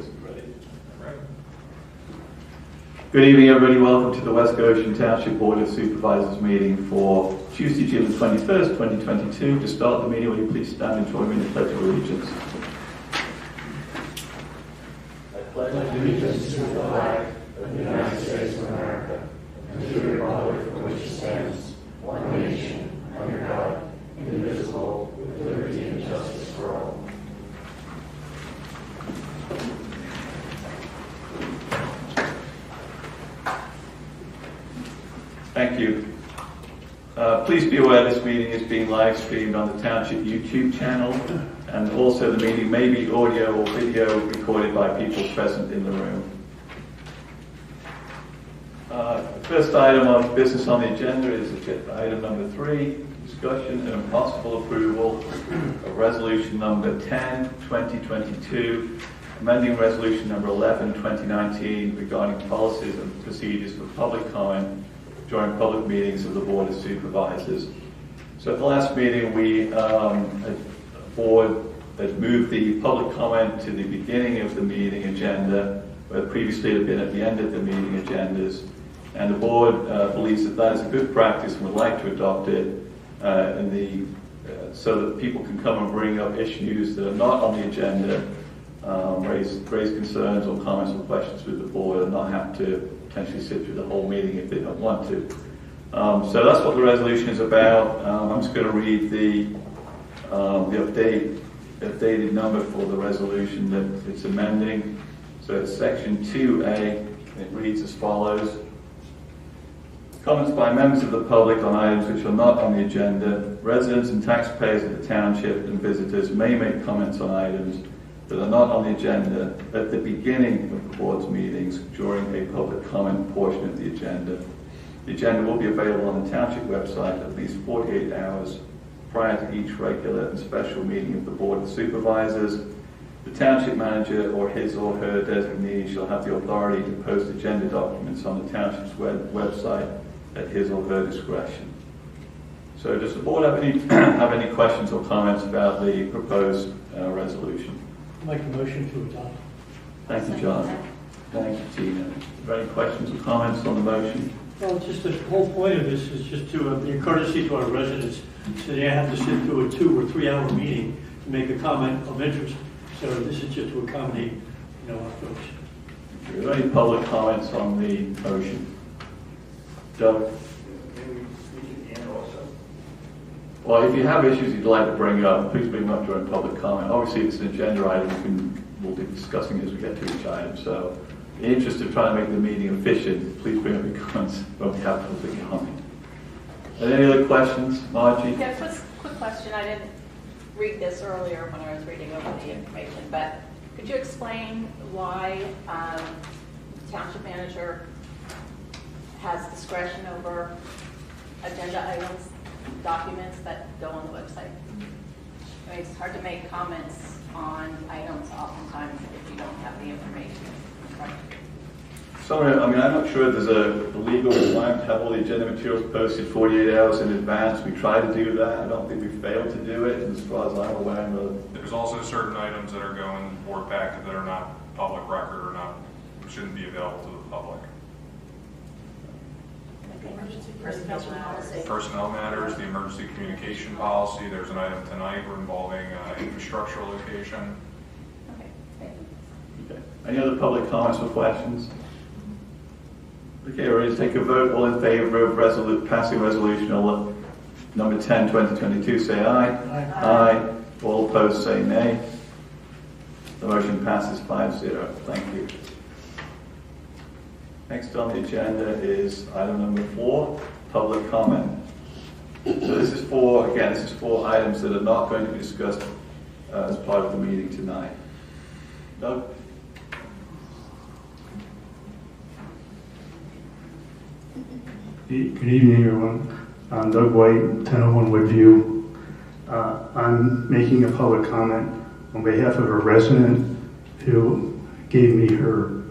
Chris, ready? All right. Good evening, everybody. Welcome to the West Goshen Township Board of Supervisors meeting for Tuesday, June 21st, 2022. To start the meeting, will you please stand and join me in the Pledge of Allegiance? I pledge allegiance to the flag of the United States of America and to the republic for which it stands, one nation, under God, indivisible, with liberty and justice for all. Thank you. Please be aware this meeting is being live streamed on the Township YouTube channel, and also the meeting may be audio or video recorded by people present in the room. The first item of business on the agenda is item number 3, discussion and possible approval of resolution number 10, 2022, amending resolution number 11, 2019 regarding policies and procedures for public comment during public meetings of the Board of Supervisors. So at the last meeting, the board had moved the public comment to the beginning of the meeting agenda, where previously it had been at the end of the meeting agendas. And the board believes that that is a good practice and would like to adopt it so that people can come and bring up issues that are not on the agenda, raise concerns or comments or questions with the board, and not have to potentially sit through the whole meeting if they don't want to. So that's what the resolution is about. I'm just going to read the updated number for the resolution that it's amending. So it's section 2A. It reads as follows. Comments by members of the public on items which are not on the agenda. Residents and taxpayers of the township and visitors may make comments on items that are not on the agenda at the beginning of the board's meetings during a public comment portion of the agenda. The agenda will be available on the township website at least 48 hours prior to each regular and special meeting of the Board of Supervisors. The township manager or his or her designee shall have the authority to post agenda documents on the township's website at his or her discretion. So does the board have any questions or comments about the proposed resolution? I'd like a motion to adopt. Thank you, John. Thank you, Tina. Are there any questions or comments on the motion? Well, just the whole point of this is just to be a courtesy to our residents, so they have to sit through a 2 or 3 hour meeting to make a comment of interest. So this is just to accommodate, our folks. Are there any public comments on the motion? Doug? Maybe we can end also. Well, if you have issues you'd like to bring up, please bring them up during public comment. Obviously, it's an agenda item. We'll be discussing as we get to each item. So, in the interest of trying to make the meeting efficient, please bring up your comments when we have public comment. Are there any other questions, Margie? Yeah, just a quick question. I didn't read this earlier when I was reading over the information, but could you explain why the township manager has discretion over agenda items, documents that go on the website? I mean, it's hard to make comments on items oftentimes if you don't have the information. I'm not sure there's a legal requirement to have all the agenda materials posted 48 hours in advance. We try to do that. I don't think we failed to do it. And as far as I'm aware, there's also certain items that are going in the board packet that are not public record or not, shouldn't be available to the public. Personnel matters, the emergency communication policy. There's an item tonight involving infrastructure location. Okay, thank you. Okay. Any other public comments or questions? Okay, we're ready to take a vote. All in favor of passing resolution number 10, 2022, say aye. Aye. All opposed, say nay. The motion passes 5-0. Thank you. Next on the agenda is item number 4, public comment. So this is for items that are not going to be discussed as part of the meeting tonight. Doug? Good evening, everyone. I'm Doug White, 1001 Woodview. I'm making a public comment on behalf of a resident who gave me her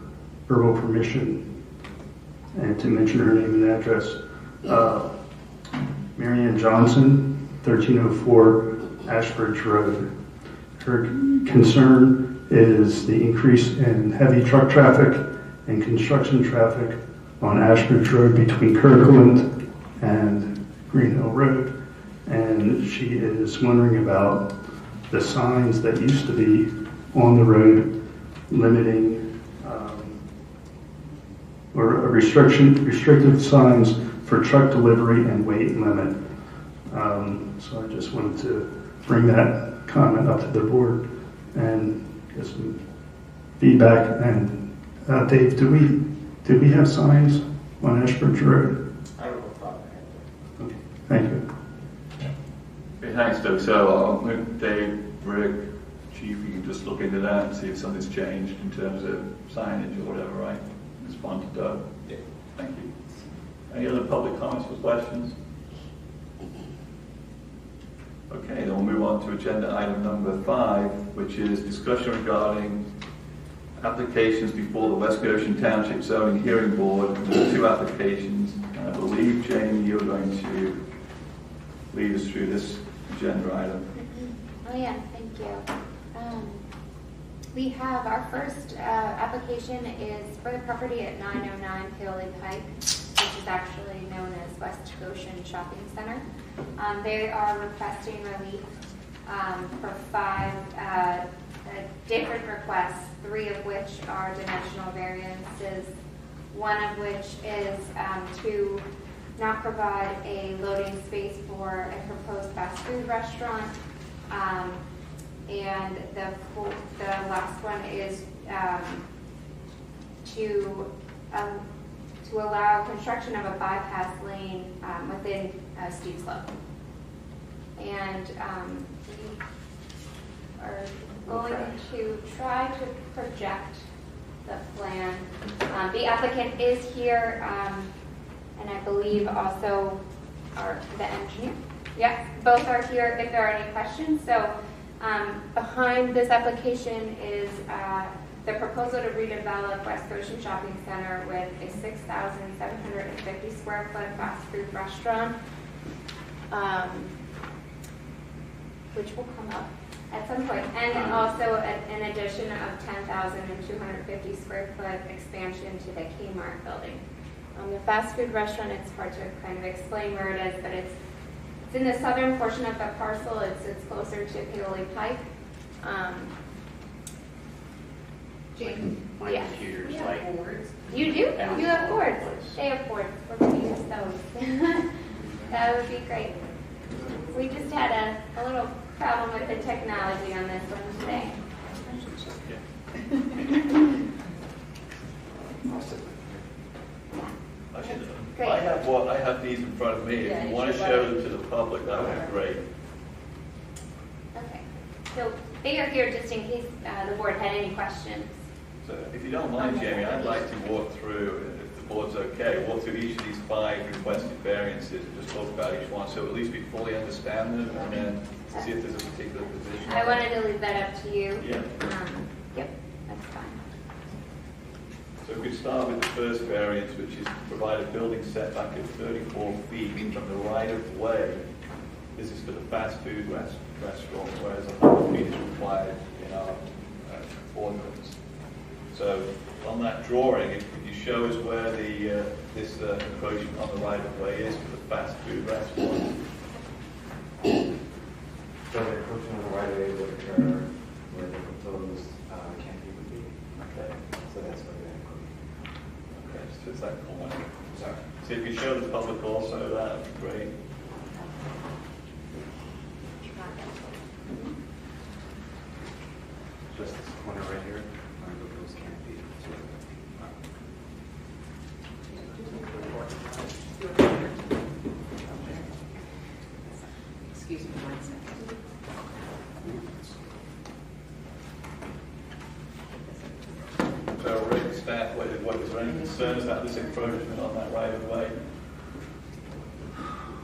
verbal permission and to mention her name and address. Marianne Johnson, 1304 Ashbridge Road. Her concern is the increase in heavy truck traffic and construction traffic on Ashbridge Road between Kirkland and Green Hill Road. And she is wondering about the signs that used to be on the road limiting or restrictive signs for truck delivery and weight limit. So I just wanted to bring that comment up to the board and get some feedback. And Dave, do we have signs on Ashbridge Road? I don't know if I Okay, thank you. Okay, thanks, Doug. So Dave, Rick, Chief, you can just look into that and see if something's changed in terms of signage or whatever, right? Respond to Doug. Yeah. Thank you. Any other public comments or questions? Okay, then we'll move on to agenda item number 5, which is discussion regarding applications before the West Goshen Township Zoning Hearing Board. There's 2 applications, and I believe, Jamie, you're going to lead us through this agenda item. Oh yeah, thank you. We have our first application is for the property at 909 Paoli Pike, which is actually known as West Goshen Shopping Center. They are requesting relief for 5 different requests, 3 of which are dimensional variances, 1 of which is to not provide a loading space for a proposed fast food restaurant. And the last one is to allow construction of a bypass lane within a steep slope. And we are going to try to project the plan. The applicant is here, and I believe also the engineer. Yes, both are here if there are any questions. So behind this application is the proposal to redevelop West Goshen Shopping Center with a 6,750 square foot fast food restaurant, which will come up at some point, and also an addition of 10,250 square foot expansion to the Kmart building. The fast food restaurant, it's hard to kind of explain where it is, but it's in the southern portion of the parcel. It's closer to Paoli Pike. My Yes. computer's Yeah. like. You do? You have boards. They have boards. We're going to use those. That would be great. We just had a little problem with the technology on this one today. Great. I have these in front of me. Yeah, If you you want to should show let them to the public, that would be great. Okay. So they are here just in case the board had any questions. So if you don't mind, Jamie, I'd like to walk through, if the board's okay, walk through each of these 5 requested variances and just talk about each one, so at least we fully understand them, and then see if there's a particular position. I wanted to leave that up to you. Yeah. Yep, that's fine. So we could start with the first variance, which is to provide a building setback of 34 feet from the right-of-way. This is for the fast food restaurant, whereas 100 feet is required in our ordinance. So on that drawing, could you show us where this encroachment on the right-of-way is for the fast food restaurant? So the encroachment on the right of way would occur where the proposed canopy would be. Okay. So that's where the encroachment. Okay, so it's that corner. Sorry. So if you show the public also, that would be great. Just this corner right here, where the proposed canopy. Excuse me one second. So Rick, staff, was there any concerns about this encroachment on that right-of-way? I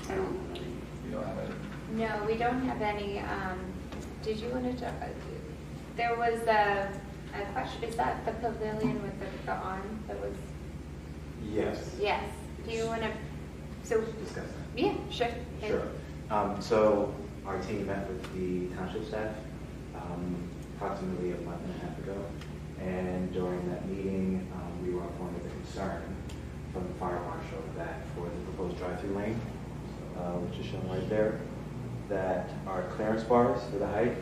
don't know. You don't have any? No, we don't have any. Did you want to talk? There was a question. Is that the pavilion with the arm that was? Yes. Yes. Do you want to? So Discuss that. yeah, sure. Sure. So our team met with the township staff approximately a month and a half ago. And during that meeting, we were informed of the concern from the fire marshal that for the proposed drive-through lane, which is shown right there, that our clearance bars for the height,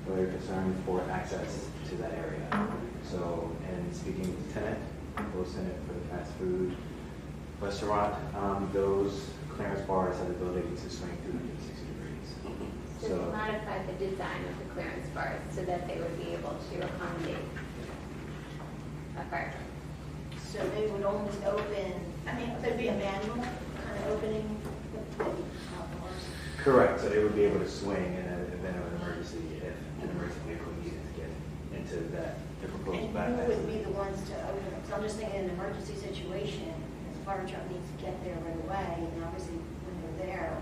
were concerned for access to that area. So, in speaking with the tenant, proposed tenant for the fast food restaurant, those clearance bars have the ability to swing 360 degrees. Just modify the design of the clearance bars so that they would be able to accommodate a fire truck. So they would only open, I mean, there'd be a manual kind of opening the bars. Correct, so they would be able to swing in an event of an emergency if an emergency vehicle needed to get into the proposed And bypass. who would be the ones to open it? Because I'm just thinking in an emergency situation, the fire truck needs to get there right away, and obviously when they're there,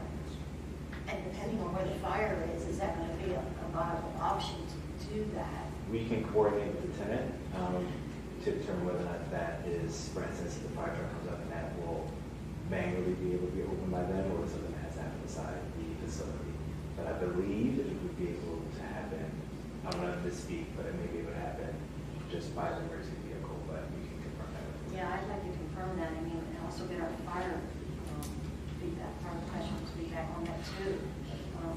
and depending on where the fire is that going to be a viable option to do that? We can coordinate with the tenant to determine whether or not that is, for instance, if the fire truck comes up and that will manually be able to be opened by them, or something that has to happen inside the facility. But I believe it would be able to happen, I'm not going to misspeak, but it may be able to happen just by the emergency vehicle, but we can confirm that with you. Yeah, I'd like to confirm that, I mean, and also get our fire feedback, fire professionals feedback on that too.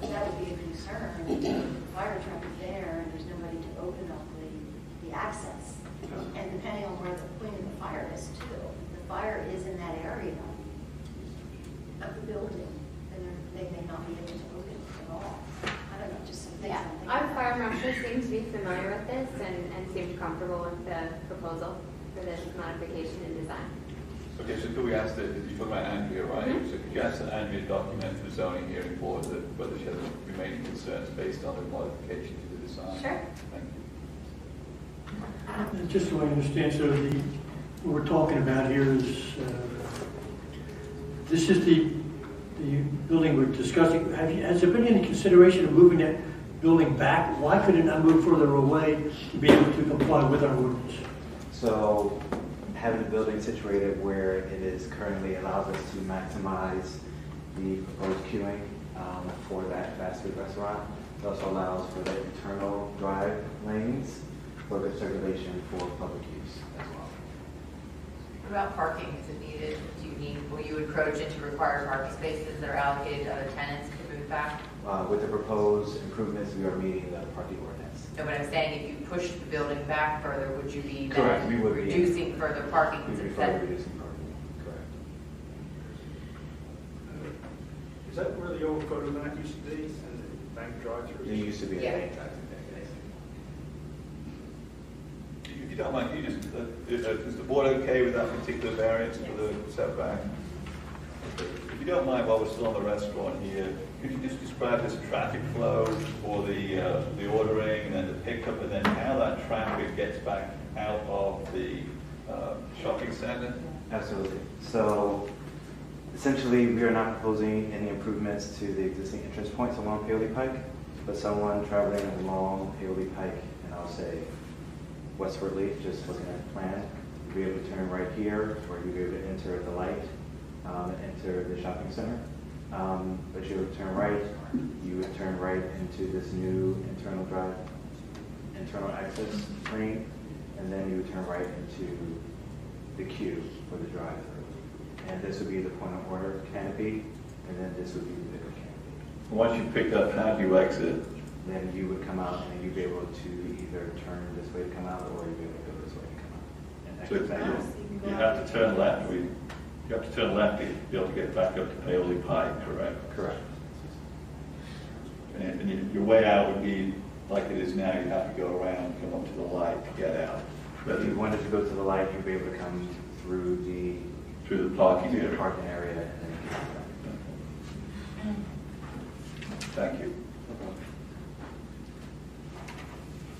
That would be a concern. The fire truck is there and there's nobody to open up the access. And depending on where the point of the fire is too, if the fire is in that area of the building, then they may not be able to open it at all. I don't know, just some things Yeah, I'm thinking our about. fire marshal seems to be familiar with this and seemed comfortable with the proposal for this modification and design. Okay, so could we ask that, you're talking about Andrea, right? Mhm. So could you ask that Andrea document to the zoning hearing board that whether she has any remaining concerns based on the modification to the design? Sure. Thank you. And just so I understand, so what we're talking about here is, this is the building we're discussing. Has there been any consideration of moving that building back? Why could it not move further away to be able to comply with our ordinance? So having the building situated where it is currently allows us to maximize the proposed queuing for that fast food restaurant. It also allows for the internal drive lanes for the circulation for public use as well. What about parking? Is it needed? Will you encroach into required parking spaces that are allocated to other tenants to move back? With the proposed improvements, we are meeting the parking ordinance. No, but I'm saying if you push the building back further, would you be Correct, then we would be. reducing further parking? We would be further reducing parking, correct. Is that where the old photo bank used to be and the bank drive-through? There used to be a Yeah. bank taxi there. If you don't mind, can you just, is the board okay with that particular variance for the setback? If you don't mind, while we're still on the restaurant here, could you just describe this traffic flow for the ordering and then the pickup, and then how that traffic gets back out of the shopping center? Absolutely. So essentially, we are not proposing any improvements to the existing entrance points along Paoli Pike, but someone traveling along Paoli Pike, and I'll say westwardly, just looking at the plan, you'll be able to turn right here, or you'll be able to enter the light, enter the shopping center. But you would turn right, you would turn right into this new internal access lane, and then you would turn right into the queue for the drive-through. And this would be the point of order canopy, and then this would be the pickup canopy. Once you pick up, how do you exit? Then you would come out and you'd be able to either turn this way to come out, or you'd be able to go this way to come out. And So exit back. you have to turn left. You have to turn left to be able to get back up to Paoli Pike, correct? Correct. And your way out would be like it is now. You have to go around, come up to the light to get out. But if you wanted to go to the light, you'd be able to come through the Through the parking area. parking area and then. Thank you.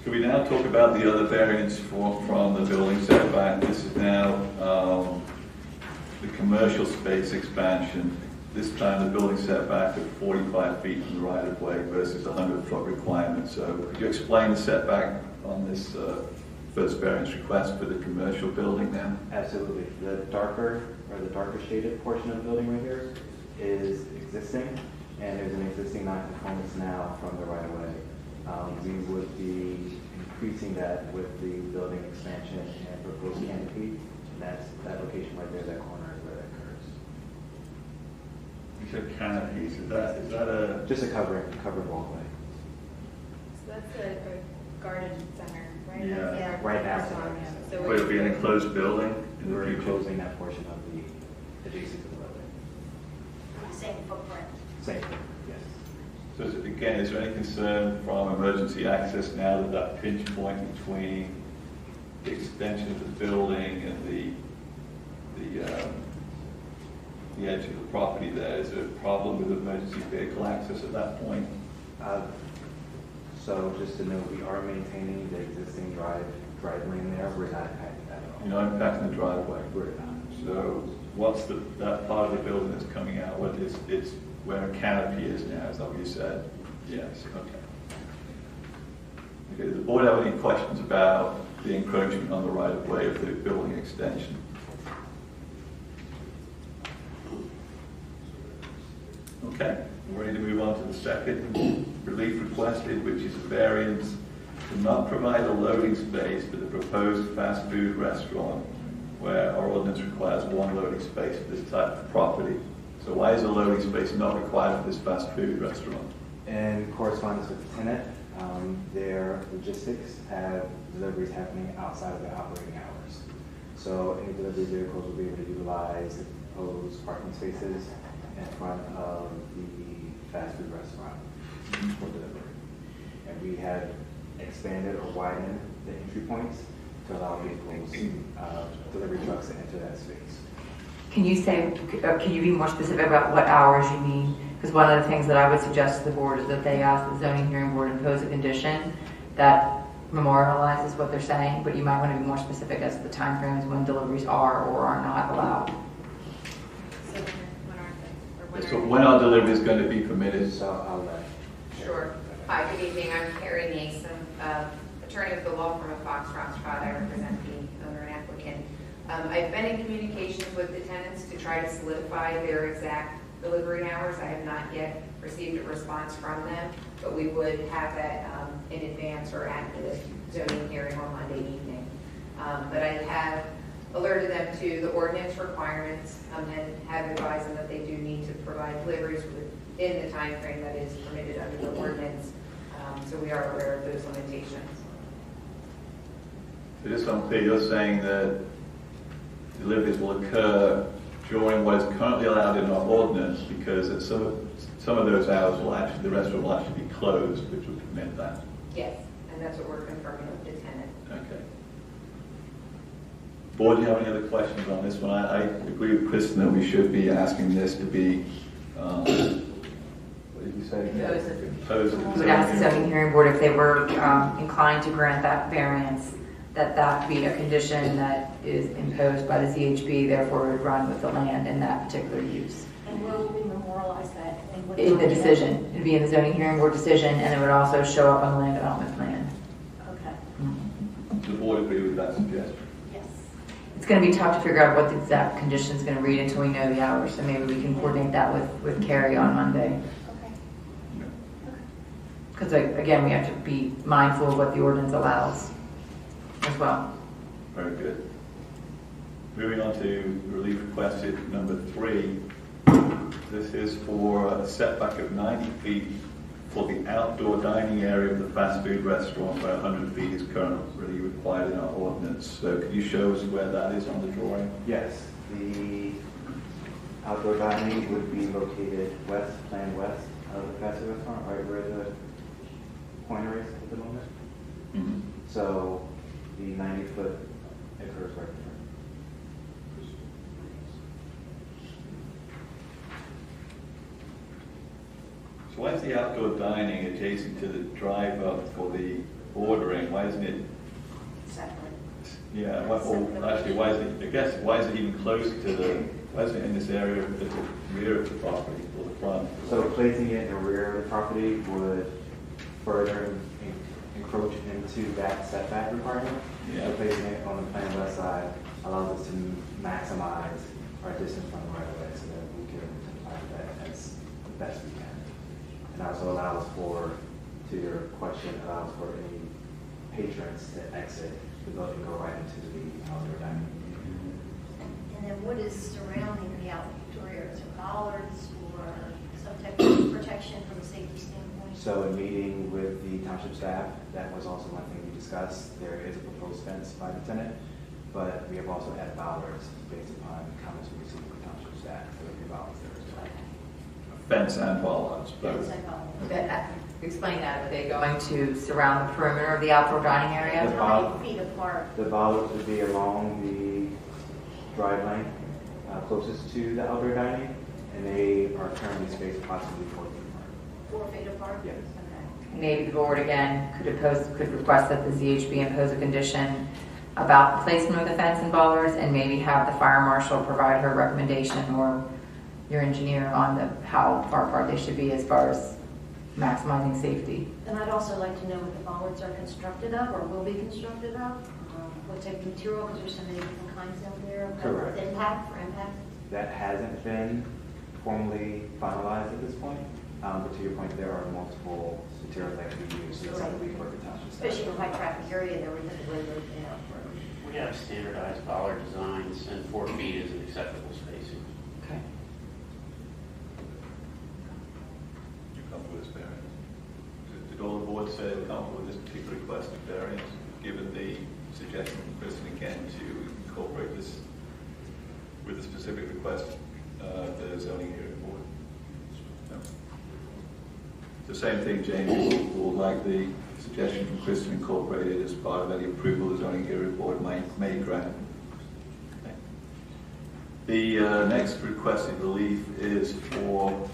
Could we now talk about the other variance from the building setback? This is now the commercial space expansion. This time the building setback of 45 feet from the right of way versus a 100-foot requirement. So could you explain the setback on this first variance request for the commercial building now? Absolutely. The darker shaded portion of the building right here is existing, and there's an existing non-conformance now from the right of way. We would be increasing that with the building expansion and proposed canopy. And that location right there, that corner is where that occurs. You said canopies, is that a? Just a covered walkway. So that's a garden center, right? Yeah. Right now. So Will it be an enclosed building in the We're future? enclosing that portion of the adjacent to the building. Same footprint. Same thing, yes. So again, is there any concern from emergency access now that pinch point between the extension of the building and the edge of the property there? Is there a problem with emergency vehicle access at that point? So just to note, we are maintaining the existing drive lane there. We're not impacting that at all. You're not impacting the driveway? We're not. So what's that part of the building that's coming out? What is, it's where a canopy is now, is that what you said? Yes, okay. Okay, does the board have any questions about the encroachment on the right of way of the building extension? Okay, we're ready to move on to the second relief requested, which is a variance to not provide a loading space for the proposed fast food restaurant, where our ordinance requires one loading space for this type of property. So why is a loading space not required for this fast food restaurant? In correspondence with the tenant, their logistics have deliveries happening outside of their operating hours. So any delivery vehicles will be able to utilize the proposed parking spaces in front of the fast food restaurant for delivery. And we have expanded or widened the entry points to allow vehicles, delivery trucks to enter that space. Can you be more specific about what hours you mean? Because one of the things that I would suggest to the board is that they ask the zoning hearing board impose a condition that memorializes what they're saying, but you might want to be more specific as to the timeframes when deliveries are or are not allowed. So when aren't they? So when are deliveries going to be permitted? So I'll let. Sure. Hi, good evening. I'm Carrie Mason, attorney with the law firm of Fox Rothschild. I represent the owner and applicant. I've been in communications with the tenants to try to solidify their exact delivery hours. I have not yet received a response from them, but we would have that in advance or at the zoning hearing on Monday evening. But I have alerted them to the ordinance requirements and have advised them that they do need to provide deliveries within the time frame that is permitted under the ordinance. So we are aware of those limitations. So just so I'm clear, you're saying that deliveries will occur during what is currently allowed in our ordinance, because at some of those hours the restaurant will actually be closed, which would permit that. Yes, and that's what we're confirming with the tenant. Okay. Board, do you have any other questions on this one? I agree with Kristen that we should be asking this to be, what did you say? Proposed. We would ask the zoning hearing board if they were inclined to grant that variance, that be a condition that is imposed by the ZHB, therefore would run with the land in that particular use. And where will we memorialize that? In the decision, it'd be in the zoning hearing board decision, and it would also show up on the land development plan. Okay. Does the board agree with that suggestion? Yes. It's going to be tough to figure out what the exact condition is going to read until we know the hours, so maybe we can coordinate that with Carrie on Monday. Okay. Because again, we have to be mindful of what the ordinance allows as well. Very good. Moving on to relief requested number 3. This is for a setback of 90 feet for the outdoor dining area of the fast food restaurant, where 100 feet is currently required in our ordinance. So could you show us where that is on the drawing? Yes, the outdoor dining would be located planned west of the fast food restaurant, right where the pointer is at the moment. Mm-hmm. So the 90-foot occurs right there. So why is the outdoor dining adjacent to the drive up for the ordering? Why isn't it? Separate. Yeah. Actually, why is it? I guess why is it even closer to the? Why is it in this area at the rear of the property or the front? So placing it in the rear of the property would further encroach into that setback requirement. Yeah. So placing it on the planned west side allows us to maximize our distance from the right of way, so that we can apply that as best we can. And also allows for, to your question, allows for any patrons to exit the building, go right into the outdoor dining. And then what is surrounding the outdoor areas? Are bollards or some type of protection from a safety standpoint? So in meeting with the township staff, that was also one thing we discussed. There is a proposed fence by the tenant, but we have also had bollards based upon comments we received from township staff. So there will be bollards there as well. Fence and bollards, both. Fence and bollards. Okay, explain that. Are they going to surround the perimeter of the outdoor dining area? How many feet apart? The bollards would be along the drive lane closest to the outdoor dining, and they are currently spaced approximately 4 feet apart. 4 feet apart? Yes. Okay. Maybe the board again could request that the ZHB impose a condition about the placement of the fence and bollards, and maybe have the fire marshal provide her recommendation or your engineer on how far apart they should be as far as maximizing safety. And I'd also like to know what the bollards are constructed of or will be constructed of. What type of material, because there's so many different kinds out there. Correct. Impact for impact. That hasn't been formally finalized at this point, but to your point, there are multiple materials that can be used. So it's something we work with township staff. Especially for high traffic area, there were typically moved out. We have standardized bollard designs, and 4 feet is an acceptable spacing. Okay. You comfortable with this variance? Did all the board say they're comfortable with this particular request of variance, given the suggestion from Kristen again to incorporate this with the specific request of the zoning hearing board? No. The same thing, James, would like the suggestion from Kristen incorporated as part of any approval the zoning hearing board may grant. Okay. The next requested relief is for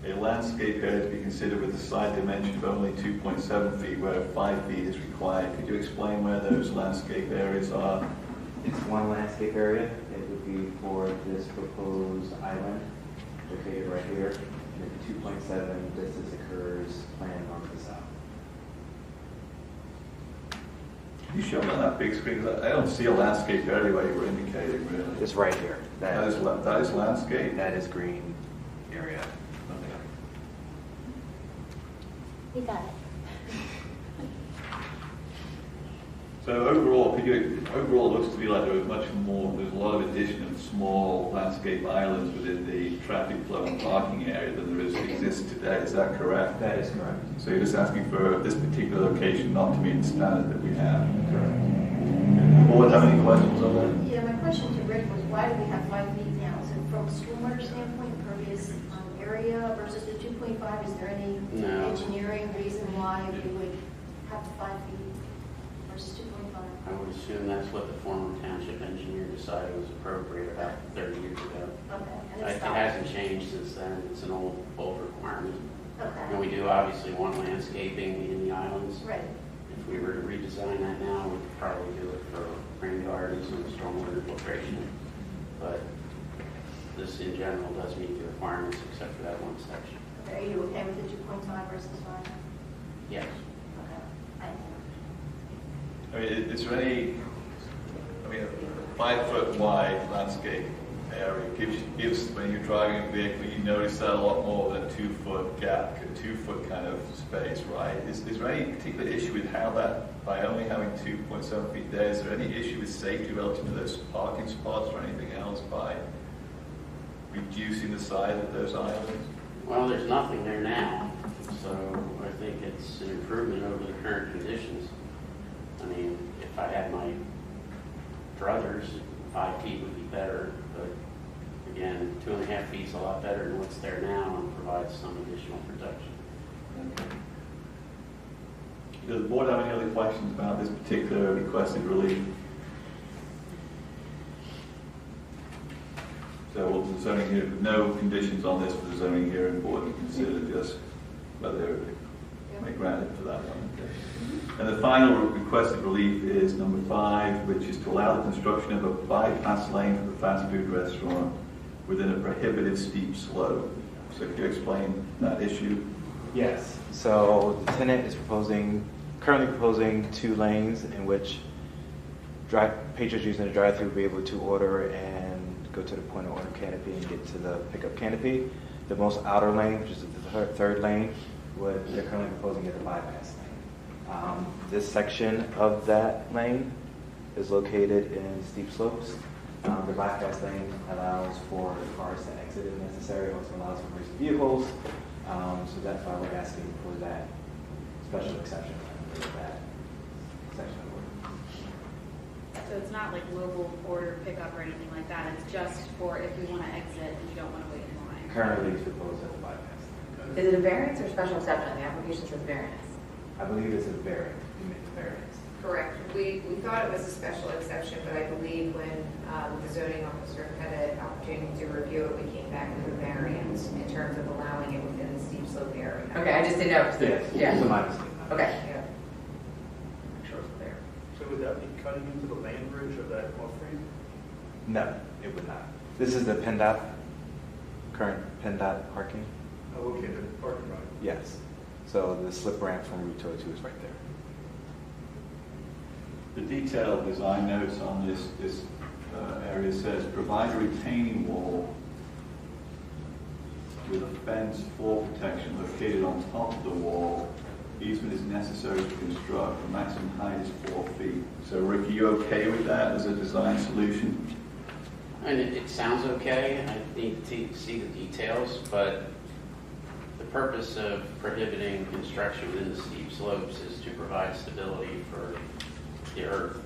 a landscape area to be considered with a side dimension of only 2.7 feet where 5 feet is required. Could you explain where those landscape areas are? It's one landscape area. It would be for this proposed island located right here. And the 2.7 distance occurs planned north to south. Can you show me on that big screen? I don't see a landscape area where you were indicating, really. It's right here. That is landscape? That is green area. Okay. You got it. So overall, overall it looks to me like there is much more, there's a lot of addition of small landscape islands within the traffic flow and parking area than there exists today. Is that correct? That is correct. So you're just asking for this particular location not to meet the standard that we have? Correct. The board have any questions on that? Yeah, my question to Rick was why do we have 5 feet now? Is it from a stormwater standpoint, impervious area versus the 2.5? Is there any engineering reason why we would have 5 feet versus 2.5? I would assume that's what the former township engineer decided was appropriate about 30 years ago. Okay. And It it's stopped. hasn't changed since then. It's an old requirement. And Okay. we do obviously want landscaping in the islands. Right. If we were to redesign that now, we'd probably do it for rain gardens and stormwater infiltration. But this in general does meet the requirements except for that one section. Okay. Are you okay with the 2.5 versus 5? Yes. Okay. Thank you. I mean, is there any, a 5 foot wide landscape area gives, when you're driving a vehicle, you notice that a lot more than a 2 foot gap, a 2 foot kind of space, right? Is there any particular issue with how that, by only having 2.7 feet there, is there any issue with safety relative to those parking spots or anything else by reducing the size of those islands? Well, there's nothing there now, so I think it's an improvement over the current conditions. I mean, if I had my druthers, 5 feet would be better, but again, 2.5 feet is a lot better than what's there now and provides some additional protection. Okay. Does the board have any other questions about this particular requested relief? So will the zoning hearing, no conditions on this for the zoning hearing board to consider, just whether they grant it for that one. Okay. And the final requested relief is number 5, which is to allow the construction of a bypass lane for the fast food restaurant within a prohibitive steep slope. So could you explain that issue? Yes. So the tenant is currently proposing 2 lanes in which patrons using the drive-thru will be able to order and go to the point of order canopy and get to the pickup canopy. The most outer lane, which is the third lane, they're currently proposing is a bypass lane. This section of that lane is located in steep slopes. The bypass lane allows for cars to exit if necessary, also allows for racing vehicles. So that's why we're asking for that special exception for that section of the ordinance. So it's not like local order pickup or anything like that, it's just for if you want to exit and you don't want to wait in line? Currently, it's proposed as a bypass lane. Is it a variance or special exception? The application says variance. I believe it's a variance. Variance. Correct. We thought it was a special exception, but I believe when the zoning officer had an opportunity to review it, we came back with a variance in terms of allowing it within the steep slope area. Okay, I just didn't know. Yes. Yeah. So my mistake. Okay. Yeah. Make sure it's there. So would that be cutting into the land bridge of that off-ramp? No, it would not. This is the PennDOT, current PennDOT parking. Oh, okay, the parking lot. Yes. So the slip ramp from Route 202 is right there. The detailed design notes on this area says, provide a retaining wall with a fence for protection located on top of the wall. Easement is necessary to construct. The maximum height is 4 feet. So Rick, are you okay with that as a design solution? And it sounds okay. I need to see the details, but the purpose of prohibiting construction within the steep slopes is to provide stability for the earth.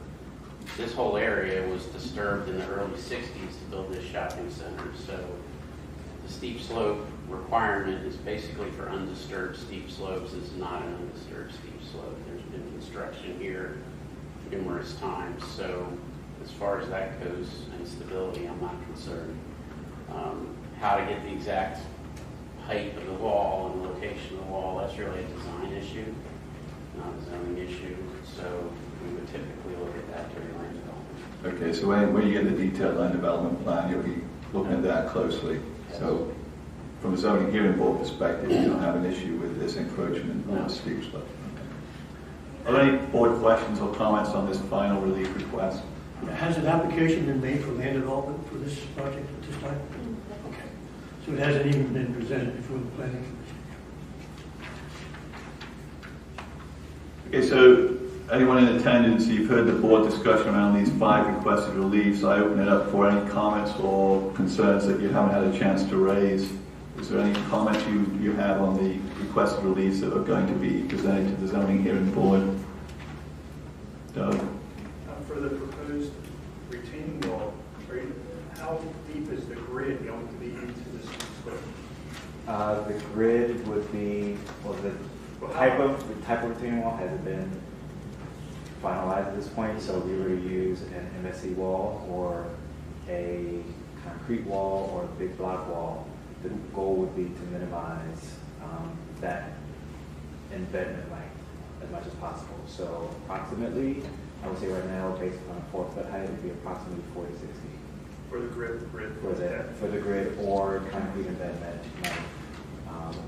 This whole area was disturbed in the early 60s to build this shopping center. So the steep slope requirement is basically for undisturbed steep slopes. It's not an undisturbed steep slope. There's been construction here numerous times. So as far as that goes and stability, I'm not concerned. How to get the exact height of the wall and location of the wall, that's really a design issue, not a zoning issue. So we would typically look at that during land development. Okay, so when you get the detailed land development plan, you'll be looking at that closely. So from a zoning hearing board perspective, you don't have an issue with this encroachment on the steep slope. Okay. Are there any board questions or comments on this final relief request? Has an application been made for land development for this project at this time? Okay. So it hasn't even been presented before the planning commission? Okay, so anyone in attendance, you've heard the board discussion around these 5 requested reliefs. I open it up for any comments or concerns that you haven't had a chance to raise. Is there any comments you have on the requested reliefs that are going to be presented to the zoning hearing board? Doug? For the proposed retaining wall, how deep is the grid going to be into this slope? The grid would be, well, the type of retaining wall hasn't been finalized at this point, so we were to use an MSE wall or a concrete wall or a big block wall. The goal would be to minimize that embedment length as much as possible. So approximately, I would say right now, based on a 4-foot height, it would be approximately 40 to 60. For the grid? For the grid or concrete embedment length,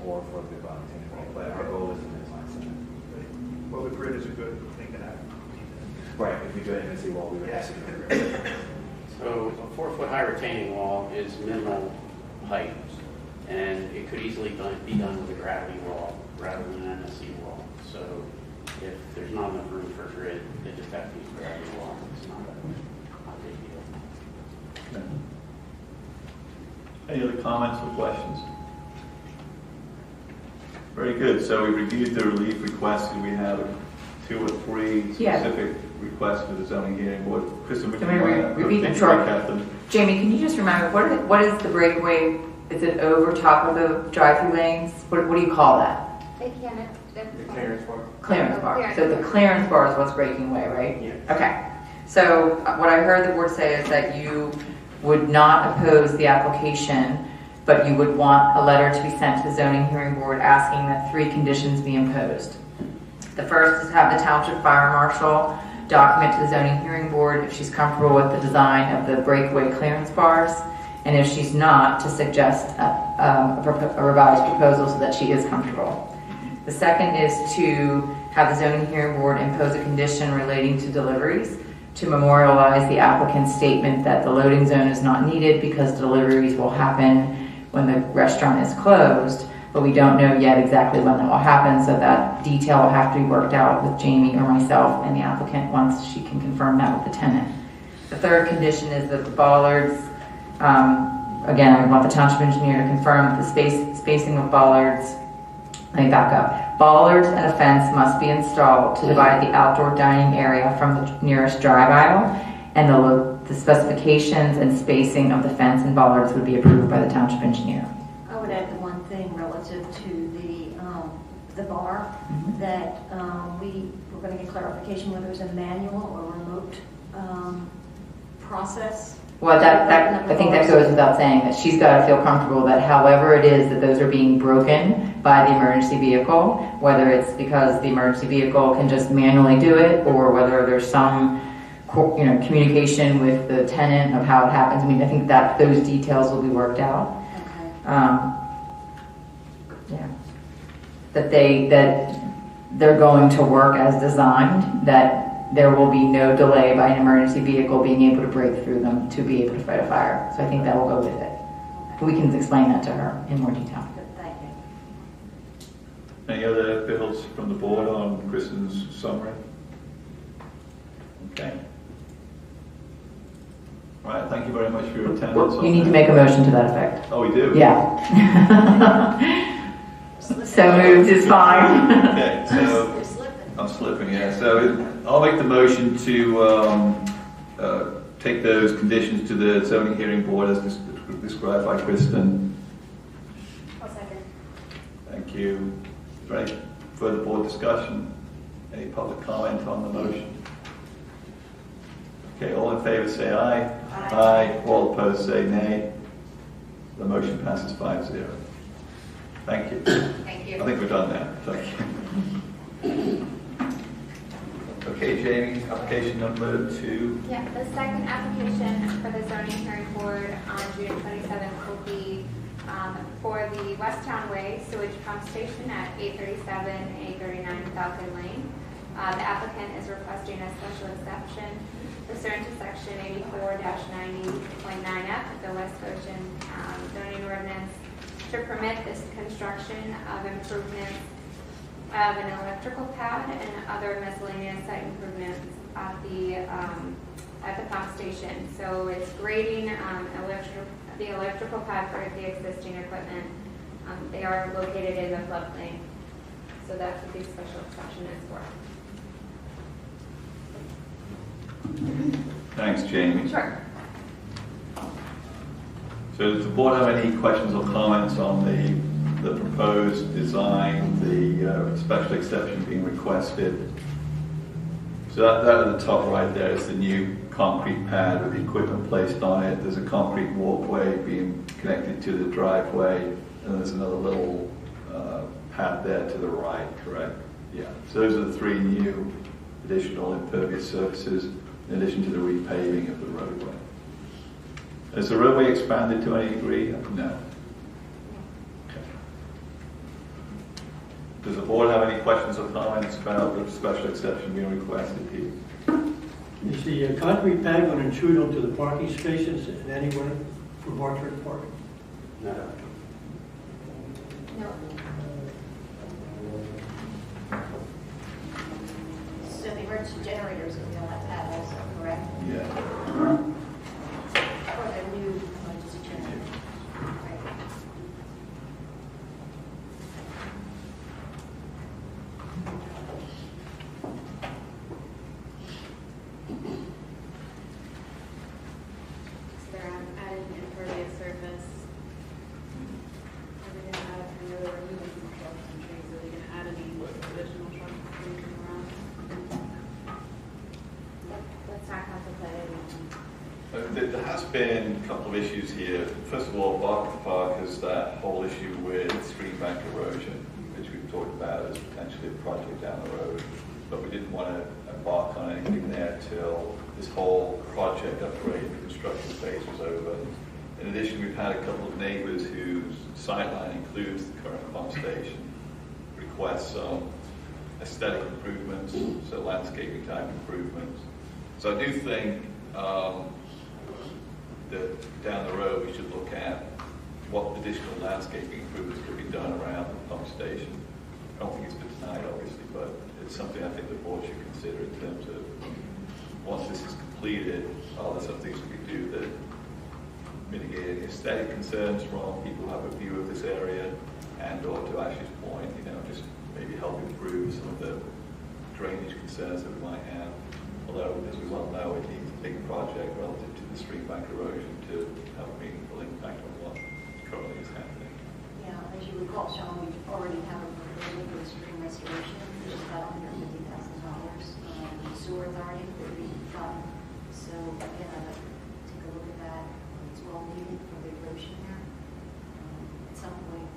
or for the block retaining wall. But our goal is to minimize that. Well, the grid is a good thing to have. Right, if we do an MSE wall, we would have to do the grid. So a 4-foot high retaining wall is minimal height, and it could easily be done with a gravity wall rather than an MSE wall. So if there's not enough room for grid, they just have to use a gravity wall. It's not a big deal. Okay. Any other comments or questions? Very good. So we reviewed the relief requests, and we have 2 or 3 specific requests for the zoning hearing board. Kristen, would you want to repeat them? recap them? Jamie, can you just remind me, what is the breakaway? Is it over top of the drive-through lanes? What do you call that? They can't. The clearance bar? Clearance bar. So the clearance bar is what's breaking away, right? Yeah. Okay. So what I heard the board say is that you would not oppose the application, but you would want a letter to be sent to the zoning hearing board asking that 3 conditions be imposed. The first is have the township fire marshal document to the zoning hearing board if she's comfortable with the design of the breakaway clearance bars, and if she's not, to suggest a revised proposal so that she is comfortable. The second is to have the zoning hearing board impose a condition relating to deliveries to memorialize the applicant's statement that the loading zone is not needed because deliveries will happen when the restaurant is closed, but we don't know yet exactly when that will happen, so that detail will have to be worked out with Jamie or myself and the applicant once she can confirm that with the tenant. The third condition is that the bollards, again, I want the township engineer to confirm that the spacing of bollards, let me back up. Bollards and a fence must be installed to divide the outdoor dining area from the nearest drive aisle, and the specifications and spacing of the fence and bollards would be approved by the township engineer. I would add the one thing relative to the bar, that we're going to get clarification whether it's a manual or remote process. Well, I think that goes without saying, that she's got to feel comfortable that however it is that those are being broken by the emergency vehicle, whether it's because the emergency vehicle can just manually do it, or whether there's some communication with the tenant of how it happens. I mean, I think that those details will be worked out. Okay. That they're going to work as designed, that there will be no delay by an emergency vehicle being able to break through them to be able to fight a fire. So I think that will go with it. We can explain that to her in more detail. Thank you. Any other bills from the board on Kristen's summary? Okay. All right, thank you very much for your attendance. You need to make a motion to that effect. Oh, we do? Yeah. So moved is fine. Okay, so I'm slipping, yeah. So I'll make the motion to take those conditions to the zoning hearing board as described by Kristen. I'll second. Thank you. Is there any further board discussion? Any public comment on the motion? Okay, all in favor say aye. Aye. All opposed say nay. The motion passes 5-0. Thank you. Thank you. I think we're done now. Thank you. Okay, Jamie, application number 2. Yeah, the second application for the zoning hearing board on June 27th will be for the Westtown Way sewage pump station at 837 and 839 Falcon Lane. The applicant is requesting a special exception pursuant to section 84-90.9F of the West Goshen zoning ordinance to permit this construction of improvements of an electrical pad and other miscellaneous site improvements at the pump station. So it's grading the electrical pad for the existing equipment. They are located in the floodplain, so that's what the special exception is for. Thanks, Jamie. Sure. So does the board have any questions or comments on the proposed design, the special exception being requested? So that at the top right there is the new concrete pad with the equipment placed on it. There's a concrete walkway being connected to the driveway, and there's another little pad there to the right, correct? Yeah. So those are the 3 new additional impervious surfaces in addition to the repaving of the roadway. Has the roadway expanded to any degree? No. Okay. Does the board have any questions or comments about the special exception being requested here? Is the concrete pad going to intrude onto the parking spaces in any way for Bartlett Park? No. No. So the emergency generators will be on that pad also, correct? Yeah. For the new emergency generator. Right. So they're adding impervious surface. Are they going to add, I know they're removing some shrubs and trees, are they going to add any additional shrubs and trees around? Let's not contemplate anything. There has been a couple of issues here. First of all, Bartlett Park has that whole issue with stream bank erosion, which we've talked about as potentially a project down the road. But we didn't want to embark on anything there till this whole project upgrade, the construction phase was over. In addition, we've had a couple of neighbors whose sightline includes the current pump station request some aesthetic improvements, so landscaping type improvements. So I do think that down the road we should look at what additional landscaping improvements could be done around the pump station. I don't think it's for tonight, obviously, but it's something I think the board should consider in terms of, once this is completed, are there some things we could do that mitigate any aesthetic concerns from people who have a view of this area, and or to Ash's point, just maybe help improve some of the drainage concerns that we might have. Although, as we well know, it needs a big project relative to the stream bank erosion to have a meaningful impact on what currently is happening. Yeah, as you recall, Sean, we already have a proposal for stream restoration, which is about $150,000. The sewer authority that we fund. So again, I'd like to take a look at that. It's well needed for the erosion there. At some point,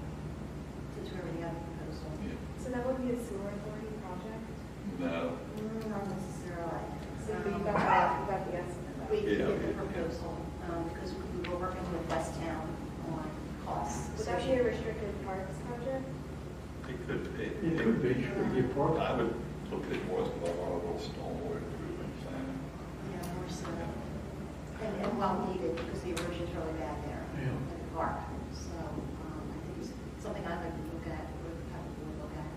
since we already have a proposal. Yeah. So that would be a sewer authority project? No. Not necessarily. So you got the estimate. We did the proposal, because we were working with West Town on costs. Would that be a restricted parks project? It could be. It could be, should be a part. I would look at it more as part of our overall stormwater improvement plan. Yeah, more so. And well needed, because the erosion's really bad there Yeah. at the park. So I think it's something I'd like to look at, or have to look at.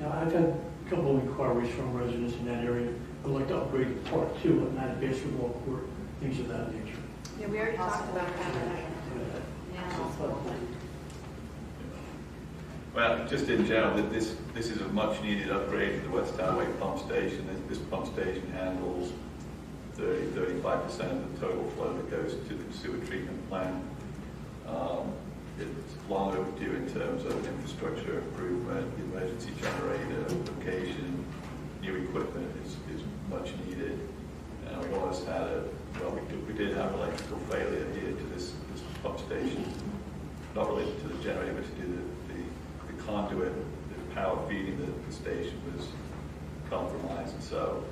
Yeah, I've had a couple of inquiries from residents in that area who'd like to upgrade the park too, and not a basketball court, things of that nature. Yeah, we already talked about that. Well, just in general, this is a much needed upgrade to the West Townway pump station. This pump station handles 35% of the total flow that goes to the sewer treatment plant. It's long overdue in terms of infrastructure improvement, the emergency generator location, new equipment is much needed. And we always had we did have electrical failure here to this pump station, not related to the generator, but to do the conduit, the power feeding the station was compromised. And so,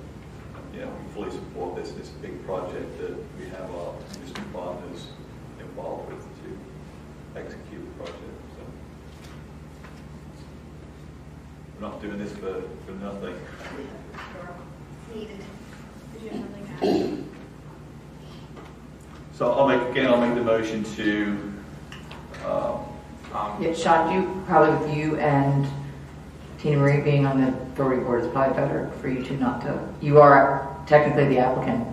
we fully support this big project that we have our industry partners involved with to execute the project. So we're not doing this for nothing. Needed. Did you have something to add? So I'll make the motion to. Yeah, Sean, with you and Tina Marie being on the authority board is probably better for you two not to. You are technically the applicant.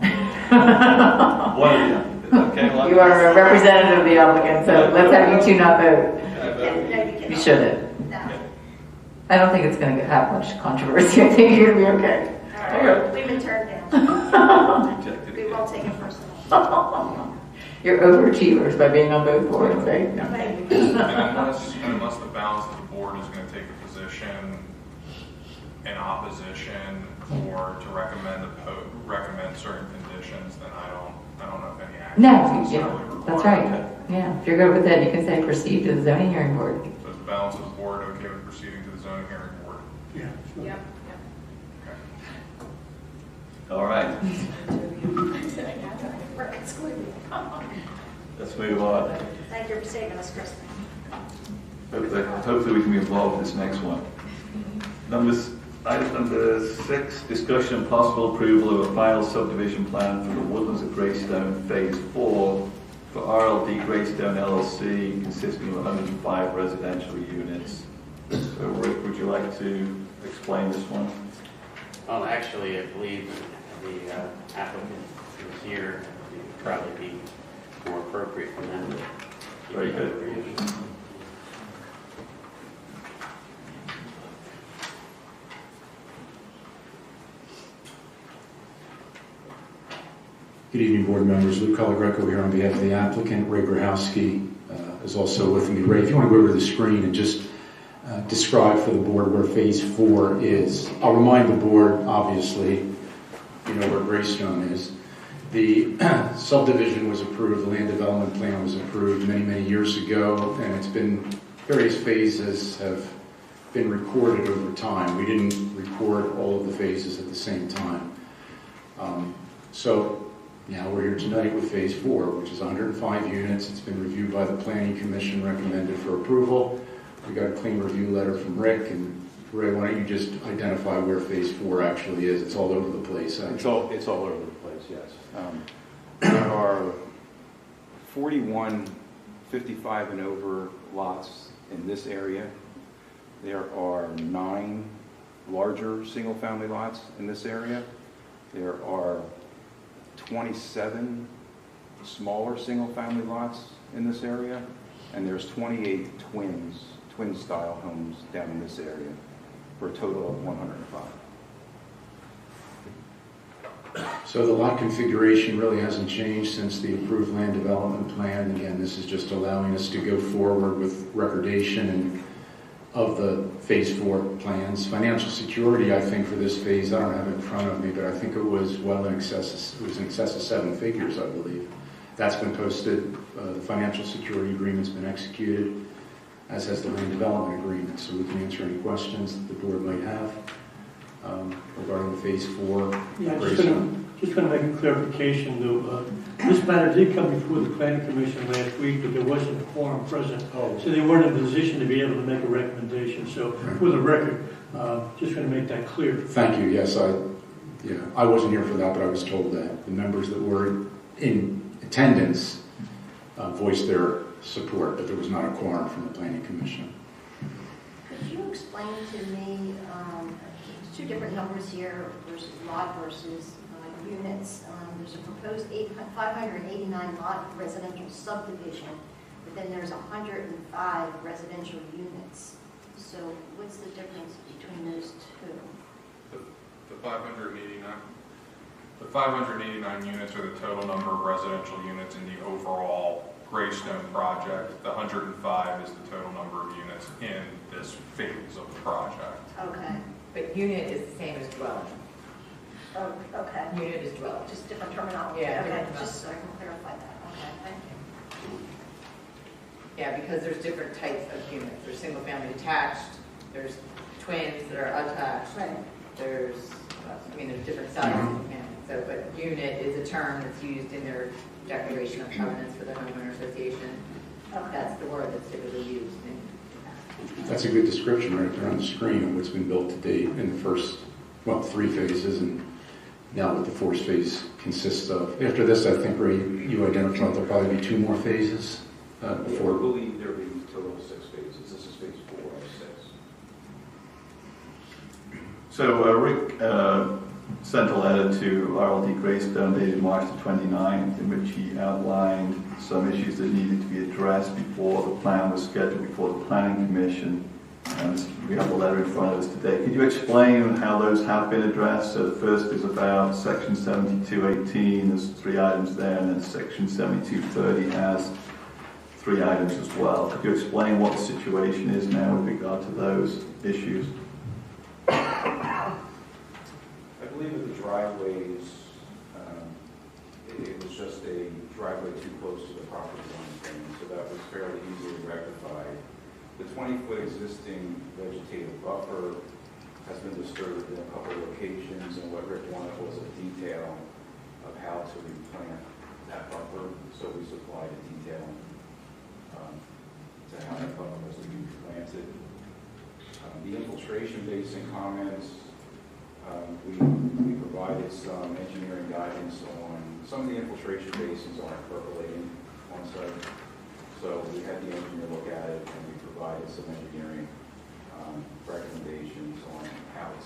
What are you? Okay, well, You are a representative of the applicant, so let's have you two not vote. You shouldn't. No. I don't think it's going to have much controversy. I think you're going to be okay. All right. We've been turned down. Rejected We again. won't take it personally. You're overachievers by being on both boards, right? And unless the balance of the board is going to take a position in opposition or to recommend certain conditions, then I don't know if any action No, is necessarily yeah, required. that's right. Yeah, if you're good with that, you can say proceed to the zoning hearing board. So is the balance of the board okay with proceeding to the zoning hearing board? Yeah. sure. Yep. Okay. All right, We're excluded. let's move on. Thank you for saving us, Kristen. Hopefully we can be involved with this next one. Item number 6, discussion and possible approval of a final subdivision plan for the Woodlands of Greystone Phase 4 for RLD Greystone LLC, consisting of 105 residential units. So Rick, would you like to explain this one? Well, actually, I believe the applicant is here. It would probably be more appropriate for them to give Very you good. an overview. Good evening, board members. Luke Colagreco here on behalf of the applicant. Ray Grahowski is also with me. Ray, if you want to go over to the screen and just describe for the board where Phase 4 is. I'll remind the board, obviously, you know where Greystone is. The subdivision was approved, the land development plan was approved many, many years ago, and it's been, various phases have been recorded over time. We didn't record all of the phases at the same time. So now we're here tonight with Phase 4, which is 105 units. It's been reviewed by the Planning Commission, recommended for approval. We got a clean review letter from Rick, and Ray, why don't you just identify where Phase 4 actually is? It's all over the place. It's all over the place, yes. There are 41 55 and over lots in this area. There are 9 larger single-family lots in this area. There are 27 smaller single-family lots in this area, and there's 28 twin-style homes down in this area, for a total of 105. So the lot configuration really hasn't changed since the approved land development plan. Again, this is just allowing us to go forward with recordation and of the Phase 4 plans. Financial security, I think, for this phase, I don't have it in front of me, but I think it was well in excess, it was in excess of 7 figures, I believe. That's been posted. The financial security agreement's been executed, as has the land development agreement. So we can answer any questions that the board might have regarding the Phase 4. Yeah, just going to make a clarification though. This matter did come before the planning commission last week, but there wasn't a quorum present. So they weren't in a position to be able to make a recommendation. So for the record, just going to make that clear. Thank you. Yes, I wasn't here for that, but I was told that the members that were in attendance voiced their support, but there was not a quorum from the planning commission. Could you explain to me, there's 2 different numbers here versus lot versus units. There's a proposed 589 lot residential subdivision, but then there's 105 residential units. So what's the difference between those 2? The 589 units are the total number of residential units in the overall Greystone project. The 105 is the total number of units in this phase of the project. Okay. But unit is the same as dwelling. Oh, okay. Unit is dwelling. Just different terminology. Yeah, Okay, different just so I can clarify that. Okay, thank you. Yeah, because there's different types of units. There's single-family detached, there's twins that are attached. Right. There's different sizes of families. So, but unit is a term that's used in their declaration of covenants for the homeowner association. Okay. That's the word that's typically used. That's a good description right there on the screen of what's been built to date in the first, 3 phases, and now what the 4th phase consists of. After this, I think, Ray, you identified there'll probably be 2 more phases before. I believe there'll be a total of 6 phases. This is phase 4 of 6. So Rick sent a letter to RLD Greystone dated March the 29th, in which he outlined some issues that needed to be addressed before the plan was scheduled before the Planning Commission. And we have the letter in front of us today. Could you explain how those have been addressed? So the first is about Section 7218. There's 3 items there, and then Section 7230 has 3 items as well. Could you explain what the situation is now with regard to those issues? I believe with the driveways, it was just a driveway too close to the property line thing, so that was fairly easily rectified. The 20-foot existing vegetative buffer has been disturbed in a couple of locations, and what Rick wanted was a detail of how to replant that buffer, so we supplied a detail to how that buffer was to be replanted. The infiltration basin comments, we provided some engineering guidance on some of the infiltration basins aren't percolating on site. So we had the engineer look at it, and we provided some engineering recommendations on how to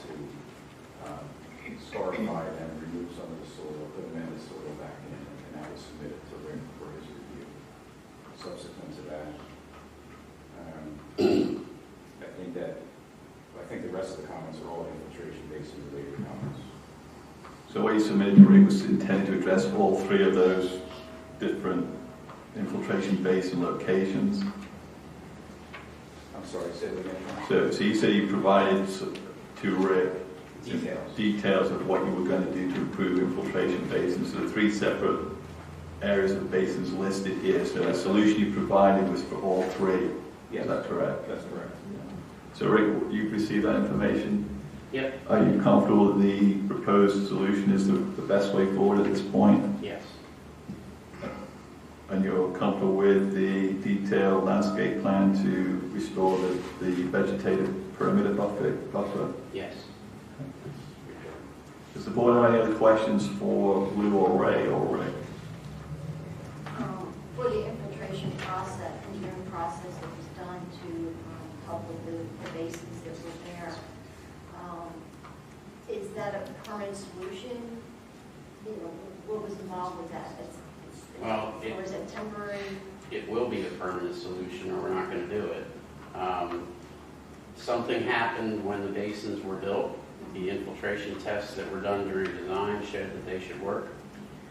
scarify them, remove some of the soil, put amended soil back in, and that was submitted to Rick for his review. Subsequent to that, I think the rest of the comments are all infiltration basin related comments. So what you submitted to Rick was intended to address all 3 of those different infiltration basin locations. I'm sorry, say that again. So you said you provided to Rick details of what you were going to do to improve infiltration basins. So the 3 separate areas of basins listed here. So the solution you provided was for all 3. Yes. Is that correct? That's correct. So Rick, you've received that information? Yep. Are you comfortable that the proposed solution is the best way forward at this point? Yes. And you're comfortable with the detailed landscape plan to restore the vegetative perimeter buffer? Yes. Does the board have any other questions for Lou or Ray or Rick? For the infiltration process, help with the basins that were there. Is that a permanent solution? You know, what was involved with that? Well, or is it temporary? It will be a permanent solution, or we're not going to do it. Something happened when the basins were built. The infiltration tests that were done during design showed that they should work.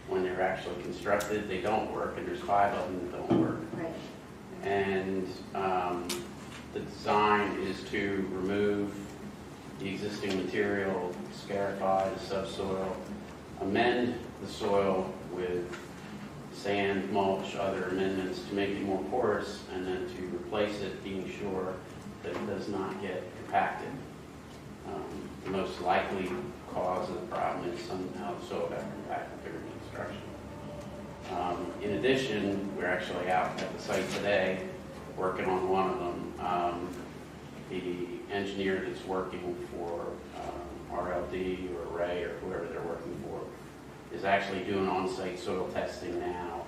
When they're actually constructed, they don't work, and there's 5 of them that don't work. Right. And the design is to remove the existing material, scarify the subsoil, amend the soil with sand, mulch, other amendments to make it more porous, and then to replace it, being sure that it does not get compacted. The most likely cause of the problem is somehow the soil got compacted during construction. In addition, we're actually out at the site today working on one of them. The engineer that's working for RLD or Ray or whoever they're working for is actually doing on-site soil testing now,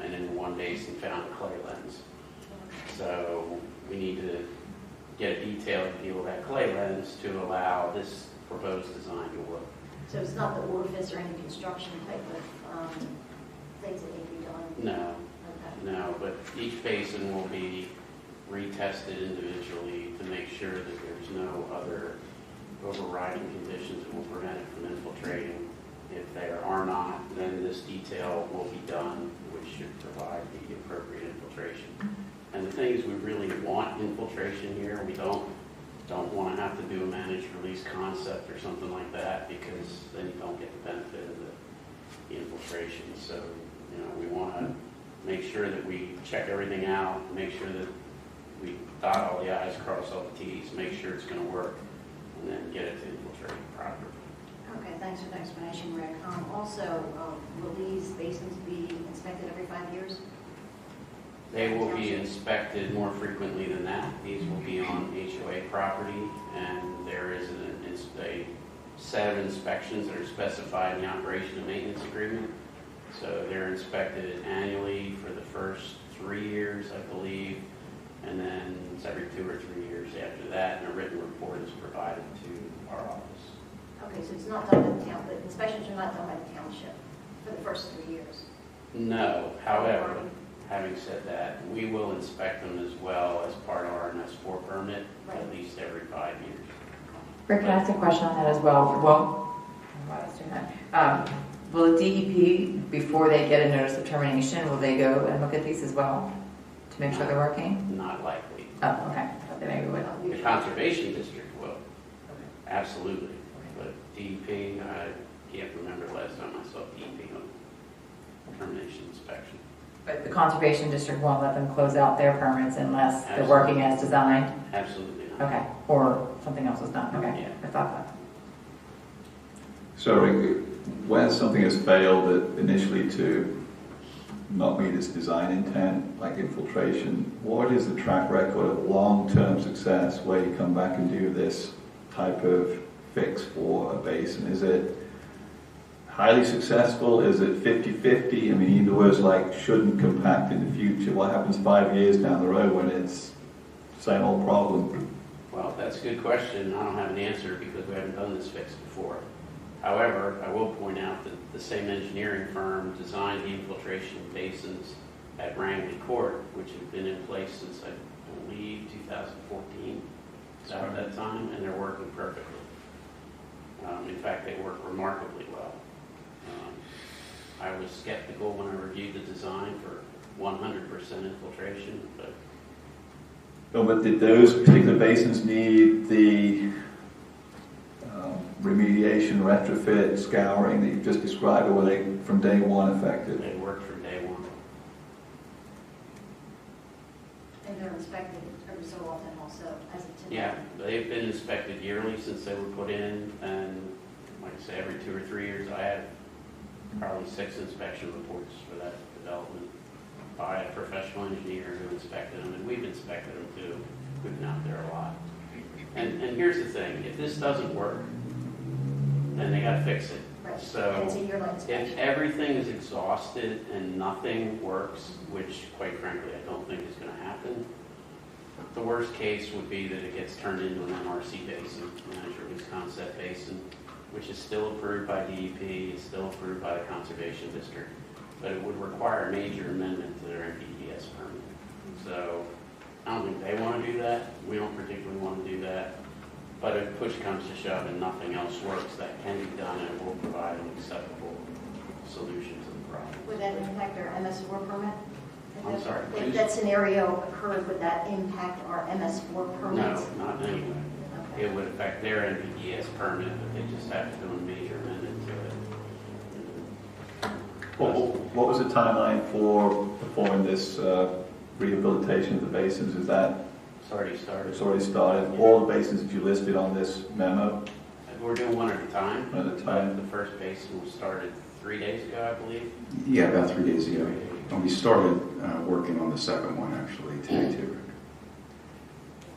and in one basin found a clay lens. So we need to get a detailed view of that clay lens to allow this proposed design to work. So it's not the orifice or any construction type of things that need to be done? No, Okay. no, but each basin will be retested individually to make sure that there's no other overriding conditions that will prevent it from infiltrating. If there are not, then this detail will be done, which should provide the appropriate infiltration. And the thing is, we really want infiltration here. We don't want to have to do a managed release concept or something like that, because then you don't get the benefit of the infiltration. So, you know, we want to make sure that we check everything out, make sure that we dot all the I's, cross all the T's, make sure it's going to work, and then get it to infiltrate properly. Okay, thanks for the explanation, Rick. Also, will these basins be inspected every 5 years? They will be inspected more frequently than that. These will be on HOA property, and there is a set of inspections that are specified in the operation and maintenance agreement. So they're inspected annually for the first 3 years, I believe, and then it's every 2 or 3 years after that, and a written report is provided to our office. Okay, so it's not done by the town, the inspections are not done by the township for the first 3 years? No, however, having said that, we will inspect them as well as part of our NS4 permit, at least every 5 years. Rick, can I ask a question on that as well? Will the DEP, before they get a notice of termination, will they go and look at these as well to make sure they're working? Not likely. Oh, okay. I thought they maybe would. The Conservation District will, absolutely. But DEP, I can't remember the last time I saw DEP on termination inspection. But the Conservation District won't let them close out their permits unless they're working as designed? Absolutely not. Okay, or something else is done, okay. Yeah. I thought that. So where something has failed initially to not meet its design intent, like infiltration, what is the track record of long-term success where you come back and do this type of fix for a basin? Is it highly successful? Is it 50-50? I mean, in other words, like, shouldn't compact in the future. What happens 5 years down the road when it's the same old problem? Well, that's a good question. I don't have an answer because we haven't done this fix before. However, I will point out that the same engineering firm designed the infiltration basins at Rangley Court, which have been in place since, I believe, 2014. It's out at that time, and they're working perfectly. In fact, they work remarkably well. I was skeptical when I reviewed the design for 100% infiltration, but... No, but did those particular basins need the remediation, retrofit, scouring that you've just described, or were they from day one effective? They worked from day one. And they're inspected every so often also, as a typical? Yeah, they've been inspected yearly since they were put in, and like I say, every 2 or 3 years, I have probably 6 inspection reports for that development by a professional engineer who inspected them, and we've inspected them too. We've been out there a lot. And here's the thing, if this doesn't work, then they gotta fix it. Right. So And it's a yearly inspection. if everything is exhausted and nothing works, which quite frankly I don't think is gonna happen, The worst case would be that it gets turned into an MRC basin, manager use concept basin, which is still approved by DEP, is still approved by the Conservation District, but it would require a major amendment to their NPDES permit. So I don't think they want to do that. We don't particularly want to do that. But if push comes to shove and nothing else works, that can be done and will provide an acceptable solution to the problem. Would that impact our MS4 permit? I'm sorry, If please? that scenario occurred, would that impact our MS4 permits? No, not in any way. Okay. It would affect their NPDES permit, but they just have to do a major amendment to it. What was the timeline for performing this rehabilitation of the basins? Is that? It's already started. It's already started. All the basins that you listed on this memo? We're doing one at a time. One at a time. The first basin was started 3 days ago, I believe. Yeah, about 3 days ago. And we started working on the second one actually today too.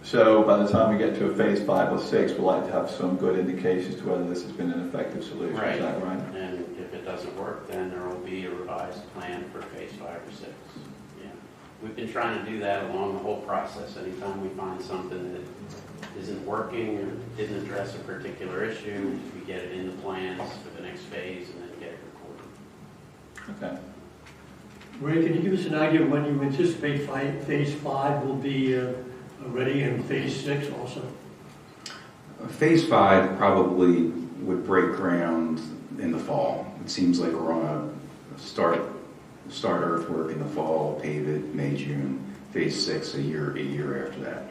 So by the time we get to a phase 5 or 6, we'd like to have some good indications to whether this has been an effective solution. Right. Is that right? And if it doesn't work, then there will be a revised plan for phase 5 or 6. Yeah. We've been trying to do that along the whole process. Anytime we find something that isn't working or didn't address a particular issue, we get it in the plans for the next phase and then get it recorded. Okay. Ray, can you give us an idea of when you anticipate phase 5 will be ready and phase 6 also? Phase 5 probably would break ground in the fall. It seems like we're on a start earthwork in the fall, pave it May, June. Phase 6 a year after that.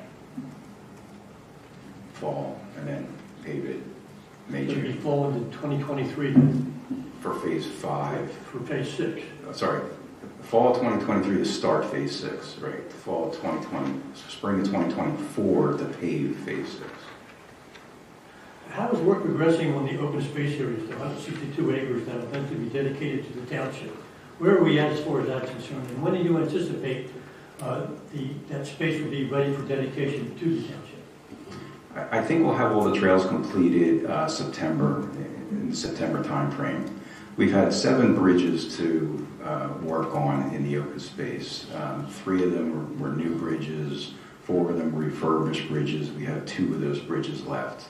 Fall, and then pave it May, It'll be June. fall into 2023 then, For phase 5. for phase 6. Sorry, fall of 2023 to start phase 6, right? Fall of 2020, spring of 2024 to pave phase 6. How is work progressing on the open space areas, the 162 acres that are meant to be dedicated to the township? Where are we at as far as that's concerned? And when do you anticipate that space will be ready for dedication to the township? I think we'll have all the trails completed September, in the September timeframe. We've had 7 bridges to work on in the open space. 3 of them were new bridges, 4 of them were refurbished bridges. We have 2 of those bridges left.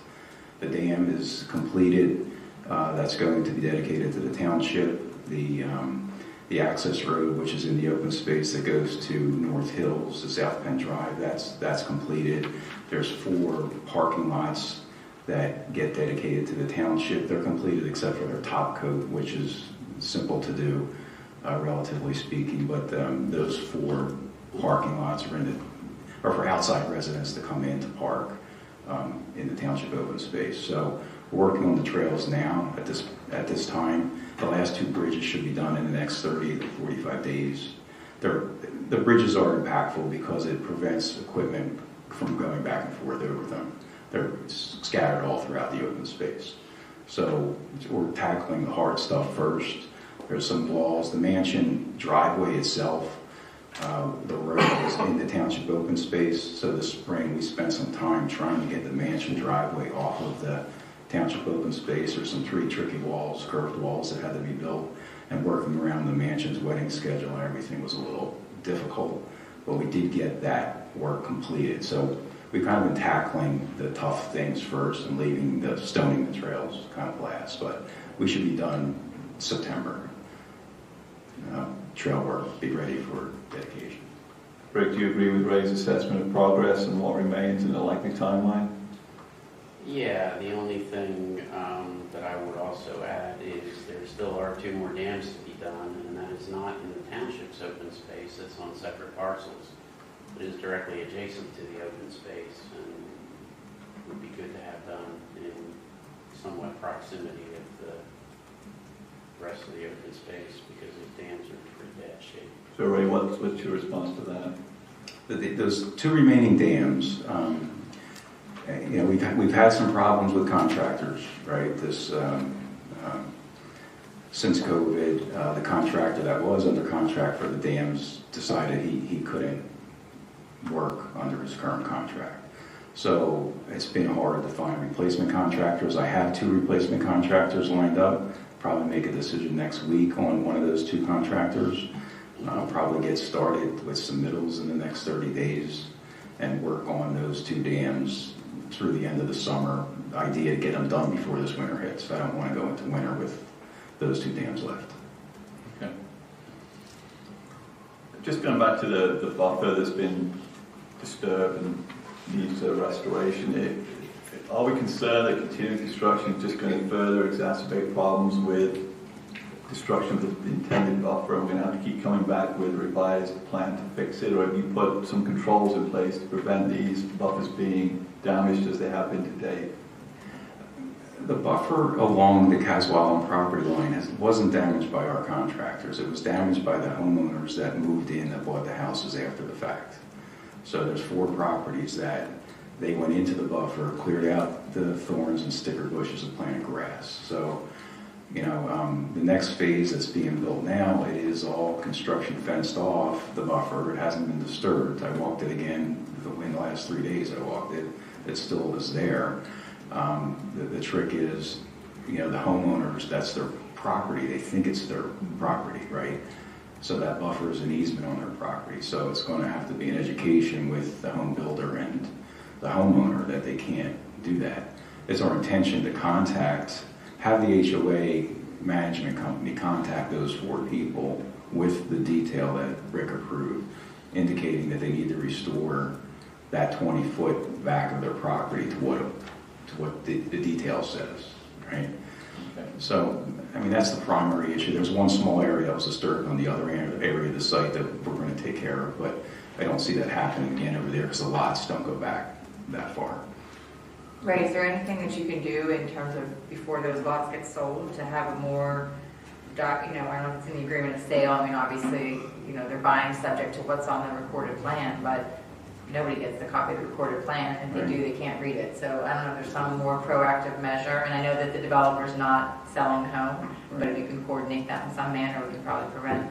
The dam is completed. That's going to be dedicated to the township. The access road, which is in the open space that goes to North Hills, to South Penn Drive, that's completed. There's 4 parking lots that get dedicated to the township. They're completed except for their top coat, which is simple to do, relatively speaking. But those 4 parking lots are for outside residents to come in to park in the township open space. So we're working on the trails now at this time. The last 2 bridges should be done in the next 30 to 45 days. The bridges are impactful because it prevents equipment from going back and forth over them. They're scattered all throughout the open space. So we're tackling the hard stuff first. There's some walls. The mansion driveway itself, the road is in the township open space. So this spring we spent some time trying to get the mansion driveway off of the township open space. There's some 3 tricky walls, curved walls that had to be built, and working around the mansion's wedding schedule and everything was a little difficult, but we did get that work completed. So we've kind of been tackling the tough things first and leaving the stoning the trails kind of last, but we should be done September. Trail work, be ready for dedication. Rick, do you agree with Ray's assessment of progress and what remains in the likely timeline? Yeah, the only thing that I would also add is there still are 2 more dams to be done, and that is not in the township's open space. It's on separate parcels. It is directly adjacent to the open space, and would be good to have done in somewhat proximity of the rest of the open space because those dams are in pretty bad shape. So Ray, what's your response to that? Those 2 remaining dams, we've had some problems with contractors, right? Since COVID, the contractor that was under contract for the dams decided he couldn't work under his current contract. So it's been hard to find replacement contractors. I have 2 replacement contractors lined up. Probably make a decision next week on one of those 2 contractors. I'll probably get started with submittals in the next 30 days. and work on those 2 dams through the end of the summer. The idea to get them done before this winter hits. I don't want to go into winter with those 2 dams left. Okay. Just going back to the buffer that's been disturbed and needs restoration, are we concerned that continuing construction is just going to further exacerbate problems with destruction of the intended buffer? Are we going to have to keep coming back with a revised plan to fix it, or have you put some controls in place to prevent these buffers being damaged as they have been to date? The buffer along the Caswallon property line wasn't damaged by our contractors. It was damaged by the homeowners that moved in, that bought the houses after the fact. So there's 4 properties that they went into the buffer, cleared out the thorns and sticker bushes and planted grass. So, you know, the next phase that's being built now, it is all construction fenced off the buffer. It hasn't been disturbed. I walked it again in the last 3 days. I walked it. It still is there. The trick is, you know, the homeowners, that's their property. They think it's their property, right? So that buffer is an easement on their property. So it's going to have to be an education with the home builder and the homeowner that they can't do that. It's our intention to have the HOA management company contact those 4 people with the detail that Rick approved, indicating that they need to restore that 20-foot back of their property to what the detail says, right? Okay. So, I mean, that's the primary issue. There's one small area that was disturbed on the other area of the site that we're going to take care of, but I don't see that happening again over there because the lots don't go back that far. Ray, is there anything that you can do in terms of before those lots get sold to have a more, you know, I don't know if it's in the agreement of sale. I mean, obviously, you know, they're buying subject to what's on the recorded plan, but nobody gets the copy of the recorded plan. If they do, they can't read it. So I don't know if there's some more proactive measure. And I know that the developer's not selling the home, but if you can coordinate that in some manner, we can probably prevent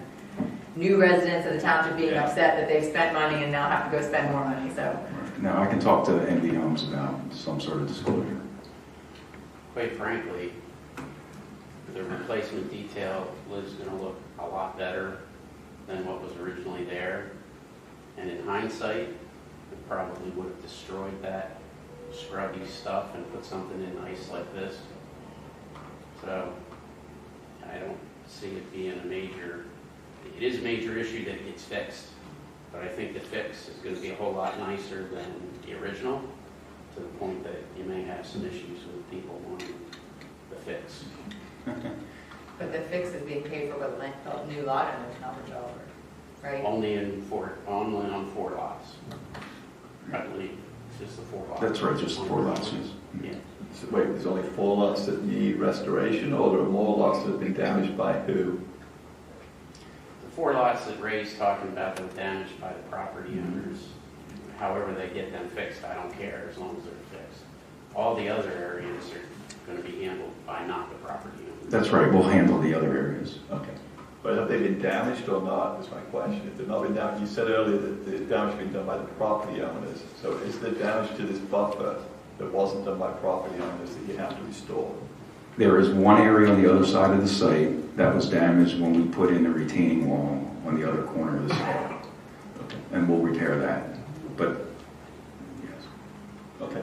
new residents of the township being upset that they've spent money and now have to go spend more money. So. Now I can talk to NV Homes about some sort of disclosure. Quite frankly, the replacement detail is going to look a lot better than what was originally there. And in hindsight, it probably would have destroyed that scrubby stuff and put something in nice like this. So I don't see it being a major, it is a major issue that gets fixed. But I think the fix is going to be a whole lot nicer than the original, to the point that you may have some issues with people wanting the fix. But the fix is being paid for with the new lot owners, not the developer, right? Only on 4 lots. I believe it's just the 4 lots. That's right, just the 4 lots. Yeah. So wait, there's only 4 lots that need restoration, or there are more lots that have been damaged by who? 4 lots that Ray's talking about that were damaged by the property owners. However they get them fixed, I don't care, as long as they're fixed. All the other areas are going to be handled by not the property owners. That's right, we'll handle the other areas. Okay. But have they been damaged or not, is my question. If they've not been damaged, you said earlier that the damage has been done by the property owners. So is there damage to this buffer that wasn't done by property owners that you have to restore? There is one area on the other side of the site that was damaged when we put in the retaining wall on the other corner of the site. Okay. And we'll repair that. But, yes. Okay.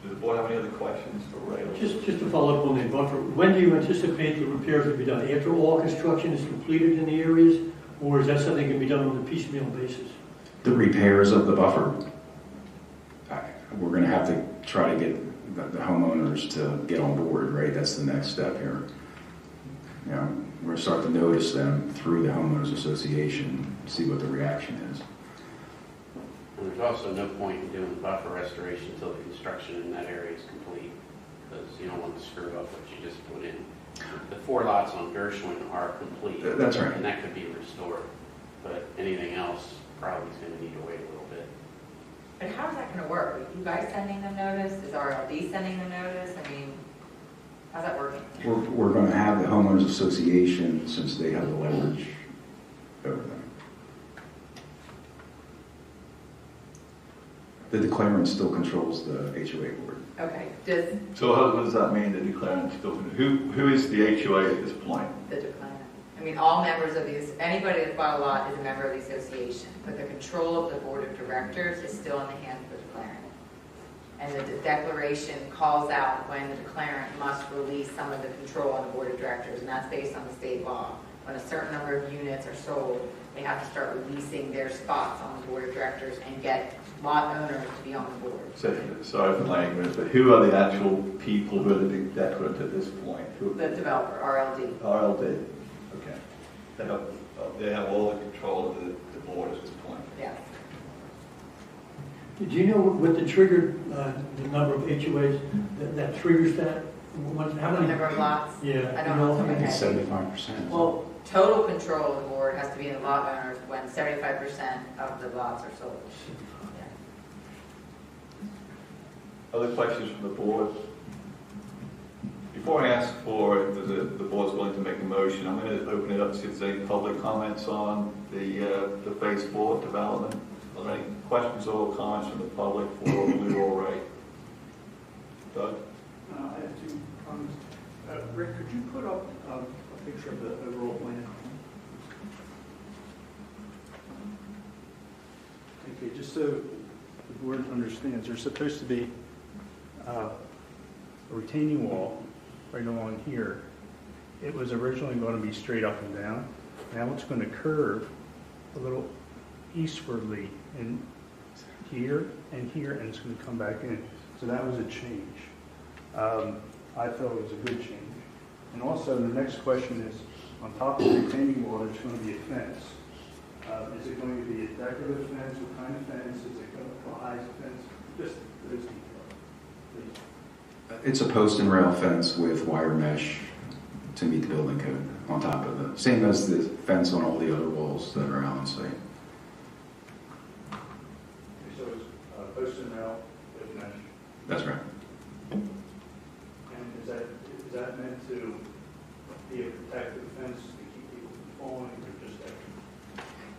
Does the board have any other questions for Ray? Just to follow up on the buffer, when do you anticipate the repairs will be done? After all construction is completed in the areas, or is that something that can be done on a piecemeal basis? The repairs of the buffer, we're going to have to try to get the homeowners to get on board, right? That's the next step here. You know, we're going to start to notice them through the homeowners association, see what the reaction is. And there's also no point in doing buffer restoration until the construction in that area is complete, because you don't want to screw up what you just put in. The 4 lots on Gershwin are complete. That's right. And that could be restored, but anything else probably is going to need to wait a little bit. But how is that going to work? Are you guys sending them notice? Is RLD sending them notice? I mean, how's that working? We're going to have the homeowners association, since they have the leverage over them. The declarant still controls the HOA board. Okay. So what does that mean, the declarant still? Who is the HOA at this point? The declarant. I I mean, all members of the, anybody that's bought a lot is a member of the association, but the control of the board of directors is still in the hands of the declarant. And the declaration calls out when the declarant must release some of the control on the board of directors, and that's based on the state law. When a certain number of units are sold, they have to start releasing their spots on the board of directors and get lot owners to be on the board. So, sorry for language, but who are the actual people who are the big declarant at this point? The developer, RLD. RLD. Okay. They have all the control of the board at this point. Yes. Do you know what the triggered, the number of HOAs that triggers that? How many? Number of lots? Yeah. I don't know. I think it's 75%. Well, total control of the board has to be in the lot owners when 75% of the lots are sold. Other questions from the board? Before I ask for if the board's willing to make a motion, I'm going to open it up to see if there's any public comments on the phase 4 development. Are there any questions or comments from the public for Lou or Ray? Doug? I have 2 comments. Rick, could you put up a picture of the overall plan? Okay, just so the board understands, there's supposed to be a retaining wall right along here. It was originally going to be straight up and down. Now it's going to curve a little eastwardly in here, and it's going to come back in. So that was a change. I felt it was a good change. And also, the next question is, on top of the retaining wall, there's going to be a fence. Is it going to be a decorative fence? What kind of fence? Is it going to be a high fence? Just those details, please. It's a post and rail fence with wire mesh to meet the building code on top of it. Same as the fence on all the other walls that are out on site. So it's post and rail with mesh. That's right. And is that meant to be a protective fence to keep people from falling, or just that?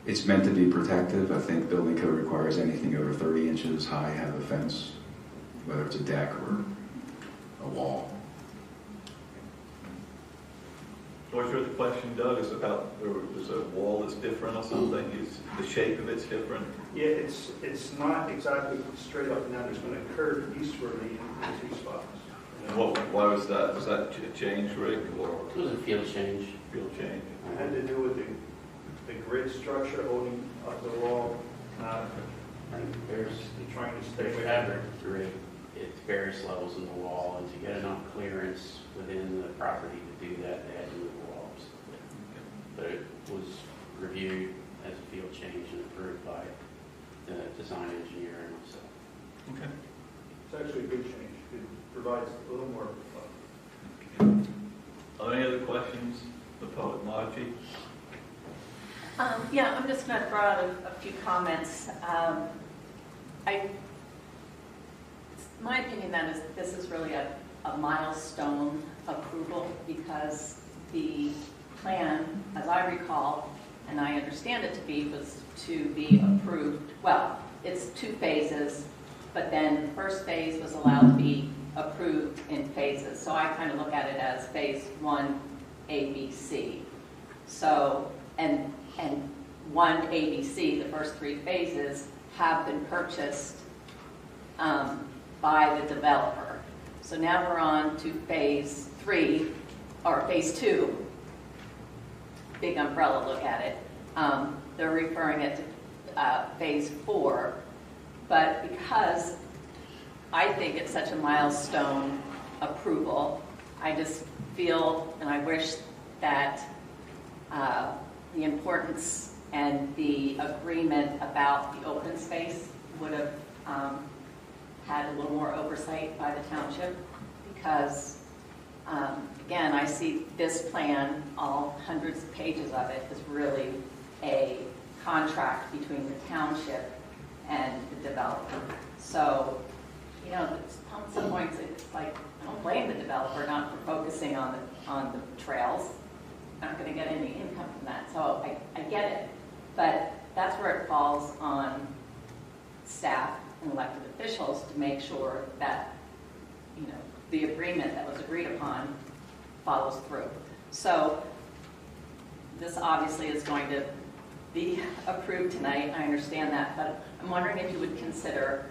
It's meant to be protective. I think building code requires anything over 30 inches high have a fence, whether it's a deck or a wall. What's your question, Doug? Is about there's a wall that's different or something? Is the shape of it's different? Yeah, it's not exactly straight up and down. It's going to curve eastwardly in 2 spots. And why was that? Was that a change, Rick, or It was a field change. field change? It had to do with the grid structure holding up the wall. There's Trying to stay There's away fabric grid at various levels in the wall, and to get enough clearance within the property to do that, they had to move the walls. But it was reviewed as a field change and approved by the design engineer and myself. Okay. It's actually a good change. It provides a little more. Are there any other questions? The public, Margie? Yeah, I'm just going to throw out a few comments. My opinion then is that this is really a milestone approval because the plan, as I recall, and I understand it to be, was to be approved. Well, it's 2 phases, but then the first phase was allowed to be approved in phases. So I kind of look at it as phase 1, A, B, C. So, and 1, A, B, C, the first 3 phases, have been purchased by the developer. So now we're on to phase 3, or phase 2, big umbrella look at it. They're referring it to phase 4, but because I think it's such a milestone approval, I just feel and I wish that the importance and the agreement about the open space would have had a little more oversight by the township because, again, I see this plan, all hundreds of pages of it, is really a contract between the township and the developer. So, you know, on some points, it's like, I don't blame the developer not for focusing on the trails. Not going to get any income from that, so I get it. But that's where it falls on staff and elected officials to make sure that, you know, the agreement that was agreed upon follows through. So this obviously is going to be approved tonight, I understand that, but I'm wondering if you would consider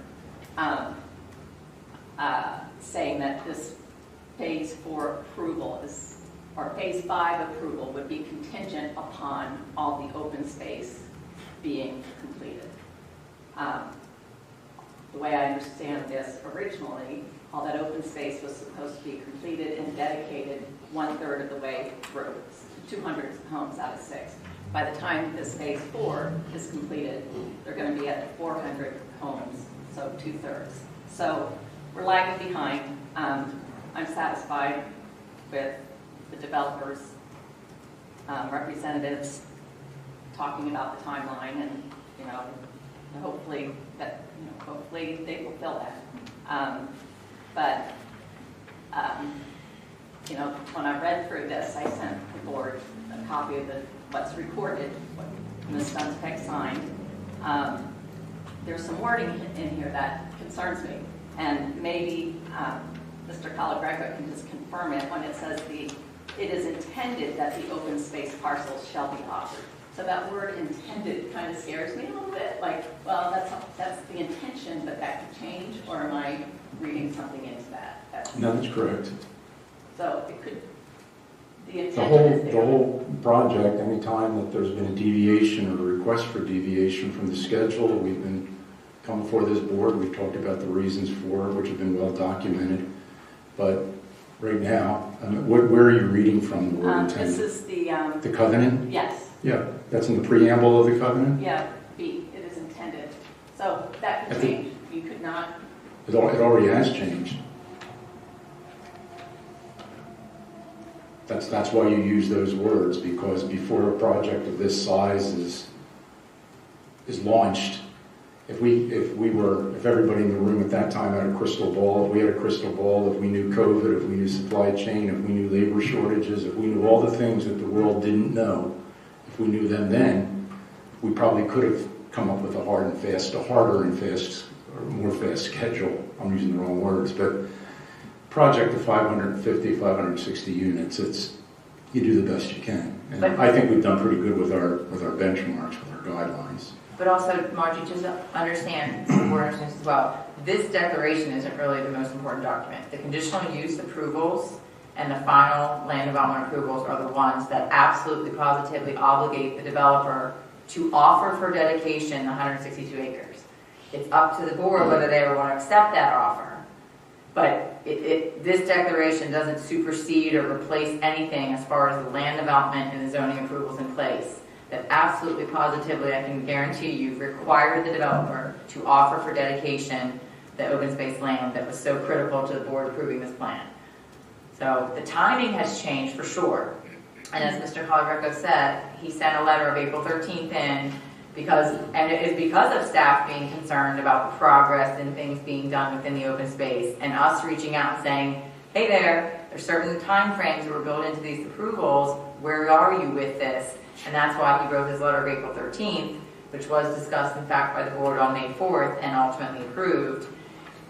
saying that this phase 4 approval is, or phase 5 approval would be contingent upon all the open space being completed. The way I understand this, originally, all that open space was supposed to be completed and dedicated 1/3 of the way through, 200 homes out of 6. By the time this phase 4 is completed, they're going to be at 400 homes, so 2/3. So we're lagging behind. I'm satisfied with the developers' representatives talking about the timeline, and hopefully hopefully they fulfill that. When I read through this, I sent the board a copy of what's recorded, what Ms. Dunspec signed. There's some wording in here that concerns me, and maybe Mr. Calagreco can just confirm it when it says it is intended that the open space parcels shall be offered. So that word intended kind of scares me a little bit. Like, well, that's the intention, but that could change, or am I reading something into that? No, that's correct. So it could, the The intention is there. whole project, anytime that there's been a deviation or a request for deviation from the schedule, we've been come before this board, we've talked about the reasons for it, which have been well documented. But right now, where are you reading from the word intended? This is the covenant? Yes. Yeah, that's in the preamble of the covenant? Yeah, B, it is intended. So that could change. You could not. It already has changed. That's why you use those words, because before a project of this size is launched, if everybody in the room at that time had a crystal ball, if we had a crystal ball, if we knew COVID, if we knew supply chain, if we knew labor shortages, if we knew all the things that the world didn't know, if we knew them then, we probably could have come up with a harder and fast or more fast schedule. I'm using the wrong words, but project of 550, 560 units, you do the best you can. And I think we've done pretty good with our benchmarks, with our guidelines. But also, Margie, just understand, the board understands as well, this declaration isn't really the most important document. The conditional use approvals and the final land development approvals are the ones that absolutely positively obligate the developer to offer for dedication the 162 acres. It's up to the board whether they ever want to accept that offer. But this declaration doesn't supersede or replace anything as far as the land development and the zoning approvals in place. That absolutely positively, I can guarantee you, required the developer to offer for dedication the open space land that was so critical to the board approving this plan. So the timing has changed for sure. And as Mr. Calagreco said, he sent a letter of April 13th in and it is because of staff being concerned about the progress and things being done within the open space, and us reaching out and saying, hey there's certain time frames that were built into these approvals, where are you with this? And that's why he wrote his letter of April 13th, which was discussed in fact by the board on May 4th and ultimately approved.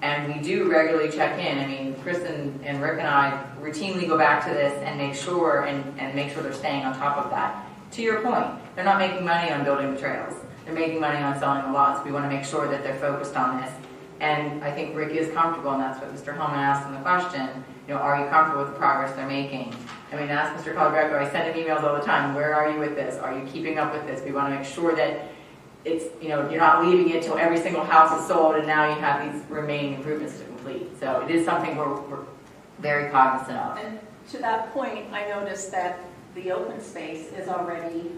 And we do regularly check in. I mean, Chris and Rick and I routinely go back to this and make sure they're staying on top of that. To your point, they're not making money on building the trails. They're making money on selling the lots. We want to make sure that they're focused on this. And I think Rick is comfortable, and that's what Mr. Hellman asked in the question. Are you comfortable with the progress they're making? I mean, ask Mr. Calagreco. I send him emails all the time. Where are you with this? Are you keeping up with this? We want to make sure that it's, you're not leaving it till every single house is sold and now you have these remaining improvements to complete. So it is something we're very cognizant of. And to that point, I noticed that the open space is already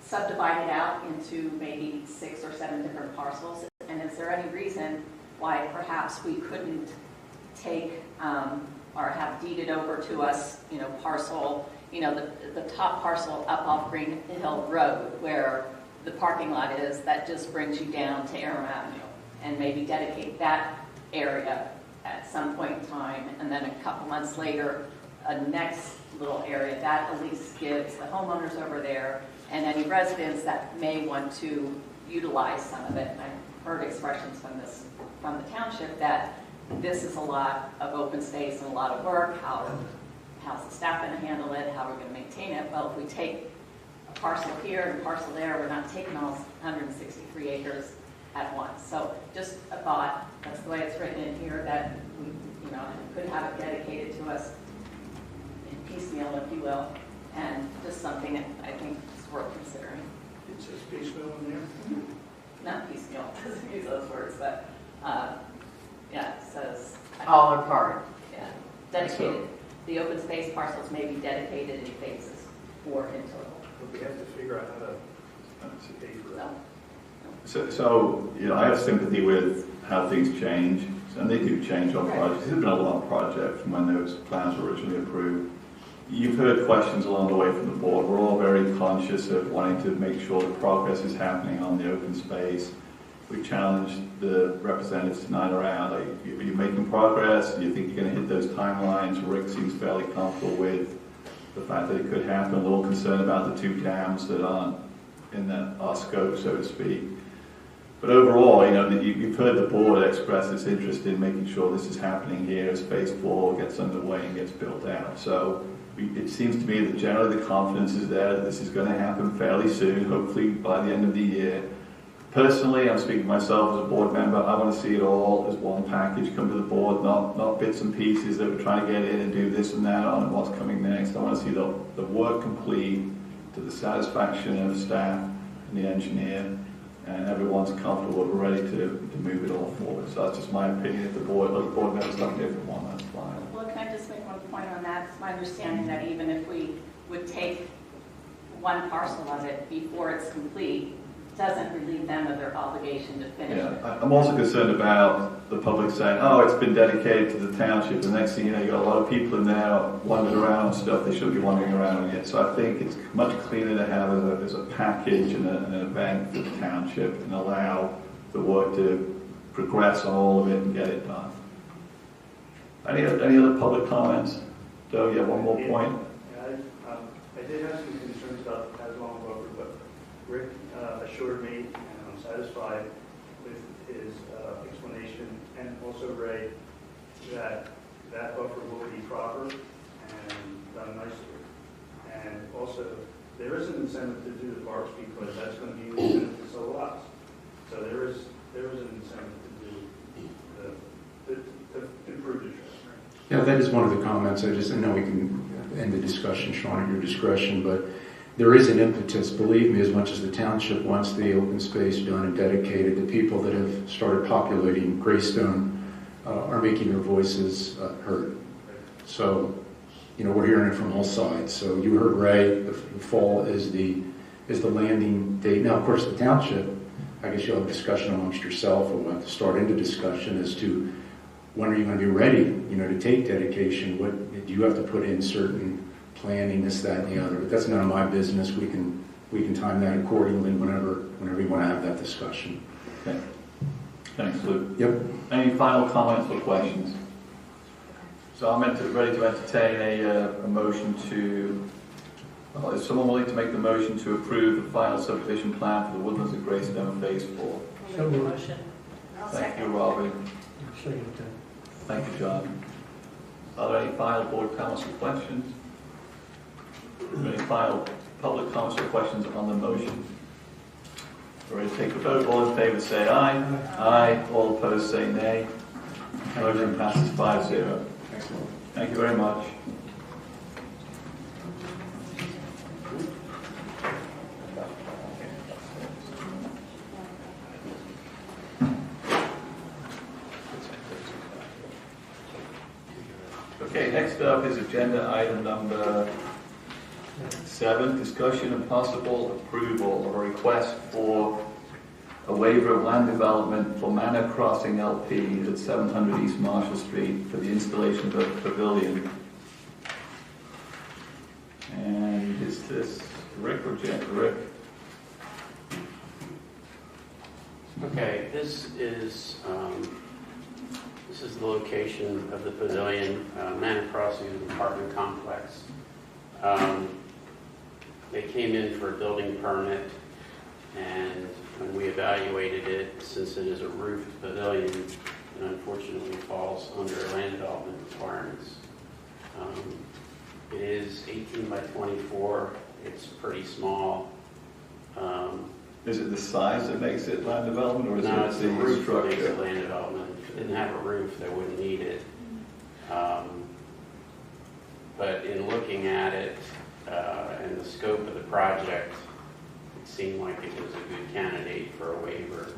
subdivided out into maybe 6 or 7 different parcels. And is there any reason why perhaps we couldn't take or have deeded over to us, parcel, the top parcel up off Green Hill Road where the parking lot is, that just brings you down to Aram Avenue, and maybe dedicate that area at some point in time, and then a couple months later, a next little area that at least gives the homeowners over there and any residents that may want to utilize some of it. And I've heard expressions from the township that this is a lot of open space and a lot of work. How's the staff going to handle it? How are we going to maintain it? Well, if we take a parcel here and a parcel there. We're not taking all 163 acres at once. So just a thought, that's the way it's written in here, that we, could have it dedicated to us in piecemeal, if you will, and just something that I think is worth considering. It says piecemeal in there? Not piecemeal, doesn't use those words, but, yeah, it says. All or part. Yeah, dedicated. The open space parcels may be dedicated in phases or in total. But we have to figure out how to pay for that. So I have sympathy with how things change, and they do change on projects. It's been a long project from when those plans were originally approved. You've heard questions along the way from the board. We're all very conscious of wanting to make sure that progress is happening on the open space. We challenged the representatives tonight around, are you making progress? Do you think you're going to hit those timelines? Rick seems fairly comfortable with the fact that it could happen. A little concerned about the 2 dams that aren't in our scope, so to speak. But overall, you've heard the board express its interest in making sure this is happening here as Phase 4 gets underway and gets built out. So it seems to me that generally the confidence is there that this is going to happen fairly soon, hopefully by the end of the year. Personally, I'm speaking to myself as a board member, I want to see it all as one package come to the board, not bits and pieces that we're trying to get in and do this and that on and what's coming next. I want to see the work complete to the satisfaction of staff and the engineer, and everyone's comfortable, we're ready to move it all forward. So that's just my opinion. If the board members have a different one, that's fine. Well, can I just make one point on that? It's my understanding that even if we would take one parcel of it before it's complete, doesn't relieve them of their obligation to finish it. I'm also concerned about the public saying, oh, it's been dedicated to the township. The next thing you know, you've got a lot of people in there wandering around and stuff they shouldn't be wandering around yet. So I think it's much cleaner to have as a package and an event for the township and allow the work to progress on all of it and get it done. Any other public comments? Doug, you have one more point? Yeah, I did have some concerns about the Pasalon buffer, but Rick assured me, and I'm satisfied with his explanation, and also Ray, that buffer will be proper and done nicely. And also, there is an incentive to do the parks because that's going to be an incentive to sell lots. So there is an incentive to improve the trust. Yeah, that is one of the comments. I know we can end the discussion, Sean, at your discretion, but there is an impetus, believe me, as much as the township wants the open space done and dedicated, the people that have started populating Greystone are making their voices heard. So, we're hearing it from all sides. So you heard Ray, the fall is the landing date. Now, of course, the township, I guess you'll have a discussion amongst yourself, or we'll have to start into discussion as to when are you going to be ready, to take dedication? What do you have to put in certain planning, this, that, and the other? But that's none of my business. We can time that accordingly whenever you want to have that discussion. Okay. Thanks, Luke. Yep. Any final comments or questions? So I'm ready to entertain a motion to. Is someone willing to make the motion to approve the final subdivision plan for the Woodlands of Greystone Phase 4? So moved. Thank you, Robin. Second. Thank you, John. Are there any final board comments or questions? Any final public comments or questions on the motion? We're ready to take a vote. All in favor say aye. Aye. All opposed say nay. Motion passes 5-0. Excellent. Thank you very much. Okay, next up is agenda item number 7, discussion and possible approval of a request for a waiver of land development for Manor Crossing LP at 700 East Marshall Street for the installation of a pavilion. And is this Rick or Jen? Rick? Okay, this is the location of the pavilion. Manor Crossing is an apartment complex. They came in for a building permit, and when we evaluated it, since it is a roofed pavilion, it unfortunately falls under land development requirements. It is 18 by 24. it's pretty small. Is it the size that makes it land development, or is No, it it's the roof that makes structure? it land development. If it didn't have a roof, they wouldn't need it. But in looking at it and the scope of the project, it seemed like it was a good candidate for a waiver.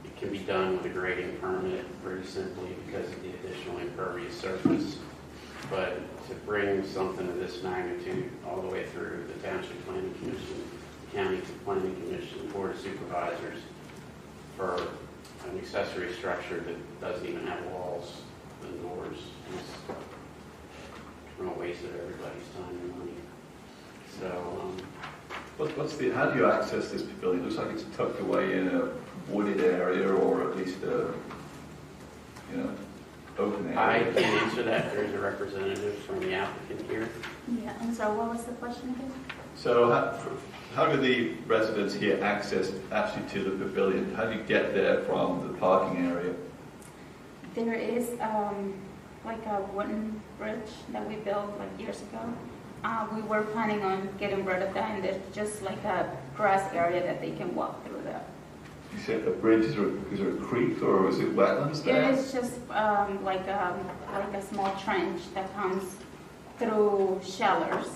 It can be done with a grading permit pretty simply because of the additional impervious surface. But to bring something of this magnitude all the way through the Township Planning Commission, County Planning Commission, Board of Supervisors, for an accessory structure that doesn't even have walls and doors is a real waste of everybody's time and money. So, How do you access this pavilion? It looks like it's tucked away in a wooded area, or at least a, open area. I can't answer that. There's a representative from the applicant here. Yeah, I'm sorry, what was the question again? So how do the residents here access actually to the pavilion? How do you get there from the parking area? There is like a wooden bridge that we built like years ago. We were planning on getting rid of that, and there's just like a grass area that they can walk through there. You said the bridge, is there a creek or is it wetlands there? It is just like a small trench that comes through shellers,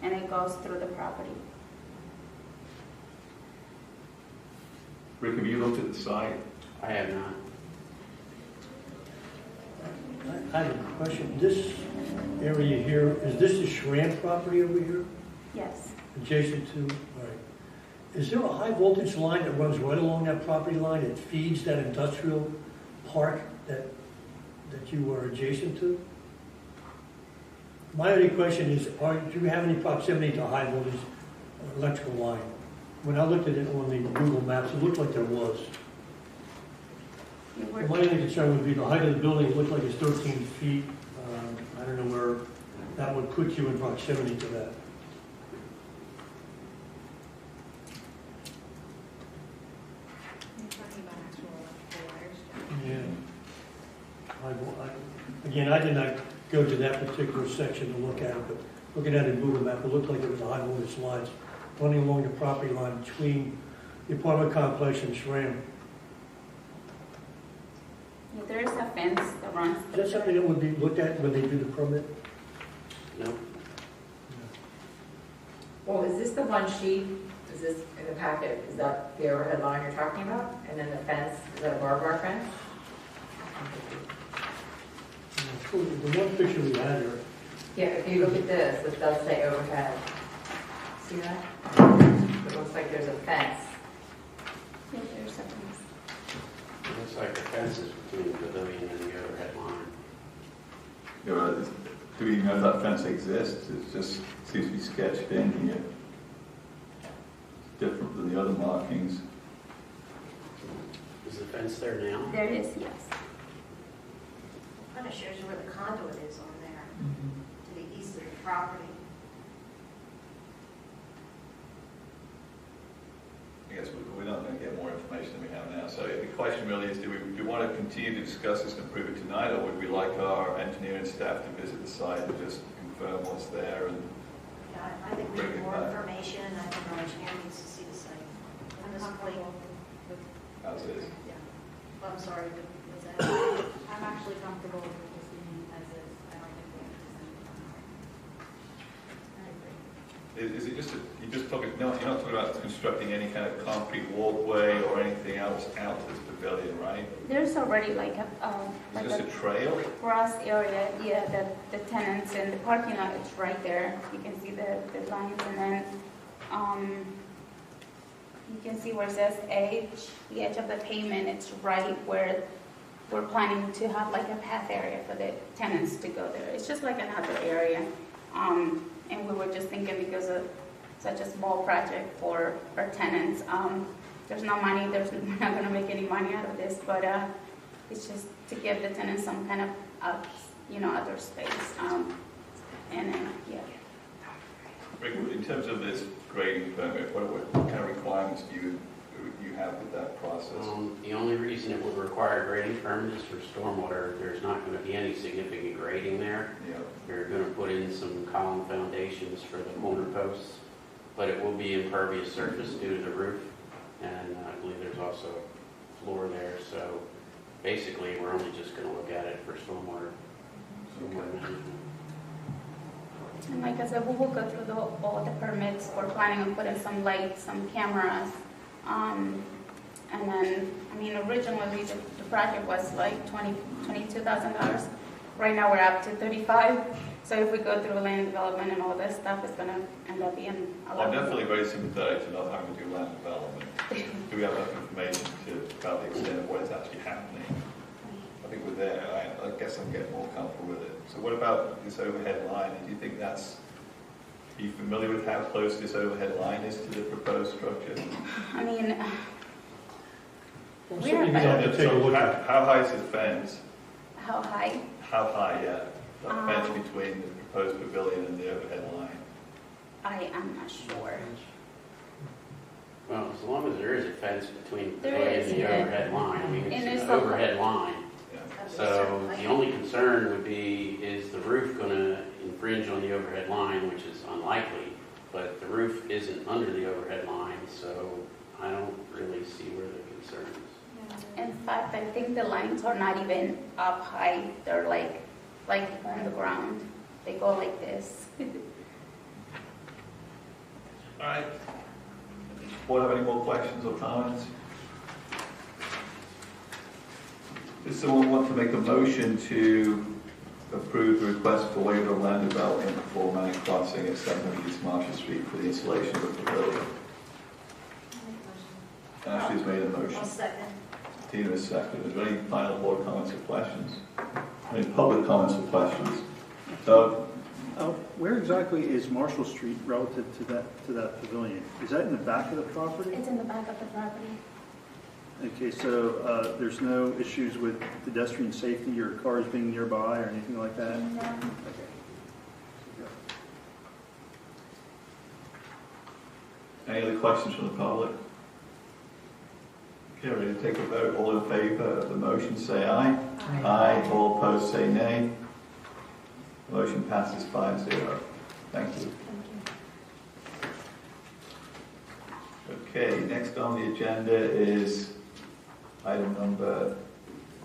and it goes through the property. Rick, have you looked at the site? I have not. I have a question. This area here, is this the Schramm property over here? Yes. Adjacent to, all right. Is there a high voltage line that runs right along that property line that feeds that industrial park that you are adjacent to? My only question is, do you have any proximity to a high voltage electrical line? When I looked at it on the Google Maps, it looked like there was. My only concern would be the height of the building. It looked like it's 13 feet. I don't know where that would put you in proximity to that. You're talking about actual electrical wires, Yeah. Again, I did not go to that particular section to look at it, but looking at it in Google Map, it looked like it was a high voltage lines running along the property line between the apartment complex and Schramm. Yeah, there is a fence that runs. Is that something that would be looked at when they do the permit? No. Well, is this the one sheet, is this in the packet, is that the overhead line you're talking about? And then the fence, is that a barbed wire fence? The one picture we had here, Yeah, if you look at this, it does say overhead. See that? It looks like there's a fence. Yeah, there's a fence. It looks like the fence is between the pavilion and the overhead line. Do we even know if that fence exists? It just seems to be sketched in here. It's different than the other markings. Is the fence there now? There is, yes. Kind of shows you where the conduit is on there, to the east of the property. I guess we're not going to get more information than we have now. So the question really is, do we want to continue to discuss this and approve it tonight, or would we like our engineering staff to visit the site and just confirm what's there? And Yeah, I think we need more information, and I think our engineer needs to see the site. I'm This plate. comfortable with, as is. yeah. I'm sorry, but was that? I'm actually comfortable with this being as is. I don't think we have to send it. I agree. Is it just, you're not talking about constructing any kind of concrete walkway or anything else out to this pavilion, right? There's already like a Is this a trail? grass area, yeah, that the tenants and the parking lot is right there. You can see the lines, and then you can see where it says edge, the edge of the pavement. It's right where we're planning to have like a path area for the tenants to go there. It's just like another area. And we were just thinking, because of such a small project for our tenants, there's no money, we're not going to make any money out of this, but it's just to give the tenants some kind of, other space. Yeah. Rick, in terms of this grading permit, what kind of requirements do you have with that process? The only reason it would require grading permit is for stormwater. There's not going to be any significant grading there. Yeah. You're going to put in some column foundations for the corner center posts, but it will be impervious surface due to the roof, and I believe there's also a floor there, so basically, we're only just going to look at it for stormwater management. And like I said, we will go through all the permits. We're planning on putting some lights, some cameras. And then, I mean, originally the project was like $22,000. Right now we're up to $35,000. So if we go through land development and all this stuff, it's going to end up being a lot. I'm definitely very sympathetic to not having to do land development. Do we have enough information about the extent of what is actually happening? I think we're there. I guess I'm getting more comfortable with it. So what about this overhead line? Do you think that's, are you familiar with how close this overhead line is to the proposed structure? I mean, Well, something you have to take a look at. How high is the fence? how high? How high, yeah? The fence between the proposed pavilion and the overhead line? I am not sure. Well, as long as there is a fence between the There pavilion is, and the yeah. overhead line, I mean, And it's there's an some- overhead line. Yeah. So the only concern would be, is the roof going to infringe on the overhead line, which is unlikely, but the roof isn't under the overhead line, so I don't really see where the concern is. In fact, I think the lines are not even up high. They're like on the ground. They go like this. All right. Board have any more questions or comments? Does someone want to make a motion to approve the request for waiver of land development for Manning Crossing at 700 East Marshall Street for the installation of the pavilion? Ashley's made a motion. I'll second. Tina is second. Is there any final board comments or questions? Any public comments or questions? Doug? Where exactly is Marshall Street relative to that pavilion? Is that in the back of the property? It's in the back of the property. Okay, so there's no issues with pedestrian safety or cars being nearby or anything like that? No. Okay. Any other questions from the public? Okay, ready to take a vote. All in favor of the motion, say aye. Aye. All opposed, say nay. Motion passes 5-0. Thank you. Okay, next on the agenda is item number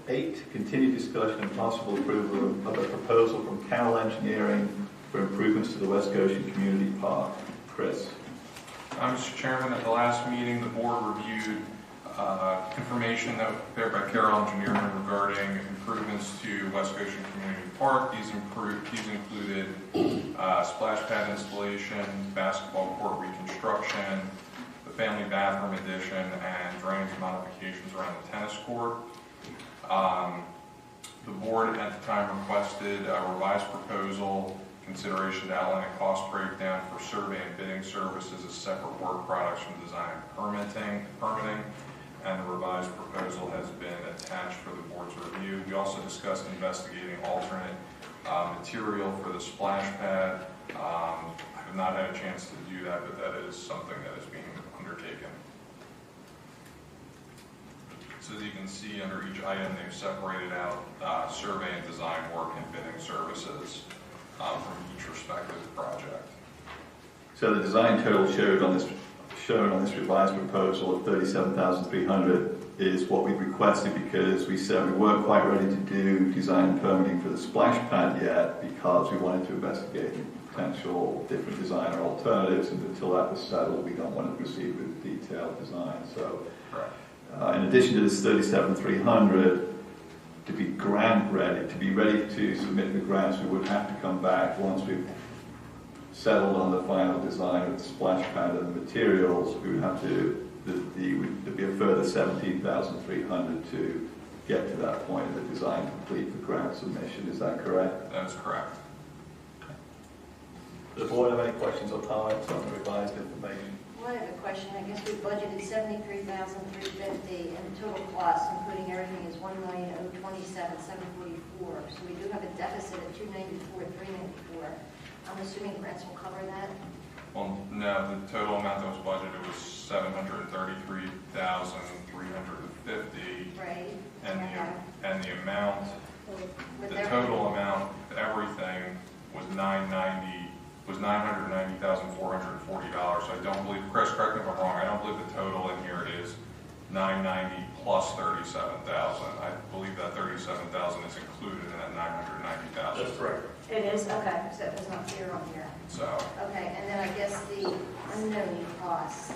8, continued discussion and possible approval of a proposal from Carroll Engineering for improvements to the West Goshen Community Park. Chris. Mr. Chairman, at the last meeting, the board reviewed information that was prepared by Carroll Engineering regarding improvements to West Goshen Community Park. These included splash pad installation, basketball court reconstruction, the family bathroom addition, and drainage modifications around the tennis court. The board at the time requested a revised proposal, consideration to outline a cost breakdown for survey and bidding services as separate work products from design and permitting, and the revised proposal has been attached for the board's review. We also discussed investigating alternate material for the splash pad. I have not had a chance to do that, but that is something that is being undertaken. So as you can see, under each item, they've separated out survey and design work and bidding services from each respective project. So the design total shown on this revised proposal of $37,300 is what we requested because we said we weren't quite ready to do design and permitting for the splash pad yet because we wanted to investigate potential different design or alternatives, and until that was settled, we don't want to proceed with detailed design. So in addition to this $37,300, to be grant ready, to be ready to submit the grants, we would have to come back once we've settled on the final design of the splash pad and the materials. We would have to, there'd be a further $17,300 to get to that point of the design complete for grant submission. Is that correct? That is correct. Does the board have any questions or comments on the revised information? Well, I have a question. I guess we budgeted $73,350, and the total cost, including everything, is $1,027,744. So we do have a deficit of $294,394. I'm assuming grants will cover that. Well, no, the total amount that was budgeted was $733,350. Right. And the amount, the total amount, everything was $990,475. don't believe, Chris, correct me if I'm wrong, I don't believe the total in here is 990 plus 37,000. I believe that 37,000 is included in that 990,000. That's correct. It is, okay, so it was not clear on here. So, Okay, and then I guess the unknown cost.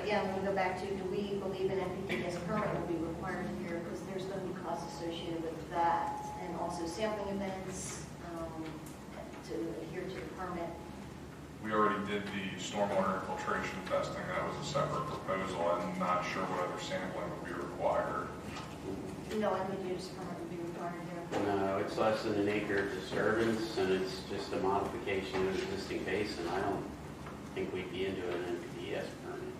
Again, when we go back to, do we believe an MPDS permit will be required here? Because there's going to be costs associated with that, and also sampling events to adhere to the permit. we already did the stormwater infiltration testing. That was a separate proposal. I'm not sure what other sampling would be required. No MPDS permit would be required here. No, it's less than an acre disturbance, and it's just a modification of an existing basin. I don't think we'd be into an NPDES permit.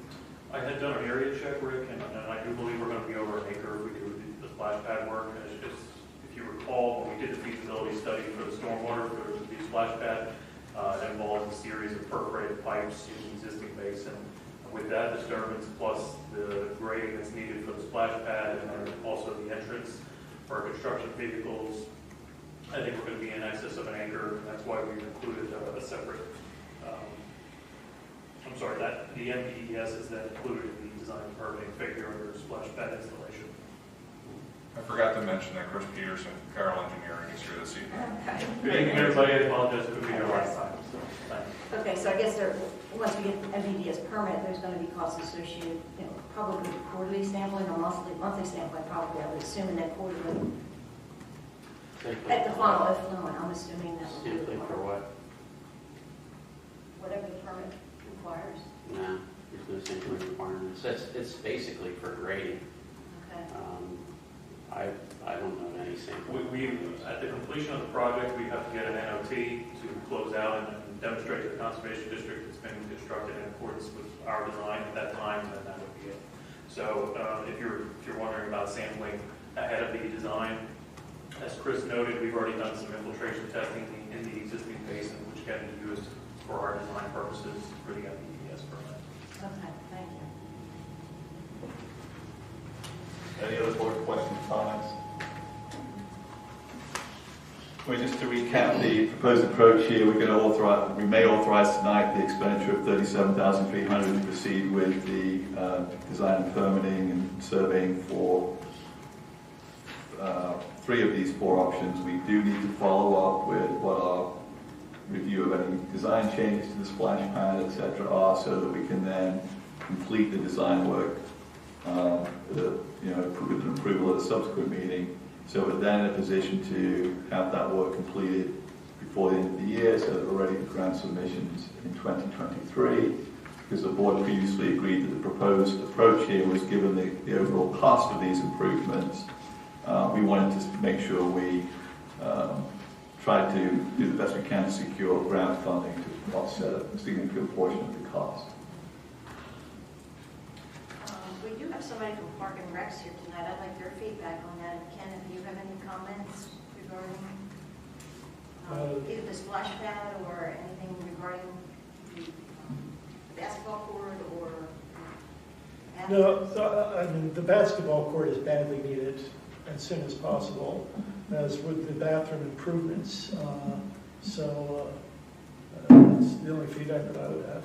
I had done an area check, Rick, and I do believe we're going to be over an acre if we do the splash pad work. And it's just, if you recall, when we did the feasibility study for the stormwater for the splash pad, it involved a series of perforated pipes in the existing basin. With that disturbance plus the grading that's needed for the splash pad and then also the entrance for construction vehicles, I think we're going to be in excess of an acre. And that's why we've included a separate, I'm sorry, that the MPDES is then included in the design permitting figure under splash pad installation. I forgot to mention that Chris Peterson from Carroll Engineering is here this evening. Good evening, everybody. I apologize for being here last time. So, thanks. Okay, so I guess once we get the MPDS permit, there's going to be costs associated, probably quarterly sampling or monthly sampling, probably, I would assume, and then quarterly. At the final effluent, I'm assuming that will be Simply for what? whatever the permit requires. No, there's no sampling requirements. It's basically for grading. Okay. I don't know any sampling. We, at the completion of the project, we have to get an NOT to close out and demonstrate to the Conservation District it's been constructed in accordance with our design at that time, then that would be it. So if you're wondering about sampling ahead of the design, as Chris noted, we've already done some infiltration testing in the existing basin, which can be used for our design purposes for the MPDES permit. Okay, thank you. Any other board questions, comments? Well, just to recap the proposed approach here, we may authorize tonight the expenditure of $37,300 to proceed with the design and permitting and surveying for 3 of these 4 options. We do need to follow up with what our review of any design changes to the splash pad, etc., are, so that we can then complete the design work with an approval at a subsequent meeting. So we're then in a position to have that work completed before the end of the year, so that we're ready for grant submissions in 2023. Because the board previously agreed that the proposed approach here was, given the overall cost of these improvements, we wanted to make sure we tried to do the best we can to secure grant funding to offset a significant portion of the cost. We do have somebody from Park and Recs here tonight. I'd like their feedback on that. Ken, do you have any comments regarding either the splash pad or anything regarding the basketball court or? No, I mean, the basketball court is badly needed as soon as possible, as with the bathroom improvements. That's the only feedback that I would have.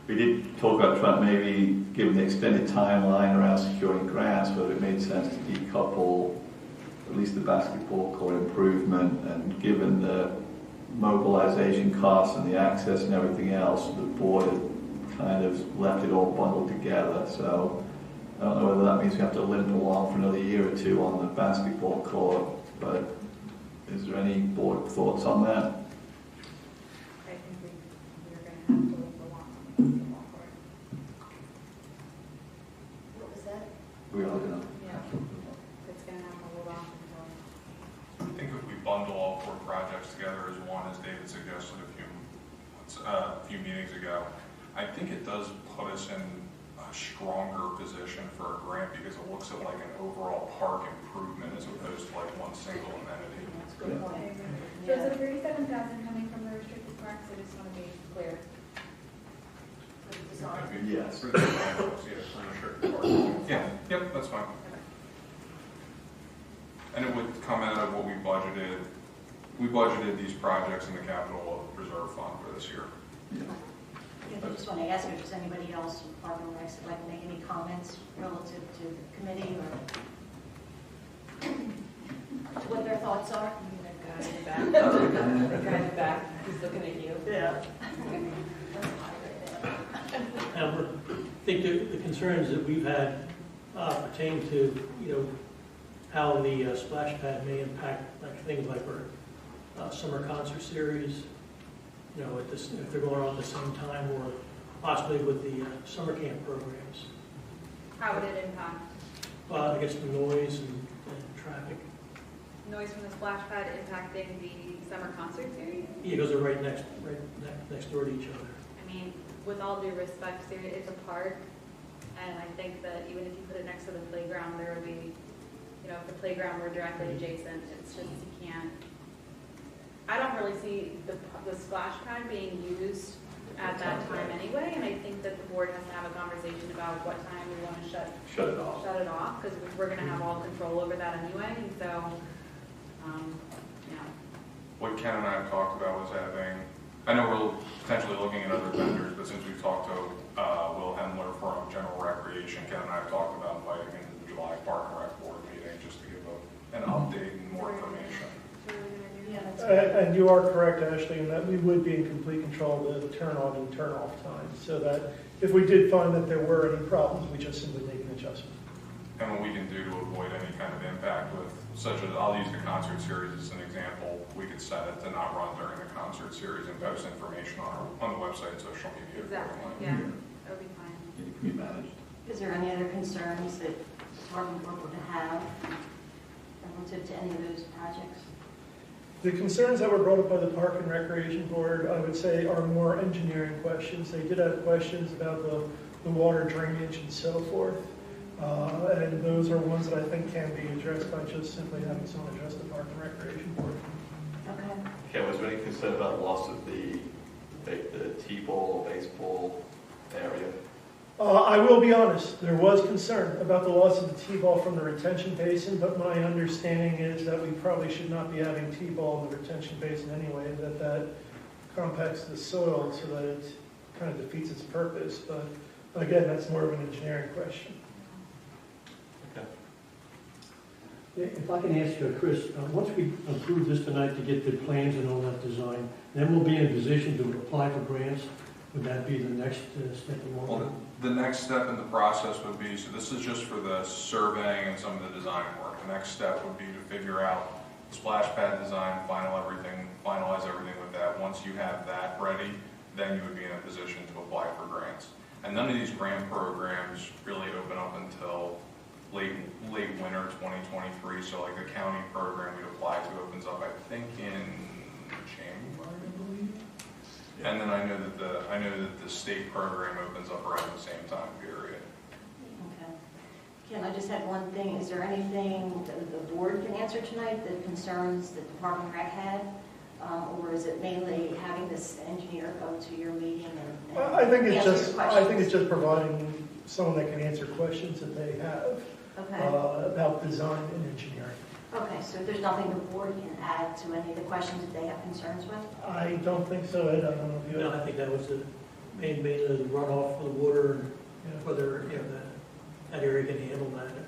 We did talk about trying, maybe given the extended timeline around securing grants, whether it made sense to decouple at least the basketball court improvement, and given the mobilization costs and the access and everything else, the board had kind of left it all bundled together. So I don't know whether that means we have to limp along for another year or 2 on the basketball court, but is there any board thoughts on that? I think we're going to have to limp along on the basketball court. What was that? We are going to. Yeah. It's going to have to hold off until. I think if we bundle all 4 projects together as one, as David suggested a few meetings ago, I think it does put us in a stronger position for a grant, because it looks at like an overall park improvement as opposed to like one single amenity. That's a good point. So is the 37,000 coming from the restricted parks? I just want to be clear. Yes. Yeah, yep, that's fine. And it would come out of what we budgeted. We budgeted these projects in the capital reserve fund for this year. I just want to ask if there's anybody else in Park and Recs that'd like to make any comments relative to the committee or to what their thoughts are. The guy in the back. The guy in the back, he's looking at you. Yeah. I think the concerns that we've had pertain to, how the splash pad may impact things like our summer concert series, if they're going on at the same time, or possibly with the summer camp programs. How would it impact? I guess the noise and traffic. Noise from the splash pad impacting the summer concert series? Yeah, because they're right next door to each other. I mean, with all due respect, it's a park, and I think that even if you put it next to the playground, there would be, if the playground were directly adjacent, it's just, you can't. I don't really see the splash pad being used at that time anyway, and I think that the board has to have a conversation about what time we want to shut it off, because we're going to have all control over that anyway, and so, What Ken and I have talked about was having, I know we're potentially looking at other vendors, but since we've talked to Will Hendler from General Recreation, Ken and I have talked about inviting him to the July Park and Rec Board meeting just to give an update and more information. And you are correct, Ashley, in that we would be in complete control of the turn on and turn off times, so that if we did find that there were any problems, we just simply make an adjustment. And what we can do to avoid any kind of impact with, such as, I'll use the concert series as an example, we could set it to not run during the concert series and post information on the website and social media. exactly, yeah, that would be fine. It can be managed. Is there any other concerns that the department would have relative to any of those projects? The concerns that were brought up by the Park and Recreation Board, I would say, are more engineering questions. They did have questions about the water drainage and so forth. And those are ones that I think can be addressed by just simply having someone address the Park and Recreation Board. Okay. Ken, was there any concern about loss of the T-ball or baseball area? I will be honest, there was concern about the loss of the T-ball from the retention basin, but my understanding is that we probably should not be having T-ball in the retention basin anyway, that compacts the soil so that it kind of defeats its purpose. But again, that's more of an engineering question. If I can ask you, Chris, once we approve this tonight to get the plans and all that design, then we'll be in a position to apply for grants. Would that be the next step along? Well, the next step in the process would be, so this is just for the surveying and some of the design work. The next step would be to figure out the splash pad design, finalize everything with that. Once you have that ready, then you would be in a position to apply for grants. And none of these grant programs really open up until late winter 2023. So like the county program we'd apply to opens up, I think, in January, I believe. And then I know that the state program opens up around the same time period. Okay. Ken, I just had one thing. Is there anything that the board can answer tonight that concerns the Department of Rec had? Or is it mainly having this engineer go to your meeting and I think it's answer just your questions? I think it's just providing someone that can answer questions that they have about design and engineering. Okay, so there's nothing the board can add to any of the questions that they have concerns with? I don't think so, Ed. I don't know if you No, I think that was the main the runoff for the water, and whether that area can handle that, and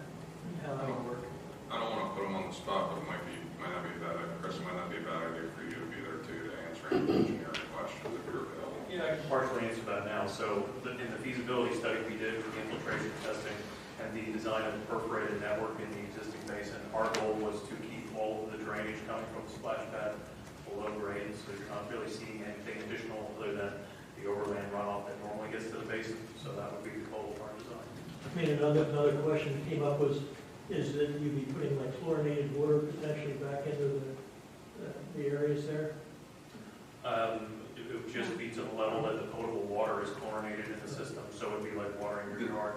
how that would work. I don't want to put them on the spot, but it might not be a bad idea. Chris, it might not be a bad idea for you to be there too to answer any engineering questions if you're available. Yeah, I can partially answer that now. So in the feasibility study we did with the infiltration testing and the design of the perforated network in the existing basin, our goal was to keep all of the drainage coming from the splash pad below grade, so you're not really seeing anything additional other than the overland runoff that normally gets to the basin. So that would be the goal of our design. I mean, another question that came up is that you'd be putting like chlorinated water potentially back into the areas there? It would just be to the level that the potable water is chlorinated in the system, so it would be like watering your yard.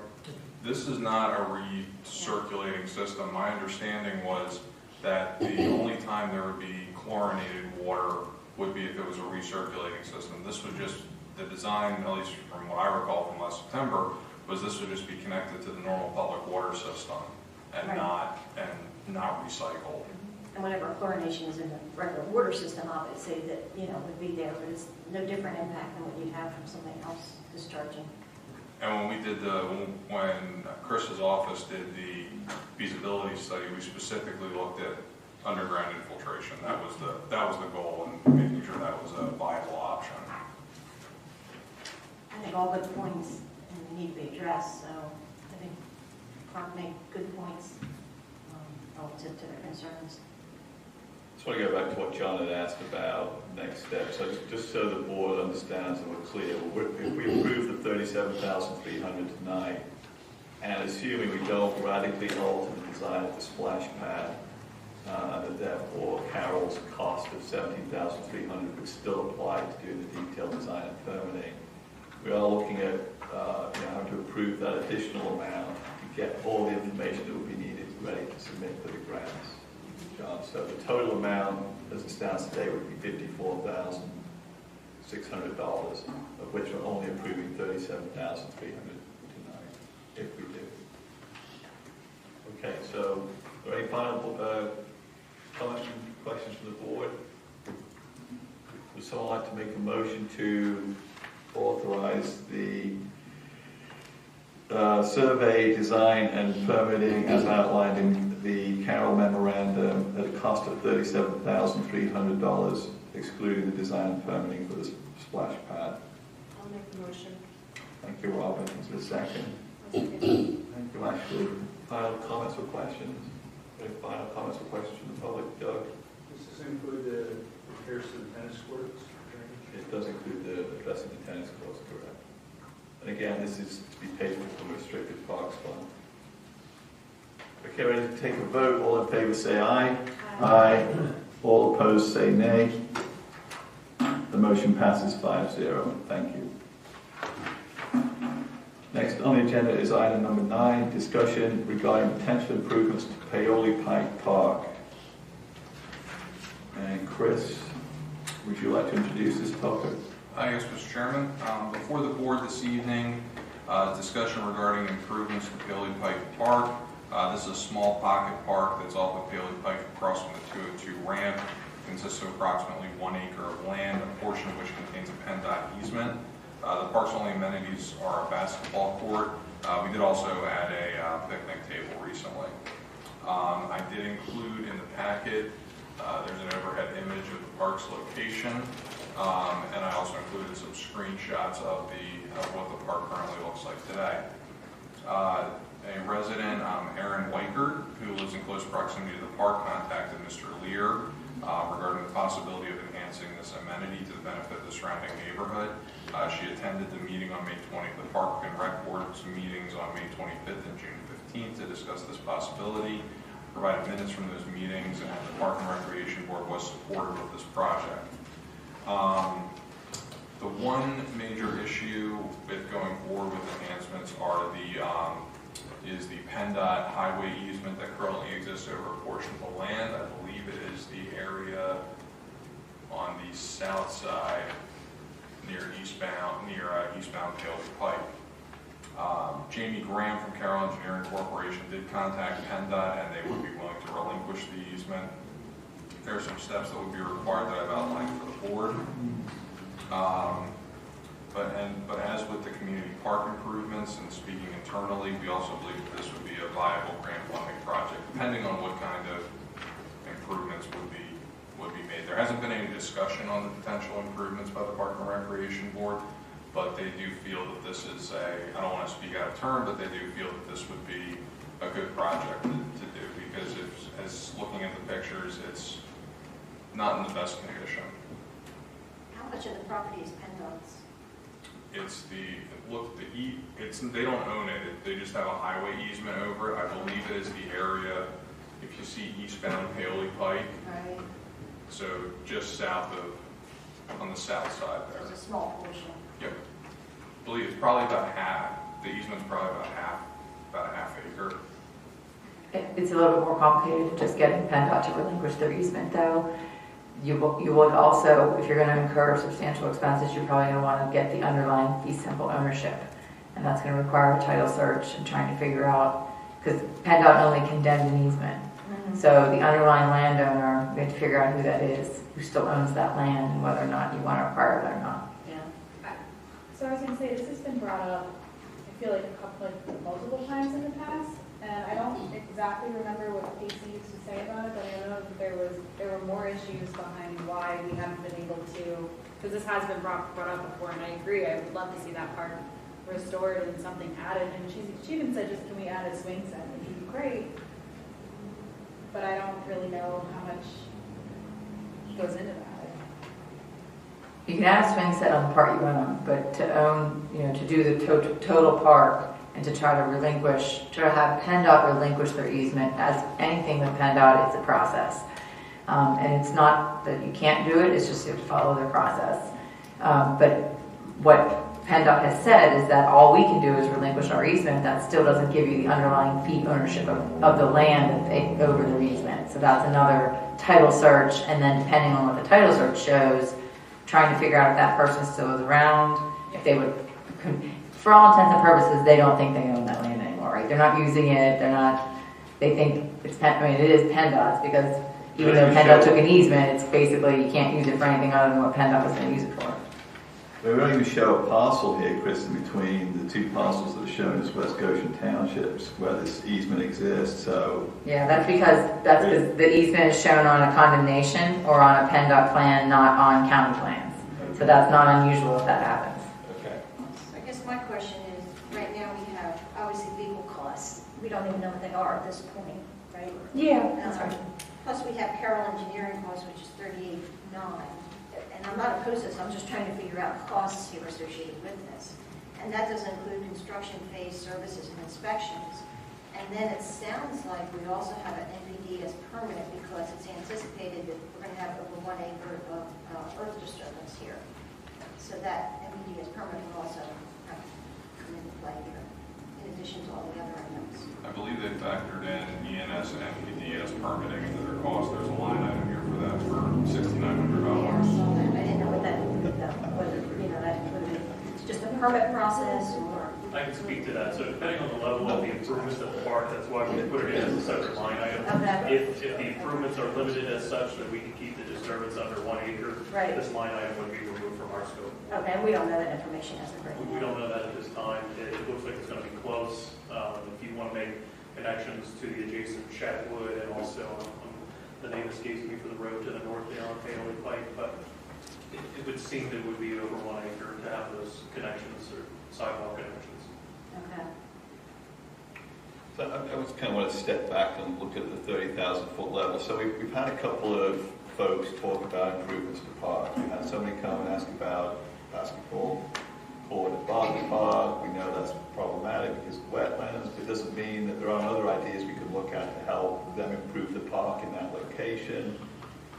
This is not a recirculating system. My understanding was that the only time there would be chlorinated water would be if it was a recirculating system. This would just, the design, at least from what I recall from last September, was this would just be connected to the normal public water system and not recycled. and whatever chlorination is in the regular water system, obviously, that, would be there, but it's no different impact than what you'd have from something else discharging. And when we did when Chris's office did the feasibility study, we specifically looked at underground infiltration. That was the goal, and making sure that was a viable option. I think all good points need to be addressed, so I think Clark made good points relative to their concerns. Just want to go back to what John had asked about next steps. So just so the board understands and we're clear, if we approve the $37,300 tonight, and assuming we don't radically alter the design of the splash pad, and therefore Carroll's cost of $17,300 would still apply to doing the detailed design and permitting, we are looking at having to approve that additional amount to get all the information that would be needed ready to submit for the grants. John, so the total amount as it stands today would be $54,600, of which we're only approving $37,300 tonight, if we do. Okay, so are there any final comments and questions from the board? Would someone like to make a motion to authorize the survey, design, and permitting as outlined in the Carroll memorandum at a cost of $37,300, excluding the design and permitting for the splash pad? I'll make the motion. Thank you, Robin. Is there a second? Thank you, Ashley. Final comments or questions? Any final comments or questions from the public? Doug? Does this include the repairs to the tennis courts? It does include the addressing the tennis courts, correct. And again, this is to be paid for from restricted parks fund. Okay, ready to take a vote. All in favor say aye. Aye. All opposed say nay. The motion passes 5-0. Thank you. Next on the agenda is item number 9, discussion regarding potential improvements to Paoli Pike Park. And Chris, would you like to introduce this topic? Yes, Mr. Chairman. Before the board this evening, discussion regarding improvements to Paoli Pike Park. This is a small pocket park that's off of Paoli Pike across from the 202 ramp. It consists of approximately 1 acre of land, a portion of which contains a PennDOT easement. The park's only amenities are a basketball court. We did also add a picnic table recently. I did include in the packet, there's an overhead image of the park's location, and I also included some screenshots of what the park currently looks like today. A resident, Aaron Weichert, who lives in close proximity to the park, contacted Mr. Lear regarding the possibility of enhancing this amenity to the benefit of the surrounding neighborhood. She attended the meeting on May 20th, the Park and Rec Board's meetings on May 25th and June 15th to discuss this possibility, provided minutes from those meetings, and the Park and Recreation Board was supportive of this project. The one major issue with going forward with enhancements is the PennDOT highway easement that currently exists over a portion of the land. I believe it is the area on the south side near eastbound Paoli Pike. Jamie Graham from Carroll Engineering Corporation did contact PennDOT, and they would be willing to relinquish the easement. There are some steps that would be required that I've outlined for the board. But as with the community park improvements and speaking internally, we also believe that this would be a viable grant funding project, depending on what kind of improvements would be made. There hasn't been any discussion on the potential improvements by the Park and Recreation Board, but they do feel that this is I don't want to speak out of turn, but they do feel that this would be a good project to do, because as looking at the pictures, it's not in the best condition. How much of the property is PennDOT's? They don't own it. They just have a highway easement over it. I believe it is the area, if you see eastbound Paoli Pike. Right. So just on the south side there. It's a small portion. Yep. I believe it's probably about half. The easement's probably about a half acre. It's a little bit more complicated than just getting PennDOT to relinquish their easement, though. You would also, if you're going to incur substantial expenses, you're probably going to want to get the underlying fee simple ownership. And that's going to require a title search and trying to figure out, because PennDOT only condemned an easement. So the underlying landowner, we have to figure out who that is, who still owns that land, and whether or not you want to acquire it or not. Yeah. So I was gonna say, this has been brought up, I feel like multiple times in the past, and I don't exactly remember what Casey used to say about it, but I know that there were more issues behind why we haven't been able to, because this has been brought up before, and I agree, I would love to see that park restored and something added, and she even said, just can we add a swing set, which would be great, but I don't really know how much goes into that. You can add a swing set on the part you own, but to own, to do the total park and to try to have PennDOT relinquish their easement, as anything with PennDOT, it's a process. And it's not that you can't do it, it's just you have to follow their process. But what PennDOT has said is that all we can do is relinquish our easement. That still doesn't give you the underlying fee ownership of the land over their easement. So that's another title search, and then depending on what the title search shows, trying to figure out if that person still is around, if they would, for all intents and purposes, they don't think they own that land anymore, right? They're not using it, they think it's, it is PennDOT's, because even though PennDOT took an easement, it's basically, you can't use it for anything other than what PennDOT was going to use it for. We don't even show a parcel here, Chris, in between the two parcels that are shown as West Goshen Townships, where this easement exists, so. Yeah, that's because the easement is shown on a condemnation or on a PennDOT plan, not on county plans. So that's not unusual if that happens. Okay. I guess my question is, right now we have obviously legal costs. We don't even know what they are at this point, right? Yeah, that's right. Plus we have Carroll Engineering costs, which is $38,900. And I'm not opposed to this, I'm just trying to figure out costs here associated with this. And that doesn't include construction phase services and inspections. And then it sounds like we also have an NVDS permit because it's anticipated that we're going to have over 1 acre of earth disturbance here. So that NVDS permit will also have come into play here, in addition to all the other items. I believe they factored in ENS and NPDS permitting into their cost. There's a line item here for that for $6,900. I didn't know what that included though, whether, that included just a permit process or. I can speak to that. So depending on the level of the improvements at the park, that's why we put it in as a separate line item. Okay. If the improvements are limited as such that we can keep the disturbance under 1 acre, Right. this line item would be removed from our scope. Okay, and we don't know that information as of right now. We don't know that at this time. It looks like it's going to be close. If you want to make connections to the adjacent Chatwood and also the name escapes me for the road to the north there on Paoli Pike, but it would seem that it would be over 1 acre to have those connections or sidewalk connections. Okay. So I just kind of want to step back and look at the 30,000 foot level. So we've had a couple of folks talk about improvements to the park. We had somebody come and ask about basketball court at Barton Park. We know that's problematic because of wetlands. It doesn't mean that there aren't other ideas we could look at to help them improve the park in that location.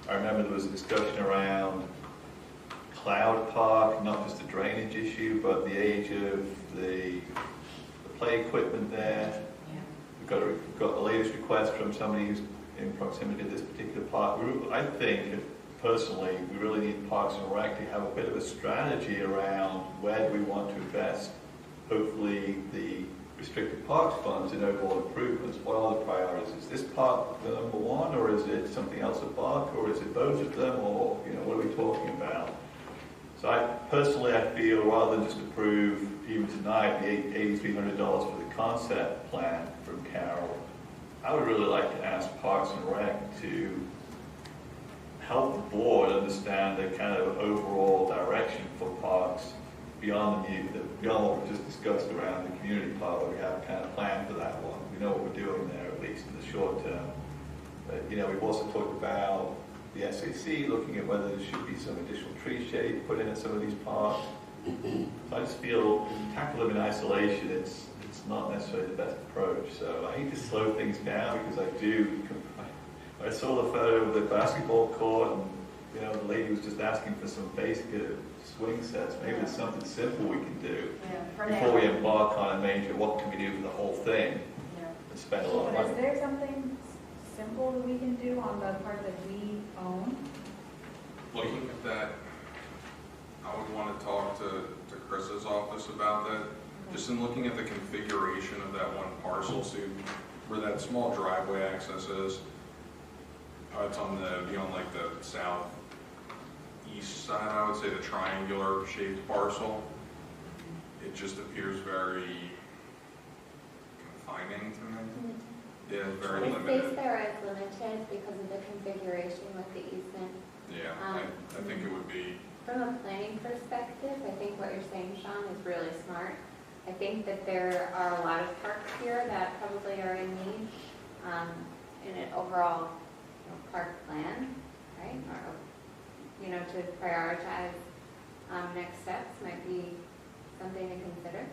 I remember there was a discussion around Cloud Park, not just the drainage issue, but the age of the play equipment there. Yeah. We've got the latest request from somebody who's in proximity to this particular park. I think, personally, we really need Parks and Rec to have a bit of a strategy around where do we want to invest, hopefully, the restricted parks funds in overall improvements. What are the priorities? Is this park the number one, or is it something else at Bark, or is it both of them, or what are we talking about? So I feel rather than just approve even tonight the $8,300 for the concept plan from Carroll, I would really like to ask Parks and Rec to help the board understand the kind of overall direction for parks beyond what we just discussed around the community park, where we have a kind of plan for that one. We know what we're doing there, at least in the short term. But we've also talked about the SAC looking at whether there should be some additional tree shade put in at some of these parks. So I just feel tackle them in isolation, it's not necessarily the best approach. So I need to slow things down because I saw the photo of the basketball court and the lady was just asking for some basic swing sets. Maybe there's something simple we can do before we embark on a major, what can we do for the whole thing and spend a lot of money. Is there something simple that we can do on the part that we own? Looking at that, I would want to talk to Chris's office about that. Just in looking at the configuration of that one parcel, see where that small driveway access is, It's on like the southeast side, I would say, the triangular shaped parcel. It just appears very confining to me. Yeah, very The limited. space there is limited because of the configuration with the easement. Yeah, I think it would be. From a planning perspective, I think what you're saying, Sean, is really smart. I think that there are a lot of parks here that probably are in need in an overall park plan, right? Or, to prioritize next steps might be something to consider.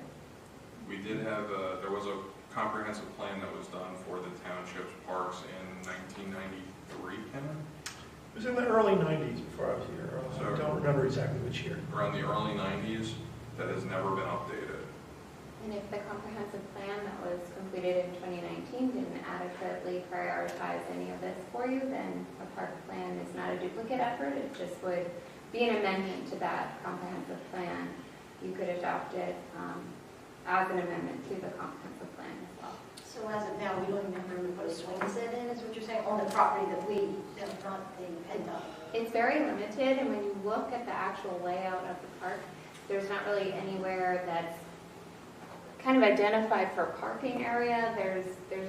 We did have, there was a comprehensive plan that was done for the township's parks in 1993, Ken? It was in the early 90s before I was here. I don't remember exactly which year. Around the early 90s, that has never been updated. And if the comprehensive plan that was completed in 2019 didn't adequately prioritize any of this for you, then a park plan is not a duplicate effort. It just would be an amendment to that comprehensive plan. You could adopt it as an amendment to the comprehensive plan as well. So as of now, we don't even have room to put a swing set in, is what you're saying, on the property that we have not depend on? It's very limited, and when you look at the actual layout of the park, there's not really anywhere that's kind of identified for parking area. There's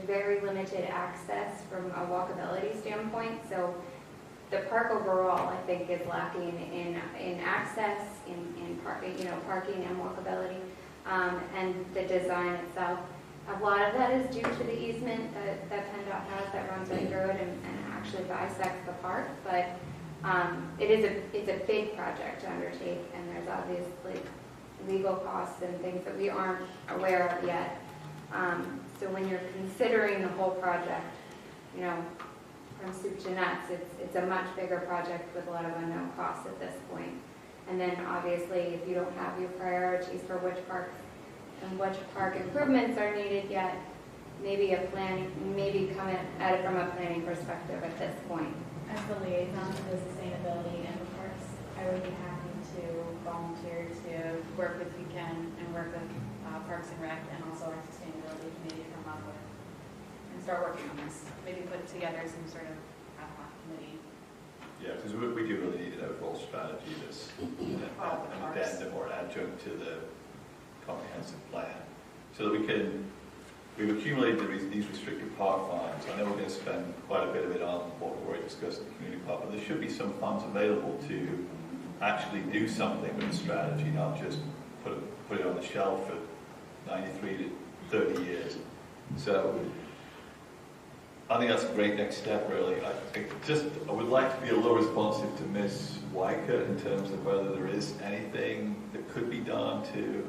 very limited access from a walkability standpoint. So the park overall, I think, is lacking in access, in parking, parking and walkability, and the design itself. A lot of that is due to the easement that PennDOT has that runs right through it and actually bisects the park. But it's a big project to undertake, and there's obviously legal costs and things that we aren't aware of yet. So when you're considering the whole project, from soup to nuts, it's a much bigger project with a lot of unknown costs at this point. And then obviously, if you don't have your priorities for which parks and which park improvements are needed yet, maybe come at it from a planning perspective at this point. As the liaison to the sustainability and the parks, I would be happy to volunteer to work with Weekend and work with Parks and Rec and also our sustainability committee to come up with and start working on this. Maybe put together some sort of ad hoc committee. Yeah, because we do really need an overall strategy that's an addendum or an adjunct to the comprehensive plan, so that we've accumulated these restricted park funds. I know we're going to spend quite a bit of it on what we've already discussed in the community park, but there should be some funds available to actually do something with the strategy, not just put it on the shelf for 93 to 30 years. So I think that's a great next step, really. I would like to be a little responsive to Ms. Weicker in terms of whether there is anything that could be done to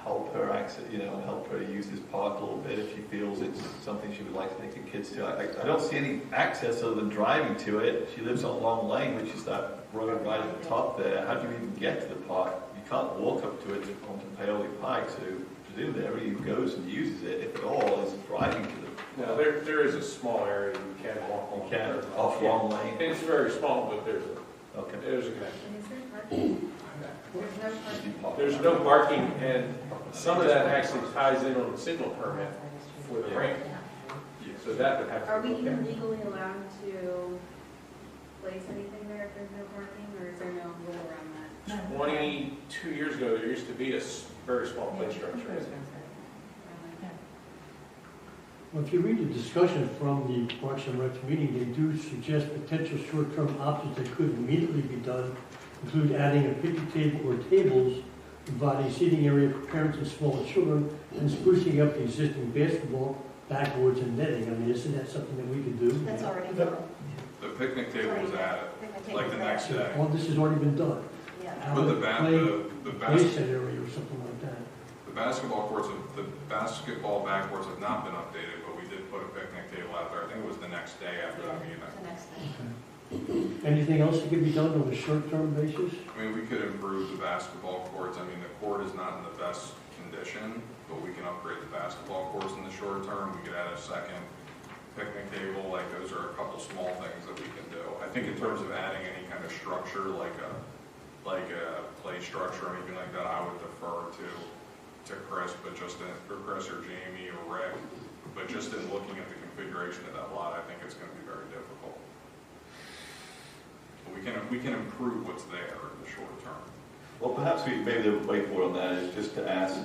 help her access, help her use this park a little bit if she feels it's something she would like to take her kids to. I don't see any access other than driving to it. She lives on Long Lane, which is that road right at the top there. How do you even get to the park? You can't walk up to it onto Paoli Pike, so presumably everybody who goes and uses it, if at all, is driving to the no, there is a small area you can walk on. You can, off Long Lane? It's very small, but there's a connection. Is there parking? There's no parking, and some of that actually ties in on the signal permit for the ramp. So that would have to Are be we looked even at. legally allowed to place anything there if there's no parking, or is there no rule around that? 22 years ago, there used to be a very small play structure. Well, if you read the discussion from the Parks and Rec meeting, they do suggest potential short-term options that could immediately be done, include adding a picnic table or tables, providing seating area for parents and smaller children, and sprucing up the existing basketball backboards and netting. I mean, isn't that something that we could do? That's already done. The picnic table was added, like the next day. All this has already been done. Yeah. But the Play set area or something like that. The basketball courts, the basketball backboards have not been updated, but we did put a picnic table out there. I think it was the next day after the meeting. The next day. Anything else that could be done on a short-term basis? I mean, we could improve the basketball courts. I mean, the court is not in the best condition, but we can upgrade the basketball courts in the short term. We could add a second picnic table. Like, those are a couple small things that we can do. I think in terms of adding any kind of structure, like a play structure or anything like that, I would defer to Chris, but or Chris or Jamie or Rick. But just in looking at the configuration of that lot, I think it's going to be very difficult. But we can improve what's there in the short term. Well, perhaps maybe the way forward on that is just to ask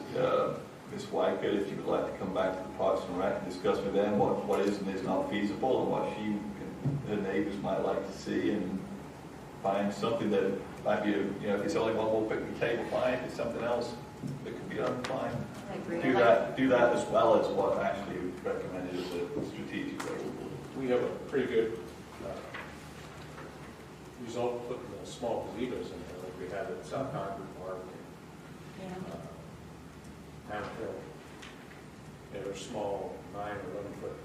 Ms. Wycott if you would like to come back to the Parks and Rec and discuss with them what is and is not feasible and what she and her neighbors might like to see, and find something that might be, if it's only one more picnic table, fine. If it's something else that can be done, fine. I agree. Do that as well as what actually recommended as a strategic way. We have a pretty good result putting the small gazebos in there, like we have at South Concord Park and Town Hill. They're small, 9 or 11-foot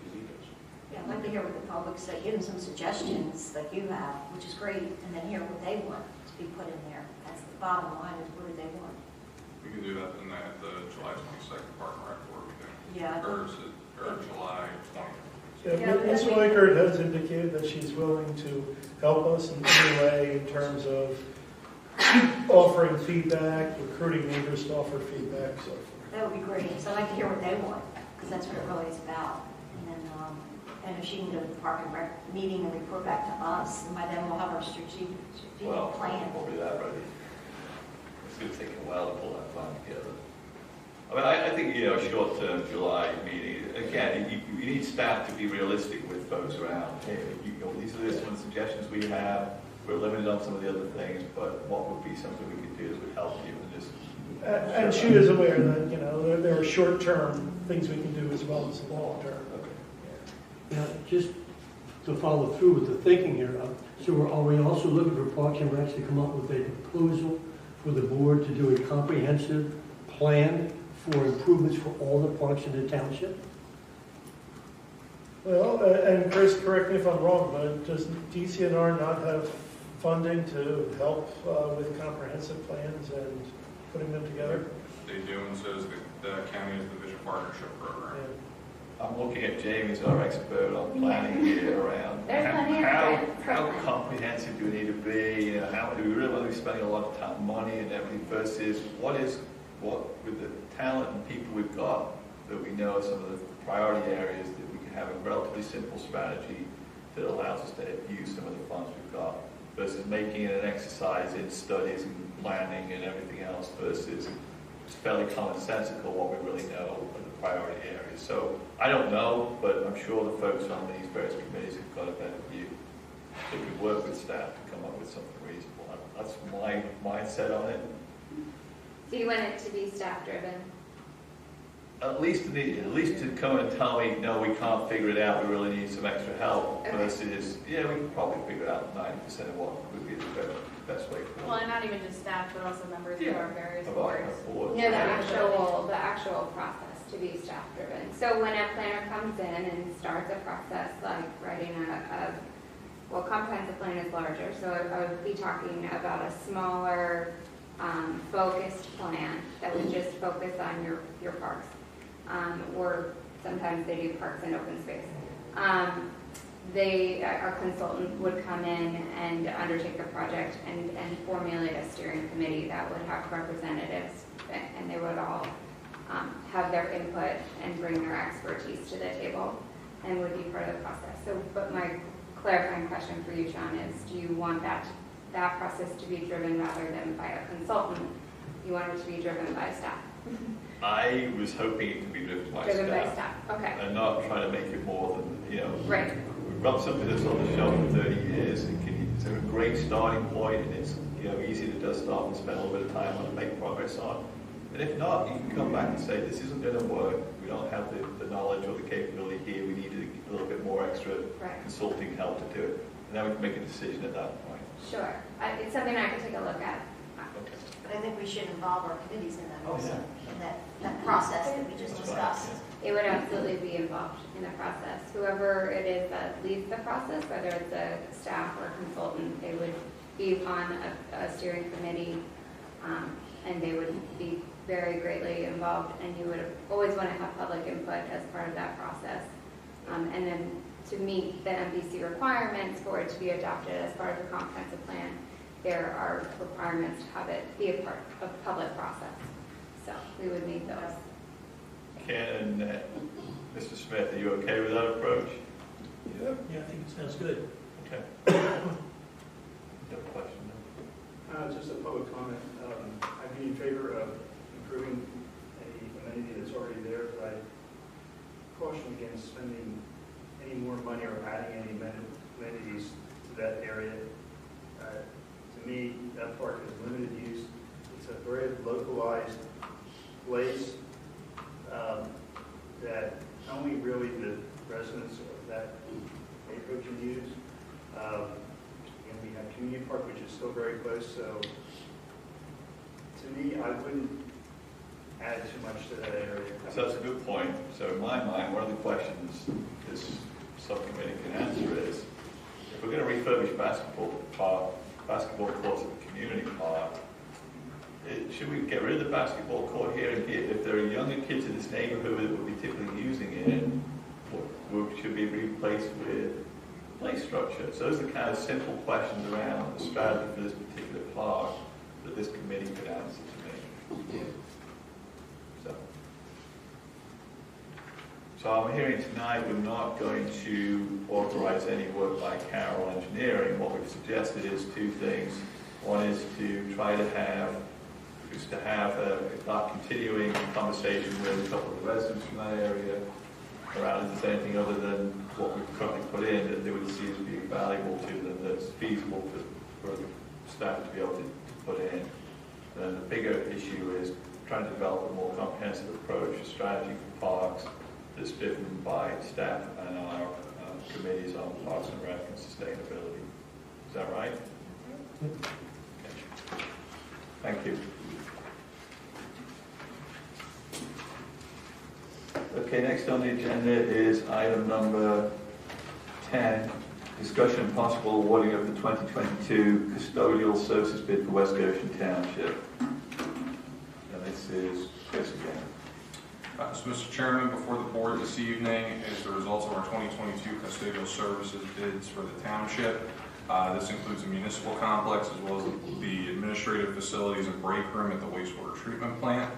gazebos. Yeah, I'd like to hear what the public say, give them some suggestions like you have, which is great, and then hear what they want to be put in there. That's the bottom line, is what do they want? We can do that in the July 22nd Park and Rec Board meeting. Yeah. Or July 20th. Yeah, Ms. Weichert has indicated that she's willing to help us in any way in terms of offering feedback, recruiting neighbors to offer feedback, so forth. That would be great, so I'd like to hear what they want, because that's what it really is about. And if she can go to the Park and Rec meeting and report back to us, and by then we'll have our strategic plan. We'll be that ready. It's going to take a while to pull that plan together. I mean, I think, short-term July meeting, again, you need staff to be realistic with folks around. Hey, these are some of the suggestions we have. We're limited on some of the other things, but what would be something we could do that would help you and just... And she is aware that, there are short-term things we can do as well as long-term. Now, just to follow through with the thinking here, so are we also looking for Parks and Recs to come up with a proposal for the board to do a comprehensive plan for improvements for all the parks in the township? Well, and Chris, correct me if I'm wrong, but does DCNR not have funding to help with comprehensive plans and putting them together? They do, and so is the county's Division Partnership Program. Yeah. I'm looking at Jamie as our expert on planning here around how comprehensive do we need to be, how do we really want to be spending a lot of time, money and everything versus what with the talent and people we've got that we know are some of the priority areas that we can have a relatively simple strategy that allows us to use some of the funds we've got versus making it an exercise in studies and planning and everything else versus it's fairly commonsensical what we really know are the priority areas. So I don't know, but I'm sure the folks on these various committees have got a better view. They could work with staff to come up with something reasonable. That's my mindset on it. So you want it to be staff-driven? At least to come and tell me, no, we can't figure it out, we really need some extra help, Okay. versus, yeah, we can probably figure out 90% of what would be the best way forward. Well, and not even just staff, but also members of our various Of our boards. boards. No, the actual process to be staff-driven. So when a planner comes in and starts a process like writing well, comprehensive plan is larger, so I would be talking about a smaller, focused plan that would just focus on your parks. Or sometimes they do parks and open space. Our consultant would come in and undertake the project and formulate a steering committee that would have representatives, and they would all have their input and bring their expertise to the table and would be part of the process. So, but my clarifying question for you, John, is do you want that process to be driven rather than by a consultant? You want it to be driven by staff? I was hoping it could be driven by staff. Okay. And not trying to make it more than, Right. We've got something that's on the shelf for 30 years. It's a great starting point, and it's easy to dust off and spend a little bit of time on and make progress on. And if not, you can come back and say, this isn't going to work. We don't have the knowledge or the capability here. We need a little bit more extra consulting help to do it. And then we can make a decision at that point. Sure. It's something I could take a look at. But I think we should involve our committees in that Oh, also, yeah. in that process that we just discussed. It would absolutely be involved in the process. Whoever it is that leads the process, whether it's a staff or a consultant, they would be on a steering committee, and they would be very greatly involved, and you would always want to have public input as part of that process. And then to meet the MPC requirements for it to be adopted as part of the comprehensive plan, there are requirements to have it be a part of the public process. So we would meet those. Ken and Mr. Smith, are you okay with that approach? Yeah, I think it sounds good. Okay. You have a question? Just a public comment. I'd be in favor of improving any amenity that's already there, but I caution against spending any more money or adding any amenities to that area. To me, that park is limited use. It's a very localized place that only really the residents of that neighborhood can use. And we have Community Park, which is still very close, so to me, I wouldn't add too much to that area. So that's a good point. So in my mind, one of the questions this subcommittee can answer is, if we're going to refurbish basketball courts at the community park, should we get rid of the basketball court here and if there are younger kids in this neighborhood that would be typically using it, should be replaced with play structure? So those are the kind of simple questions around the strategy for this particular park that this committee could answer to me. So I'm hearing tonight we're not going to authorize any work by Carroll Engineering. What we've suggested is two things. One is to try to have a continuing conversation with a couple of residents from that area around if there's anything other than what we've currently put in that they would see as being valuable to them, that's feasible for staff to be able to put in. And the bigger issue is trying to develop a more comprehensive approach, a strategy for parks that's driven by staff and our committees on Parks and Rec and sustainability. Is that right? Okay. Thank you. Okay, next on the agenda is item number 10, discussion and possible awarding of the 2022 custodial services bid for West Goshen Township. And this is Chris again. So, Mr. Chairman, before the board this evening is the results of our 2022 custodial services bids for the township. This includes the municipal complex as well as the administrative facilities and break room at the wastewater treatment plant.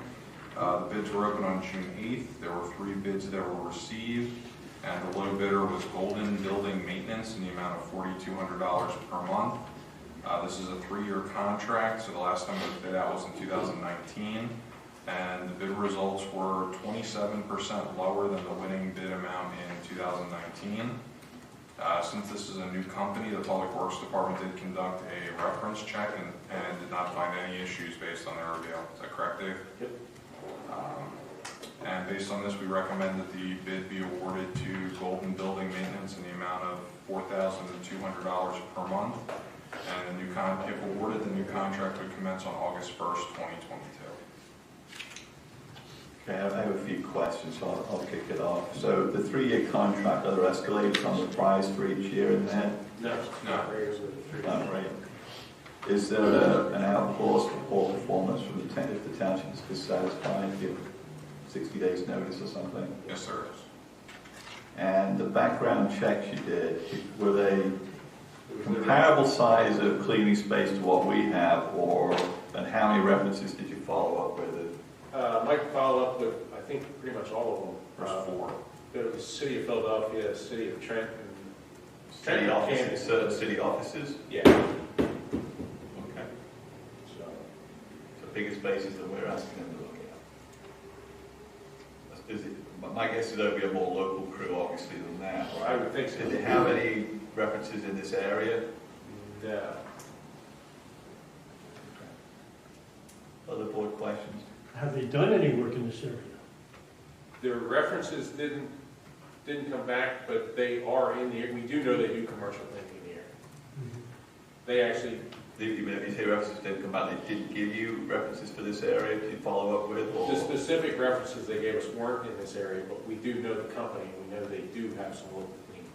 The bids were open on June 8th. There were 3 bids that were received, and the low bidder was Golden Building Maintenance in the amount of $4,200 per month. This is a 3-year contract, so the last time it was bid out was in 2019. And the bid results were 27% lower than the winning bid amount in 2019. Since this is a new company, the Public Works Department did conduct a reference check and did not find any issues based on their review. Is that correct, Dave? Yep. And based on this, we recommend that the bid be awarded to Golden Building Maintenance in the amount of $4,200 per month. And if awarded, the new contract would commence on August 1st, 2022. Okay, I have a few questions, so I'll kick it off. So the 3-year contract, are there escalators on the price for each year in there? No. Not right. Is there an outpost for poor performance from the if the township is dissatisfied, give 60 days notice or something? Yes, sir. And the background checks you did, were they comparable size of cleaning space to what we have, and how many references did you follow up with it? Mike followed up with, I think, pretty much all of them. There's 4. There was City of Philadelphia, City of Trent, and City offices, certain city offices? Yeah. Okay. So bigger spaces than we're asking them to look at. My guess is there'll be a more local crew, obviously, than that, right? I would think so. Did they have any references in this area? No. Other board questions? Have they done any work in this area? Their references didn't come back, but they are in the, we do know they do commercial cleaning here. They actually... You say references didn't come back, they didn't give you references for this area to follow up with? Or? The specific references they gave us weren't in this area, but we do know the company, we know they do have some local cleaning.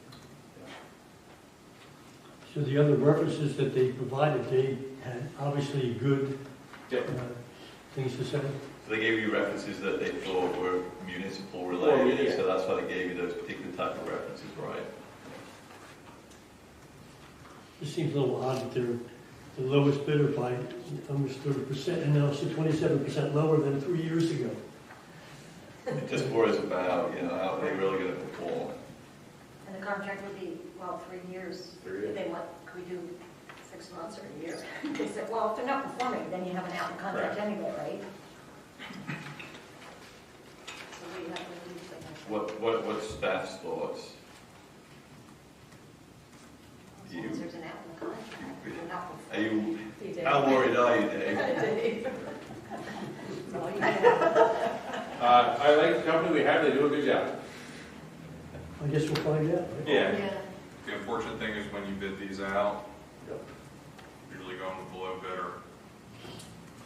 So the other references that they provided, they had obviously good things to say? So they gave you references that they thought were municipal related, yeah. So that's why they gave you those particular type of references, right? It seems a little odd that they're the lowest bidder by almost 30%, and now it's 27% lower than 3 years ago. It just worries about, how they're really going to perform. And the contract would be, well, 3 years. 3 years. They want, could we do 6 months or a year? They said, well, if they're not performing, then you have an out contract Correct. anyway, right? So we have to leave the What's staff's thoughts? As long as there's an out in the contract, you're not Are you, performing. how worried are you, Dave? So you have- I like the company we have, they do a good job. I guess we'll find out. right? Yeah. The unfortunate thing is when you bid these out, usually going with the low bidder.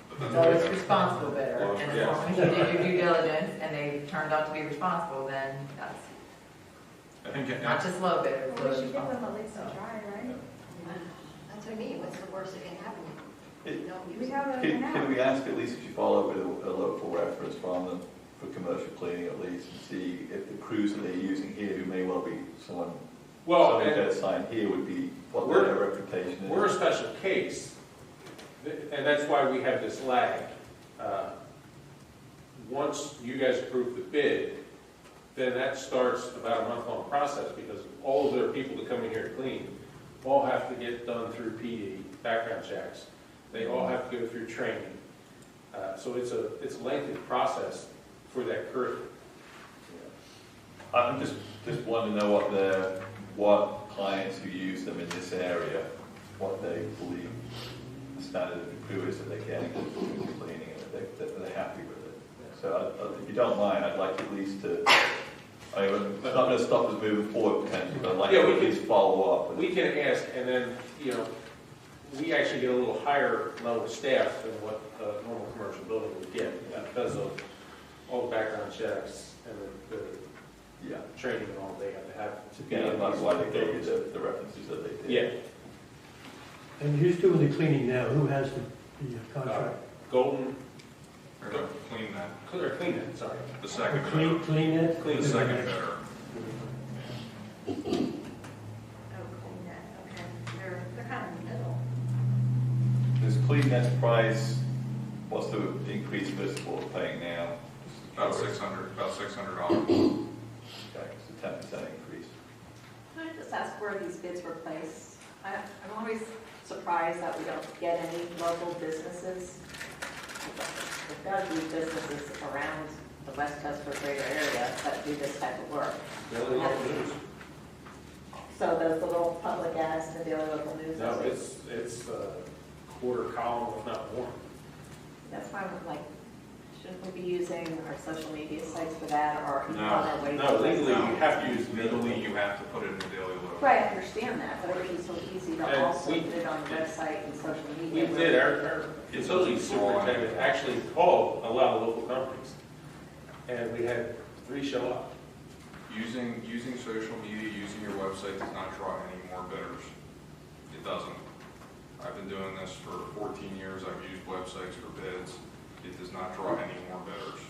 But then- So it's responsible bidder, and as Yeah. long as you did your due diligence and they turned out to be responsible, then that's I think, not just low bidder, it's Well, we low should give them responsible. at least a try, right? That's what I mean, what's the worst that can happen? It- Don't use We it. have a Can canal. we ask at least if you follow up with a local reference from them for commercial cleaning at least, and see if the crews that they're using here, who may well be someone, Well, somebody and that's signed here would be, what We're- their reputation is. we're a special case, and that's why we have this lag. Once you guys approve the bid, then that starts about a month-long process, because all of their people that come in here to clean all have to get done through PD, background checks. They all have to go through training. So it's a lengthy process for that crew. I'm just wanting to know what clients who use them in this area, what they believe the standard of the crew is that they're getting for cleaning, and that they're happy with it. So if you don't mind, I'd like at least to, it's not going to stop us moving forward potentially, but I'd like Yeah, to we at can- least follow up. We can ask, and then, we actually get a little higher level staff than what a normal commercial building would get because of all the background checks and the training and all they have to have. To be Yeah, in that's these why they gave you buildings. the references that they did. Yeah. And who's doing the cleaning now? Who has the contract? Golden, or clean that, clean it, sorry. the second Clean, bidder. clean it? Clean The second bidder. Oh, clean that, okay. They're kind of in the middle. This clean net price, what's the increase versus what we're paying now? About $600. Okay, it's a 10% increase. Can I just ask where these bids were placed? I'm always surprised that we don't get any local businesses. We've got to do businesses around the West Coast or greater area that do this type of work. Daily local news. So does the little public ads and the daily local news? No, it's quarter column, if not more. That's why I'm like, shouldn't we be using our social media sites for that or on our way? No, legally, you have to use Legally, you have to put it in the daily local. Right, I understand that, but it would be so easy to And also we- put it on the website and social We media. did, our facility superintendent actually called a lot of local companies, and we had 3 show up. Using social media, using your website does not draw any more bidders. It doesn't. I've been doing this for 14 years. I've used websites for bids. It does not draw any more bidders.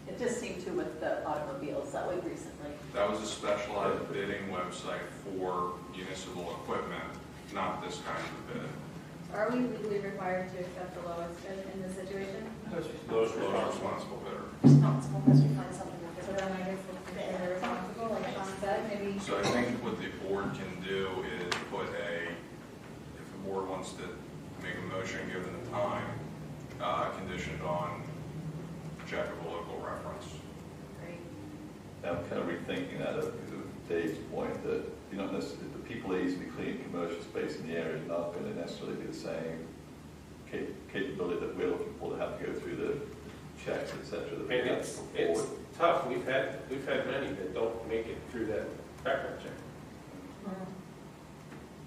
It just seemed to with the automobiles that way recently. That was a specialized bidding website for municipal equipment, not this kind of bid. Are we legally required to accept the lowest bid in this situation? Lowest responsible bidder. Responsible, unless we find something that So then I guess if they're responsible, like Sean said, maybe. So I think what the board can do is put if the board wants to make a motion given the time, conditioned on check of a local reference. I'm kind of rethinking that because of Dave's point that you're not necessarily, the people that used to be cleaning commercial space in the area is not going to necessarily be the same capability that we're looking for to have to go through the checks, et cetera. that we And have it's before. tough, we've had many that don't make it through that background check.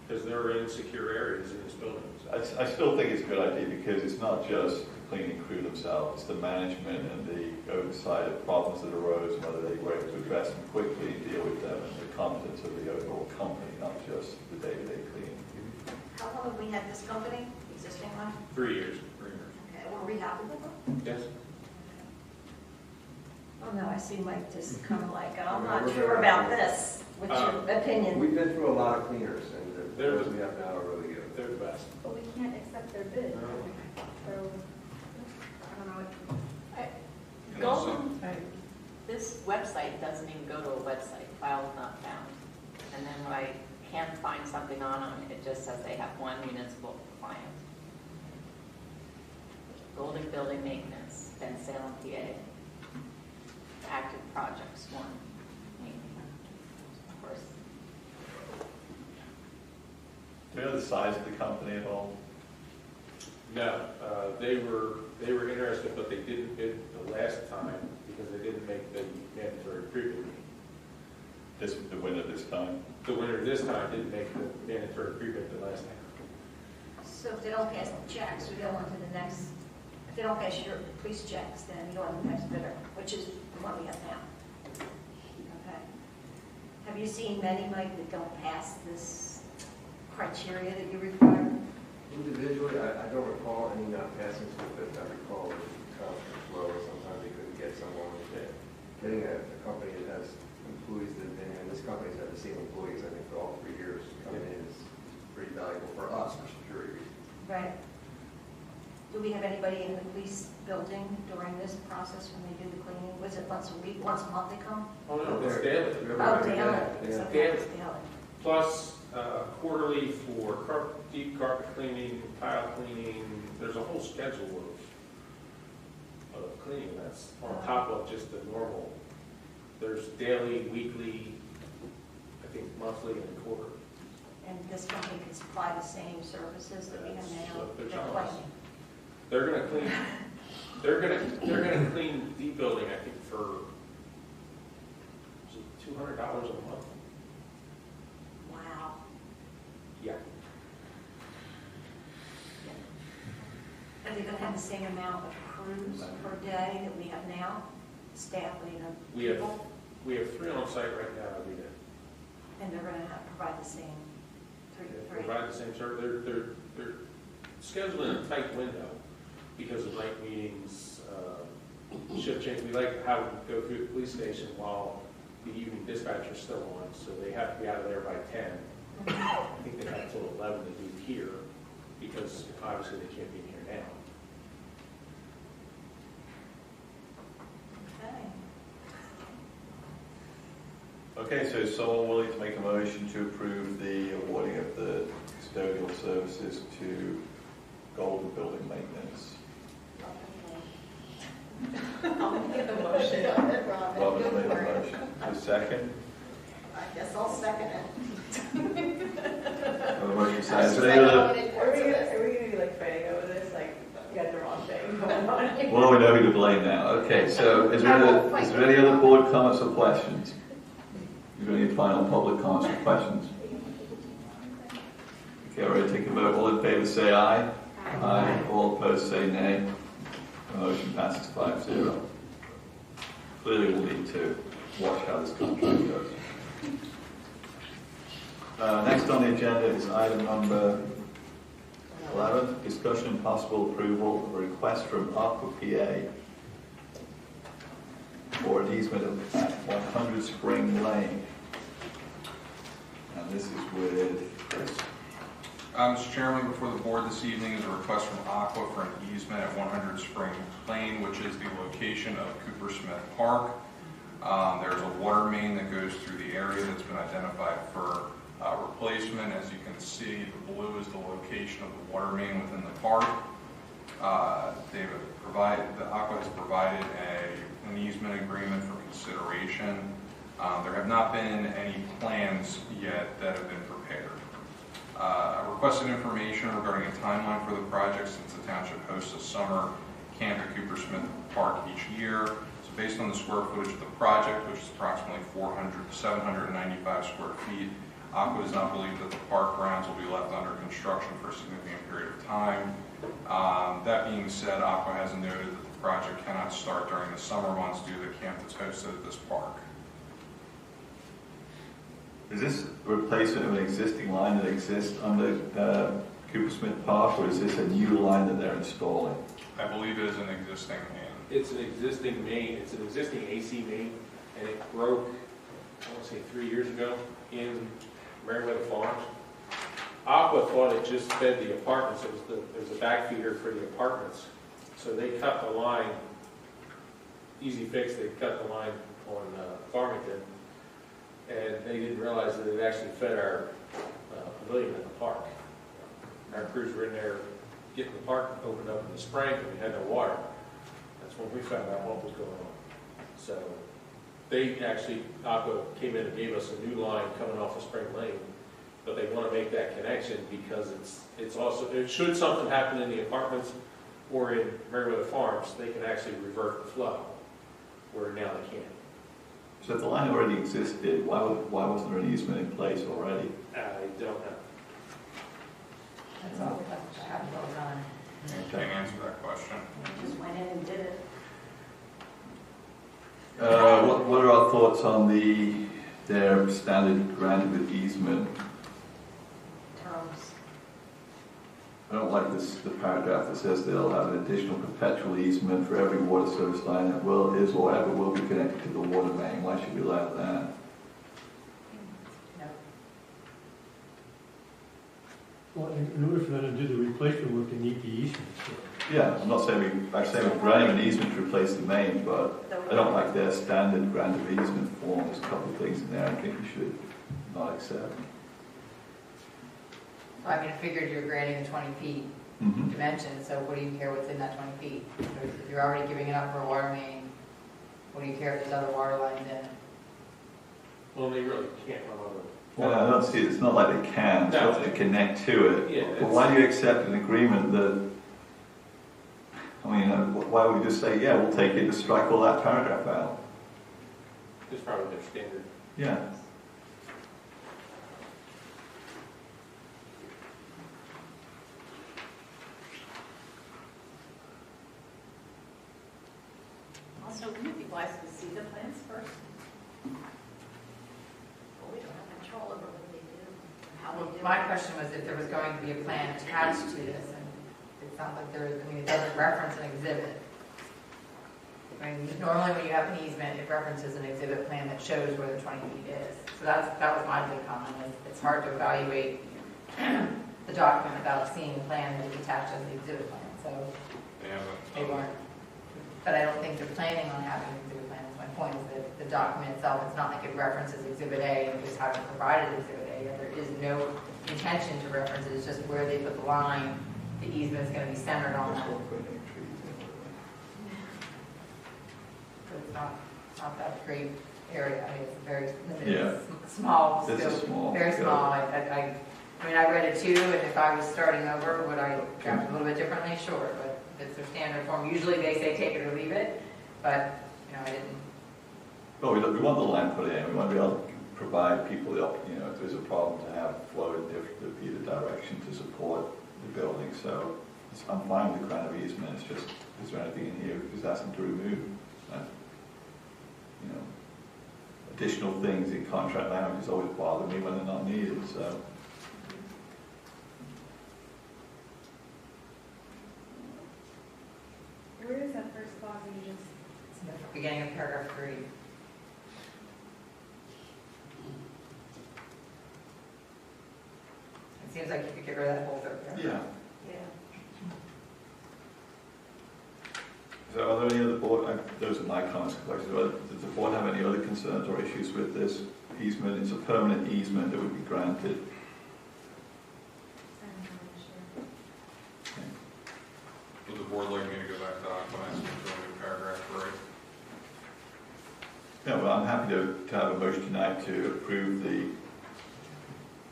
Because there are insecure areas in this building. So. I still think it's a good idea because it's not just the cleaning crew themselves, it's the management and the oversight of problems that arose and whether they were able to address them quickly and deal with them and the competence of the overall company, not just the day-to-day cleaning. How long have we had this company, existing one? 3 years. Okay, were we happy with them? Yes. Oh, no, I see Mike just kind of like, I'm Yeah, not we're sure very about happy. this. What's your opinion? We've been through a lot of cleaners, and the They're ones we have now are really good. They're the best. But we can't accept their bid. No. So, I don't know what. Golden, this website doesn't even go to a website, files not found. and then when I can't find something on them, it just says they have one municipal client. Golden Building Maintenance, Ben Salem, PA. Active projects, one. Of course. Do you know the size of the company at all? No, they were interested, but they didn't bid the last time because they didn't make the mandatory pre-bid. The winner this time? The winner this time didn't make the mandatory pre-bid the last time. So if they don't pass the checks, we go on to the next, if they don't pass your police checks, then you go on to the next bidder, which is the one we have now. Okay. Have you seen many, Mike, that don't pass this criteria that you require? Individually, I don't recall any not passing, but I recall it was slow, sometimes they couldn't get someone. Getting a company that has employees that have been in, this company's had the same employees, I think, for all 3 years, coming in is pretty valuable for us for security reasons. Right. Do we have anybody in the police building during this process when they do the cleaning? Was it once a week, once a month they come? Oh, no, it's daily. Oh, daily. It's Okay, daily. it's daily. Plus quarterly for deep carpet cleaning, tile cleaning. There's a whole schedule of cleaning that's on top of just the normal. There's daily, weekly, I think monthly and quarter. And this company can supply the same services that we have now? There's They're almost- cleaning. They're gonna clean, they're gonna clean the building, I think, for $200 a month. Wow. Yeah. Are they going to have the same amount of crews per day that we have now? Staff, you know, people? We have 3 on site right now every day. And they're going to provide the same They 3. provide the same service. They're scheduled in a tight window because of night meetings, shift change. We like how we go through the police station while the evening dispatcher is still on, so they have to be out of there by 10. I think they have until 11 to do here because obviously they can't be here now. Okay, so is someone willing to make a motion to approve the awarding of the custodial services to Golden Building Maintenance? I'll make the motion on it, Robin. Robin's made a motion. A second? I guess I'll second it. A motion second. Is there any other- Are we gonna be like fighting over this? Like, you got the wrong thing going on? Well, we know who to blame now. Okay, so is there any other board comments or questions? Is there any final public comments or questions? Okay, ready to take a vote. All in favor say aye. Aye. All opposed say nay. The motion passes 5-0. Clearly we'll need to watch how this contract goes. Next on the agenda is item number 11, discussion and possible approval of a request from Aqua PA for an easement of 100 Spring Lane. And this is with Chris. Mr. Chairman, before the board this evening is a request from Aqua for an easement at 100 Spring Lane, which is the location of Cooper Smith Park. There's a water main that goes through the area that's been identified for replacement. As you can see, the blue is the location of the water main within the park. The Aqua has provided an easement agreement for consideration. There have not been any plans yet that have been prepared. Requested information regarding a timeline for the project since the township hosts a summer camp at Cooper Smith Park each year. So based on the square footage of the project, which is approximately 795 square feet, Aqua does not believe that the park grounds will be left under construction for a significant period of time. That being said, Aqua has noted that the project cannot start during the summer months due to the camp that's hosted at this park. Is this a replacement of an existing line that exists under Cooper Smith Park, or is this a new line that they're installing? I believe it is an existing main. It's an existing main, it's an existing AC main, and it broke, I want to say 3 years ago, in Meriwether Farms. Aqua thought it just fed the apartments, it was a back feeder for the apartments. So they cut the line, easy fix, they cut the line on Farmington, and they didn't realize that it actually fed our pavilion in the park. Our crews were in there getting the park opened up in the spring, and we had no water. That's when we found out what was going on. So they actually, Aqua came in and gave us a new line coming off of Spring Lane, but they want to make that connection because it's also, should something happen in the apartments or in Meriwether Farms, they can actually revert the flow, where now they can't. So if the line already existed, why wasn't there an easement in place already? I don't know. That's all the questions I have going on. Can't answer that question. Just went in and did it. What are our thoughts on their standard grant with easement? Terms. I don't like the paragraph that says they'll have an additional perpetual easement for every water service line that is or ever will be connected to the water main. Why should we allow that? Well, in order for them to do the replacement work, they need the easement. So. Yeah, I'm not saying we're granting an easement to replace the main, but I don't like their standard grant of easement form. There's a couple of things in there I think we should not accept. Well, I mean, I figured you're granting the 20 feet dimension, so what do you care what's in that 20 feet? If you're already giving it up for a water main, what do you care if there's other water lines in it? Well, they really can't run over. Well, I don't see it. It's not like they can. No. They connect to it. Yeah, but why do you accept an agreement that, I mean, why would we just say, yeah, we'll take it to strike all that paragraph out? It's probably their standard. Yeah. Also, wouldn't it be wise to see the plans first? Well, we don't have control over what they do, how Well, they do it. my question was if there was going to be a plan attached to this, and it sounds like there is, I mean, it doesn't reference an exhibit. I mean, normally when you have an easement, it references an exhibit plan that shows where the 20 feet is. So that was my big comment, is it's hard to evaluate the document without seeing the plan that is attached as the exhibit plan, so they weren't. But I don't think they're planning on having an exhibit plan. That's my point, is that the document itself, it's not like it references exhibit A and just haven't provided exhibit A. There is no intention to reference it, it's just where they put the line, the easement is going to be centered on that. So it's not that great area. I mean, it's a very limited, small, This is small. very small. I mean, I read it too, and if I was starting over, would I draft it a little bit differently? Sure, but it's their standard form. Usually they say take it or leave it, but, you know, I didn't. Well, we want the line put in. We want to be able to provide people, if there's a problem, to have flow in either direction to support the building. So I'm fine with the grant of easement. It's just, is there anything in here because that's them to remove? Additional things in contract language is always bother me when they're not needed. So. Where is that first clause that you just? It's in the beginning of paragraph 3. It seems like you could get rid of that whole third paragraph. Yeah. Yeah. So are there any other board, those are my comments and questions, does the board have any other concerns or issues with this easement? It's a permanent easement that would be granted. Would the board like me to go back to Aqua and go to paragraph 3? Yeah, well, I'm happy to have a motion tonight to approve the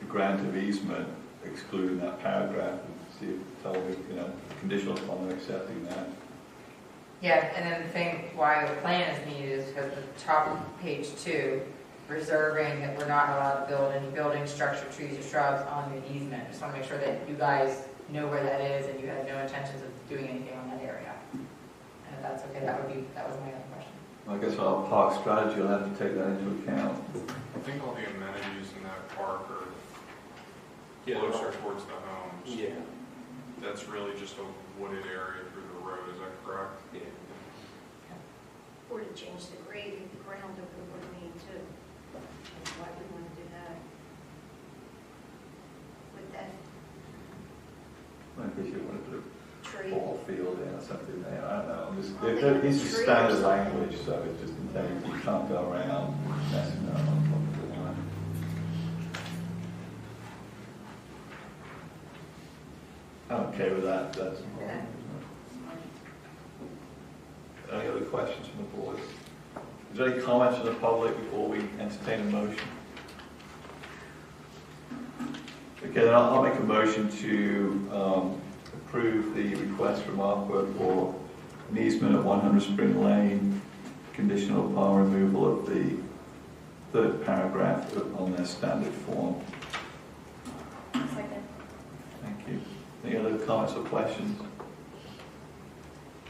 grant of easement, excluding that paragraph, and see if tell me, conditional upon them accepting that. Yeah, and then the thing why the plan is needed is because the top of page 2, reserving that we're not allowed to build any building, structure, trees, or shrubs on the easement. Just want to make sure that you guys know where that is and you have no intentions of doing anything on that area. And if that's okay, that was my other question. I guess our park strategy will have to take that into account. I think all the amenities in that park are closer towards the homes. Yeah. That's really just a wooded area through the road, is that correct? Yeah. Or to change the grade of the ground over the wood main too. That's why we want to do that. With that I guess you want to put tree. a ball field in or something there, I don't know. Well, This is tree or standard something. language, so it's just intended, you can't go around messing around on top of the line. okay with that? That's any other questions from the board? Is there any comments from the public before we entertain a motion? Okay, then I'll make a motion to approve the request from ARPA for an easement at 100 Spring Lane, conditional upon removal of the third paragraph on their standard form. Second. Thank you. Any other comments or questions?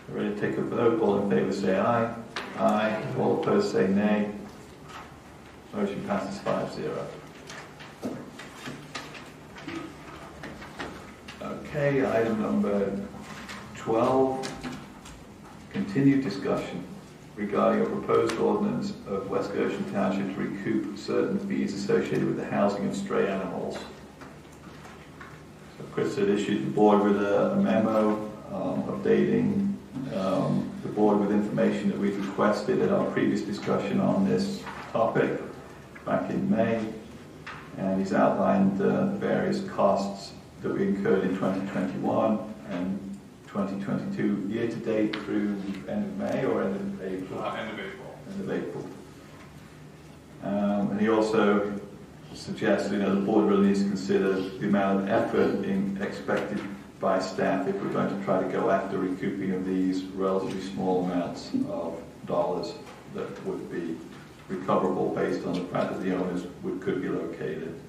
Ready to take a vote? All in favour say aye. Aye. All opposed say nay. Motion passes 5-0. Okay, item number 12, continued discussion regarding a proposed ordinance of West Goshen Township to recoup certain fees associated with the housing of stray animals. So Chris had issued the board with a memo updating the board with information that we'd requested at our previous discussion on this topic back in May, and he's outlined various costs that we incurred in 2021 and 2022 year to date through end of May or end of April? End of April. End of April. And he also suggests, the board really needs to consider the amount of effort expected by staff if we're going to try to go after recouping of these relatively small amounts of dollars that would be recoverable based on the fact that the owners could be located.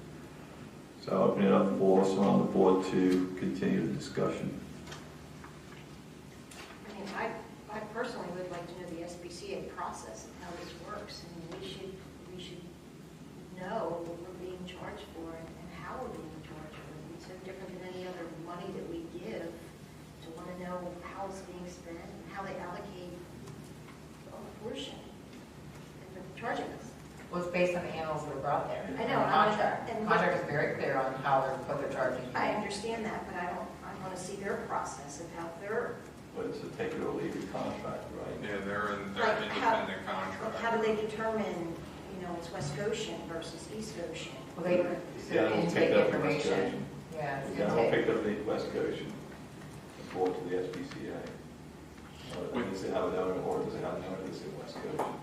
So I'll open it up for someone on the board to continue the discussion. I mean, I personally would like to know the SPCA process and how this works. I mean, we should know what we're being charged for and how we're being charged for. It's no different than any other money that we give to want to know how it's being spent and how they allocate a portion and for charging us. Well, it's based on the animals that were brought there. I know. The contract. The contract is very clear on what they're charging. I understand that, but I want to see their process of how they're. But it's a take it or leave it contract, right? Yeah, they're Like independent contract. How do they determine, it's West Goshen versus East Goshen? Well, they intake information. Yeah, the animal picked up the West Goshen and brought to the SPCA. Or does it have an owner, or does it have an owner that's in West Goshen?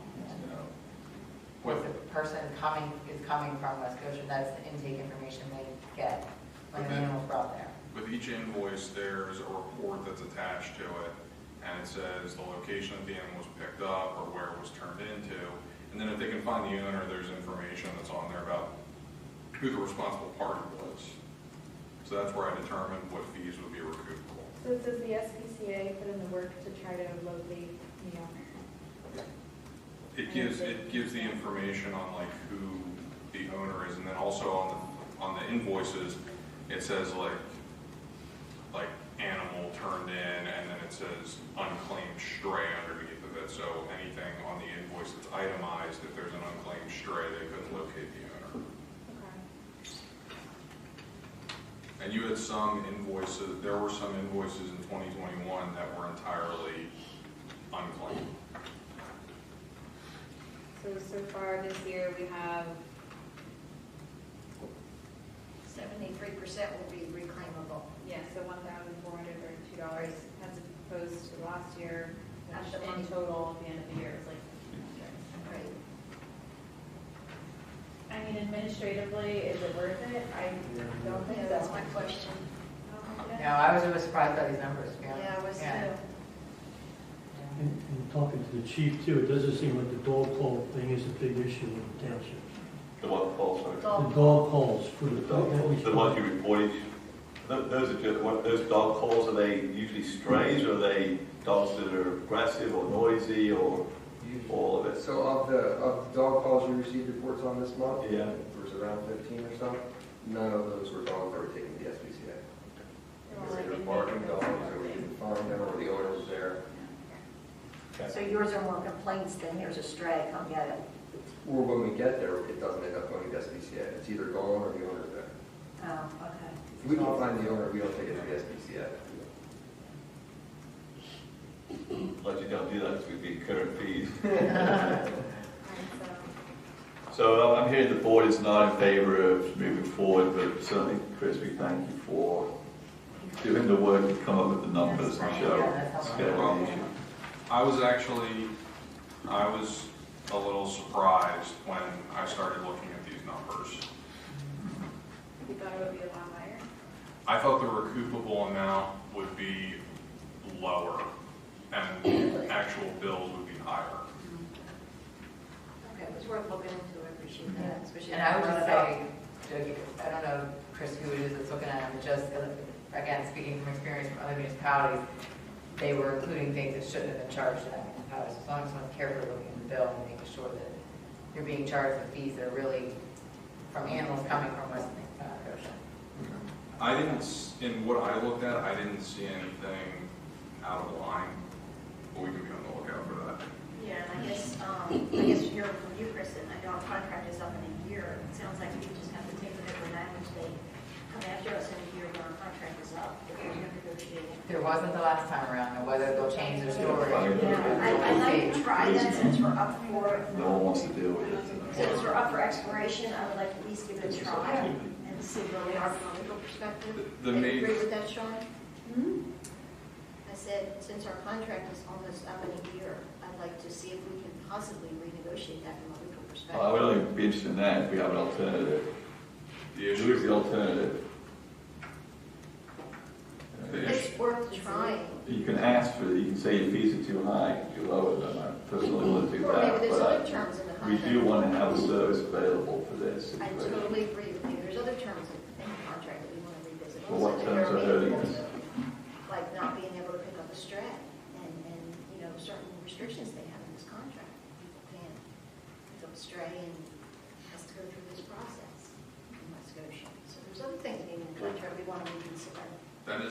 If the person is coming from West Goshen, that's the intake information they get when the animal's brought there. With each invoice, there's a report that's attached to it, and it says the location that the animal was picked up or where it was turned into. And then if they can find the owner, there's information that's on there about who the responsible party was. So that's where I determined what fees would be recoupable. So does the SPCA put in the work to try to locate the owner? It gives the information on like who the owner is, and then also on the invoices, it says like animal turned in, and then it says unclaimed stray underneath of it. So anything on the invoice that's itemized, if there's an unclaimed stray, they couldn't locate the owner. Okay. And you had some invoices. There were some invoices in 2021 that were entirely unclaimed. So far this year, we have 73% will be reclaimable. Yeah, so $1,432 as opposed to last year, which At the in end. total at the end of the year is like. Right. I mean, administratively, is it worth it? I don't think so. That's my question. No, I was really surprised by these numbers, to be honest. Yeah, I was too. And talking to the chief too, it doesn't seem like the dog call thing is a big issue in the township. The what calls, sorry? The dog calls for the dog. The ones you report each, those are just, those dog calls, are they usually strays, or are they dogs that are aggressive or noisy, or all of it? So of the dog calls you received reports on this month? Yeah. There was around 15 or so. None of those were dogs that were taken to the SPCA. They were either barking dogs, or we didn't find them, or the owner was there. So yours are more complaints than here's a stray, come get it. Or when we get there, it doesn't end up going to the SPCA. It's either gone or the owner's there. Oh, okay. If we can find the owner, we don't take it to the SPCA. But you don't do that because we'd be incurring fees. Right, So I'm hearing the board is not in favor of moving forward, but certainly, Chris, we thank you for doing the work to come up with the numbers and show scale of the issue. I was a little surprised when I started looking at these numbers. You thought it would be a lot higher? I thought the recoupable amount would be lower and actual bills would be higher. Okay, it was worth looking into, I appreciate that, especially. And I would just say, I don't know, Chris, who it is that's looking at it, but just, again, speaking from experience from other municipalities, they were including things that shouldn't have been charged to that municipality. So as long as someone's carefully looking at the bill and making sure that you're being charged with fees that are really from animals coming from West Goshen. I didn't, in what I looked at, I didn't see anything out of line, but we can be on the lookout for that. Yeah, and I guess hearing from you, Kristen, I know our contract is up in a year. It sounds like we just have to take whatever language they come after us in a year when our contract is up. If we're negotiating. There wasn't the last time around, or whether they'll change their story. I'd like to try that since we're up for. No one wants to deal with it. Since we're up for exploration, I would like to at least give it a try and see where we are from a legal perspective. The Do you main- agree with that, Sean? I said, since our contract is almost up in a year, I'd like to see if we can possibly renegotiate that from a legal perspective. Well, I would only be interested in that if we have an alternative. The issue Who's the alternative? It's worth trying. You can ask for, you can say your fees are too high, you lower them. I personally want to do Or that. maybe there's but other terms in the we contract. do want to have a service available for this. I totally agree with you. There's other terms in the contract that we want to revisit. Well, what Also, terms are hurting us? Like not being able to pick up a stray and, you know, certain restrictions they have in this contract. People can't pick up a stray and has to go through this process in West Goshen. So there's other things in the contract we want to reconsider. That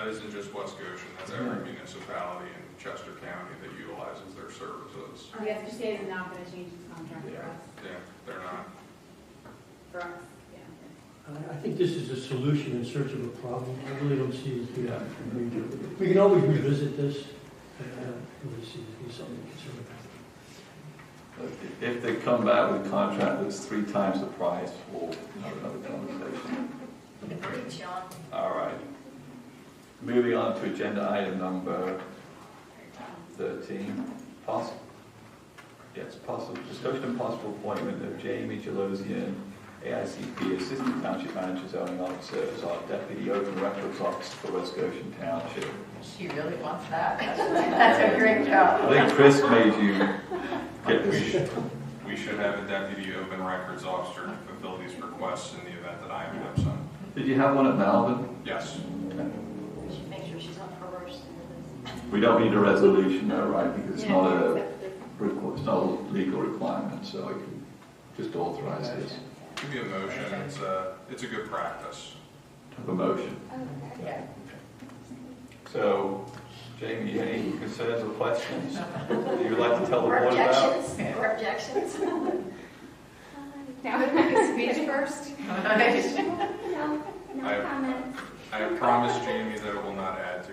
isn't just West Goshen, that's every municipality in Chester County that utilizes their services. The FGCA is not going to change its contract for us. Yeah, they're not. For us, yeah. I think this is a solution in search of a problem. I really don't see it being major. We can always revisit this, and really see if there's something to concern about. If they come back with a contract that's 3 times the price, we'll have another conversation. Agreed, Sean. All right. Moving on to agenda item number 13. Possible discussion and possible appointment of Jamie Gelosian, AICP Assistant Township Manager Zoning Officer, as our Deputy Open Records Officer for West Goshen Township. She really wants that. That's a great job. I think Chris made you get this. We should have a Deputy Open Records Officer to fulfill these requests in the event that I am absent. Did you have one at Malvern? Yes. Make sure she's up first. We don't need a resolution though, right? Because it's not a legal requirement, so I can just authorize this. Give me a motion, it's a good practice. Have a motion. Yeah. So, Jamie, any concerns or questions that you'd like to tell the Or board about? objections? Or objections? Now, make a speech first. No I- comments. I have promised Jamie that it will not add to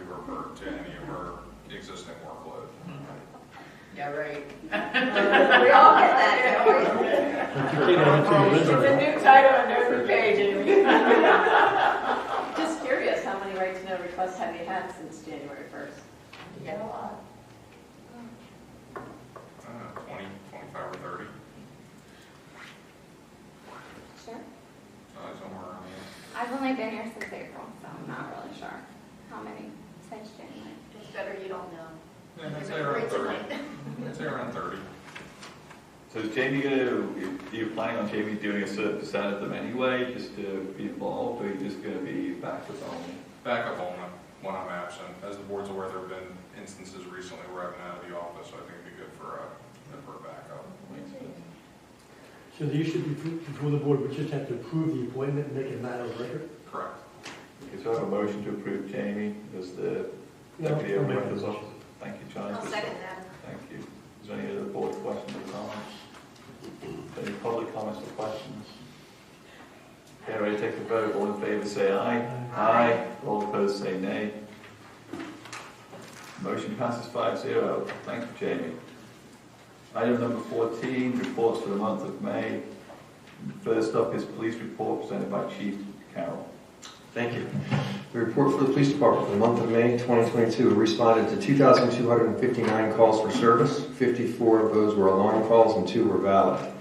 any of her existing workload. Yeah, right. We all get that, don't we? It's a new title and a new page, Amy. Just curious, how many right to know requests have you had since January 1st? You get a lot. 20, 25, or 30, Sure. somewhere around there. I've only been here since April, so I'm not really sure how many since January. It's better you don't know. Yeah, I'd say around 30. I'd say around 30. So is Jamie are you planning on Jamie doing a certain percent of them anyway, just to be involved, or are you just going to be backup only? Backup only when I'm absent. As the board's aware, there have been instances recently where I've been out of the office, so I think it'd be good for a backup. So the issue before the board, we just have to approve the appointment and make it a matter of record? Correct. Okay, so I have a motion to approve Jamie as the Deputy Open Records Officer. Thank you, John. I'll second that. Thank you. Is there any other board questions or comments? Any public comments or questions? Okay, ready to take the vote. All in favour say aye. Aye. All opposed say nay. Motion passes 5-0. Thank you, Jamie. Item number 14, reports for the month of May. First up is police report presented by Chief Carroll. Thank you. The report for the police department for the month of May 2022 responded to 2,259 calls for service. 54 of those were alarm calls and 2 were valid.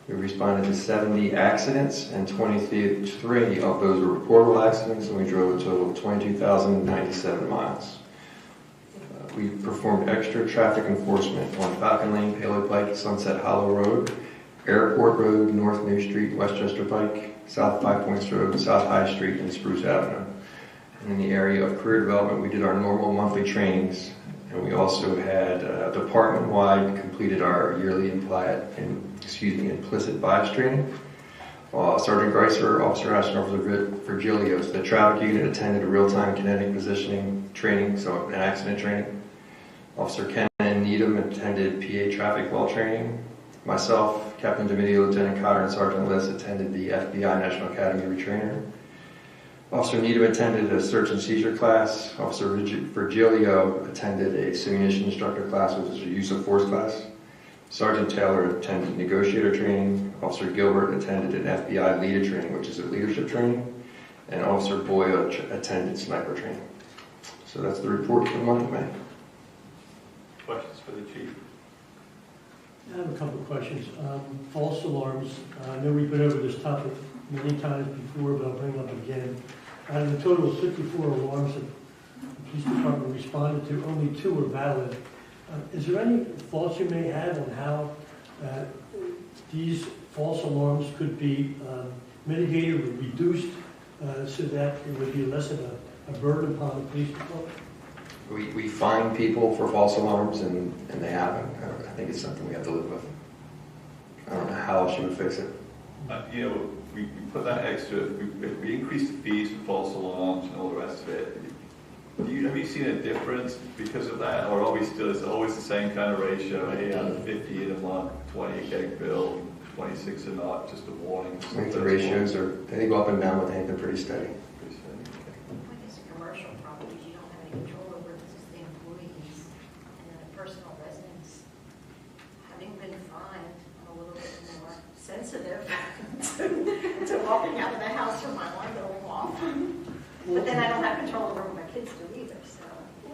We responded to 70 accidents and 23 of those were reportable accidents, and we drove a total of 22,097 miles. We performed extra traffic enforcement on Falcon Lane, Paley Pike, Sunset Hollow Road, Airport Road, North New Street, Westchester Pike, South Five Points Road, South High Street, and Spruce Avenue. And in the area of career development, we did our normal monthly trainings, and we also had department-wide completed our yearly implicit bias training. Sergeant Greiser, Officer Ashton, Officer Virgilios, the traffic unit attended a real-time kinetic positioning training, so an accident training. Officer Ken Needham attended PA traffic law training. Myself, Captain Domidio, Lieutenant Cotter, and Sergeant Liss attended the FBI National Academy retrainer. Officer Needham attended a search and seizure class. Officer Virgilio attended a simulation instructor class, which is a use of force class. Sergeant Taylor attended negotiator training. Officer Gilbert attended an FBI leader training, which is a leadership training. And Officer Boyle attended sniper training. So that's the report for the month of May. Questions for the chief? I have a couple of questions. False alarms. I know we've been over this topic many times before, but I'll bring it up again. Out of a total of 54 alarms that the police department responded to, only 2 were valid. Is there any thoughts you may have on how these false alarms could be mitigated or reduced so that it would be less of a burden upon the police department? We find people for false alarms, and they happen. I think it's something we have to live with. I don't know how else you would fix it. We put that extra, we increased the fees for false alarms and all the rest of it. Have you seen a difference because of that, or are we still, it's always the same kind of ratio, 8 out of 50 in a month, 20 getting billed, 26 are not, just a warning? I think the ratios they go up and down, but I think they're pretty steady. When it's a commercial property, you don't have any control over the employees, and then a personal residence, having been fined, I'm a little bit more sensitive to walking out of the house from my alarm going off. But then I don't have control over what my kids do either, so.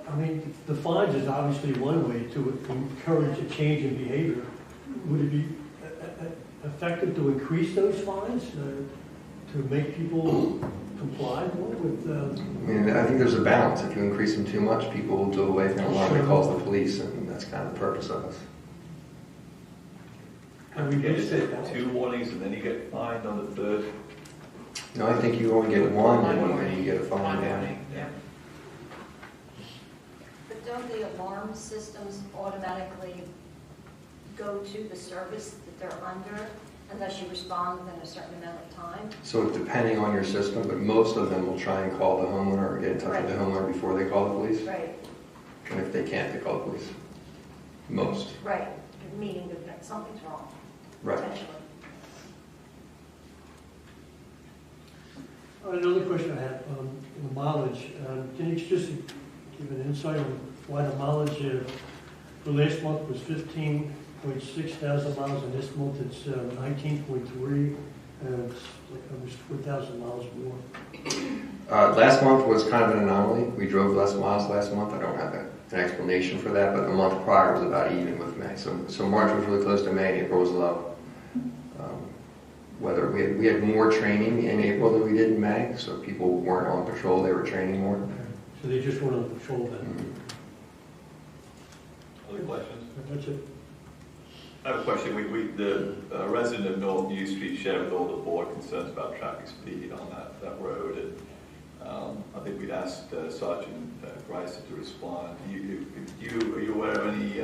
I mean, the fines is obviously one way to encourage a change in behavior. Would it be effective to increase those fines to make people comply more with? I mean, I think there's a balance. If you increase them too much, people will do away from the alarm and calls the police, and that's kind of the purpose of us. And we get 2 warnings and then you get fined on the 3rd? No, I think you only get one, and then you get a fine. Yeah. But don't the alarm systems automatically go to the service that they're under unless you respond within a certain amount of time? So depending on your system, but most of them will try and call the homeowner or get in touch with the homeowner before they call the police. Right. And if they can't, they call the police. Most. Right, meaning that something's wrong. Right. Potentially. Another question I have on the mileage. Can you just give an insight on why the mileage for last month was 15.6 thousand miles, and this month it's 19.3, and it's like almost 4,000 miles more? Last month was kind of an anomaly. We drove less miles last month. I don't have an explanation for that, but the month prior was about even with May. So March was really close to May, April was low. Whether we had more training in April than we did in May, so people weren't on patrol, they were training more. So they just weren't on patrol then? Other questions? That's it. I have a question. The resident of North New Street shared with all the board concerns about traffic speed on that road. And I think we'd asked Sergeant Greiser to respond. Are you aware of any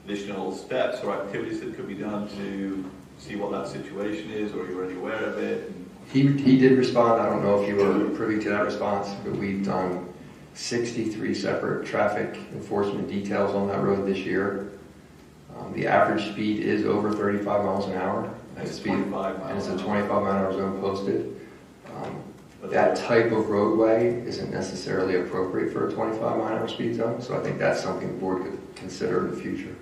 additional steps or activities that could be done to see what that situation is, or are you already aware of it? He did respond. I don't know if you were privy to that response, but we've done 63 separate traffic enforcement details on that road this year. The average speed is over 35 miles an hour, and it's a 25-mile-an-hour zone posted. That type of roadway isn't necessarily appropriate for a 25-mile-an-hour speed zone, so I think that's something the board could consider in the future.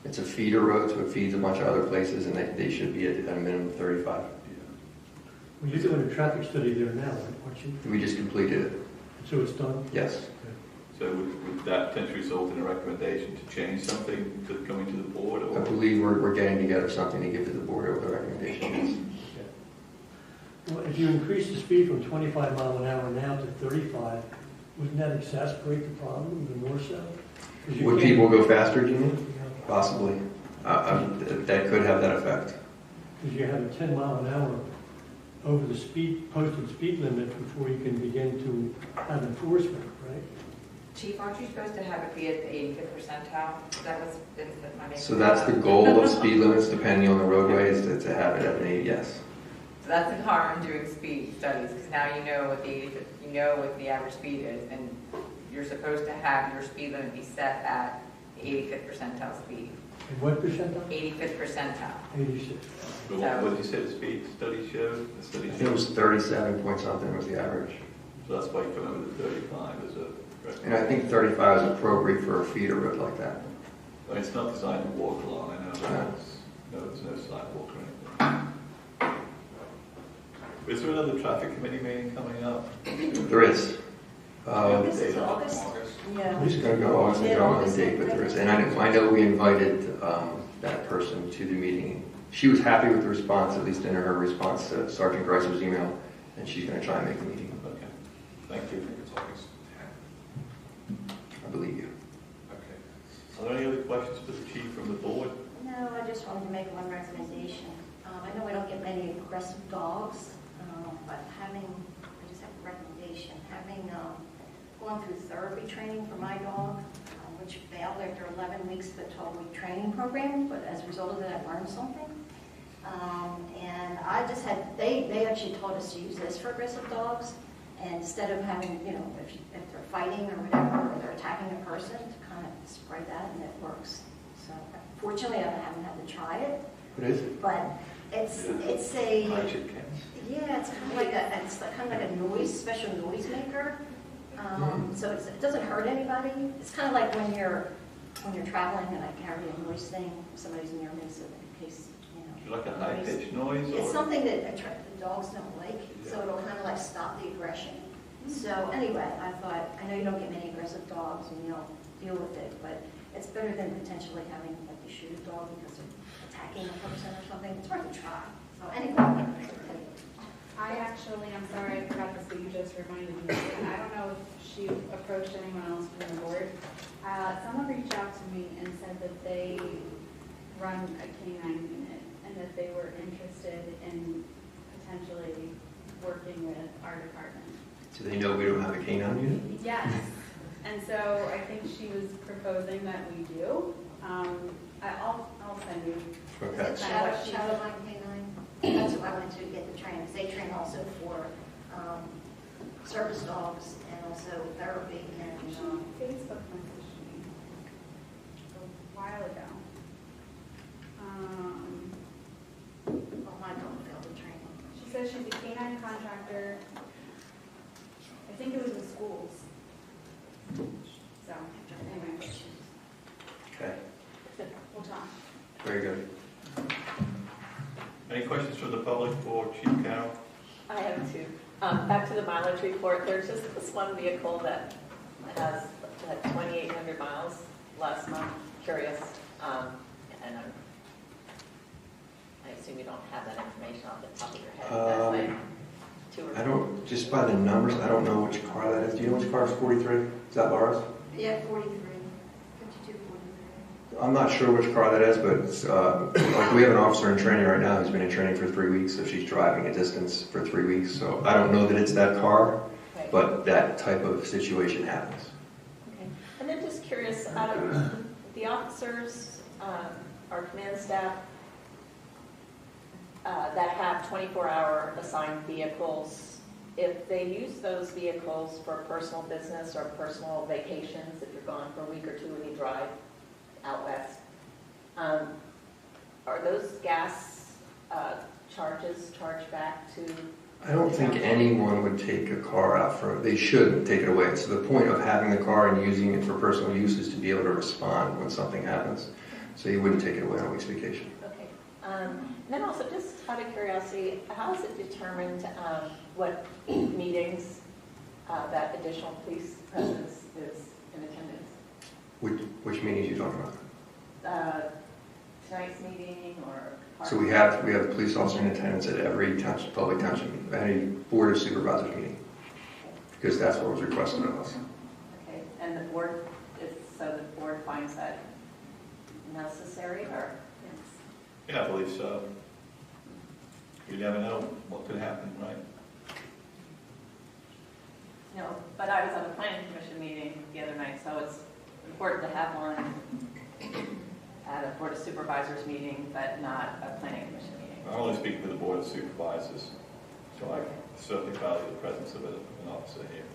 It's a feeder road, so it feeds a bunch of other places, and they should be at a minimum of 35. Well, you're doing a traffic study there now, aren't you? We just completed it. So it's done? Yes. So would that potentially result in a recommendation to change something to coming to the board? I Or believe we're getting together something to give to the board over the recommendations. Well, if you increase the speed from 25 mile an hour now to 35, wouldn't that exacerbate the problem even more so? 'Cause you Would can't- people go faster, do you mean? Possibly. That could have that effect. Because you have a 10 mile an hour over the posted speed limit before you can begin to have enforcement, right? Chief, aren't you supposed to have it be at the 85th percentile? So that's the goal of speed limits, depending on the roadway, is to have it at an 80, yes. So that's the harm in doing speed studies, because now you know what the average speed is, and you're supposed to have your speed limit be set at the 85th percentile speed. And what percentile? 85th percentile. 86. But what did you say the speed study showed? The study I think it was 37 point something was the average. So that's why you come in with the 35 as a recommendation. And I think 35 is appropriate for a feeder road like that. Well, it's not designed to walk along, I know that. There's no sidewalk or anything. Is there another traffic committee meeting coming up? There is. This is August. Yeah. We're just going to go August and go on the date, but there is. And I know we invited that person to the meeting. She was happy with the response, at least in her response to Sergeant Greiser's email, and she's going to try and make the meeting. Okay, thank you. It's August 10th. I believe you. Okay. Are there any other questions for the chief from the board? No, I just wanted to make one recommendation. I know we don't get many aggressive dogs, but I just have a recommendation. Having gone through therapy training for my dog, which failed after 11 weeks of the 12-week training program, but as a result of that, I learned something. And I just had, they actually taught us to use this for aggressive dogs. And instead of having, if they're fighting or whatever, or they're attacking a person, to kind of spray that, and it works. So fortunately, I haven't had to try it. What is it? But it's a, yeah, it's kind of like a noise, special noise maker. So it doesn't hurt anybody. It's kind of like when you're traveling and I carry a noise thing, somebody's near me, so in case, Like a high-pitched noise? it's something that the dogs don't like, so it'll kind of like stop the aggression. So anyway, I thought, I know you don't get many aggressive dogs and you don't deal with it, but it's better than potentially having like you shoot a dog because they're attacking a person or something. It's worth a try. So anyway. I'm sorry, I forgot this, but you just reminded me. I don't know if she approached anyone else from the board. Someone reached out to me and said that they run a canine unit and that they were interested in potentially working with our department. Do they know we don't have a canine unit? Yes, and so I think she was proposing that we do. I'll send you. Okay. Shadowline Canine. That's what I went to get the training. They train also for service dogs and also therapy and. Facebook messaged me a while ago. Well, my dog failed the training. She says she's a canine contractor. I think it was in schools. So, anyway. Okay. We'll talk. Very good. Any questions from the public for Chief Carroll? I have two. Back to the mileage report, there's just this one vehicle that has 2,800 miles last month. Curious, and I assume you don't have that information off the top of your head. That's like 2 or 3. I don't, just by the numbers, I don't know which car that is. Do you know which car is 43? Is that Laura's? Yeah, 43. 52, 43. I'm not sure which car that is, but it's, like we have an officer in training right now who's been in training for 3 weeks, so she's driving a distance for 3 weeks. So I don't know that it's that car, Right. but that type of situation happens. Okay. And then just curious, out of the officers, our command staff, that have 24-hour assigned vehicles, if they use those vehicles for personal business or personal vacations, if you're gone for a week or two and you drive out west, are those gas charges charged back to? I don't think anyone would take a car out for, they should take it away. So the point of having the car and using it for personal use is to be able to respond when something happens. So you wouldn't take it away on a week's vacation. Okay. And then also, just out of curiosity, how is it determined what meetings that additional police presence is in attendance? Which meetings are you talking about? Tonight's meeting or? So we have the police officer in attendance at every public township meeting, any board of supervisors meeting, because that's what was requested of us. Okay, and the board, so the board finds that necessary, or? Yeah, I believe so. You never know what could happen, right? No, but I was on a planning commission meeting the other night, so it's important to have one at a board of supervisors meeting, but not a planning commission meeting. I'm only speaking for the board of supervisors, so I certainly value the presence of an officer here.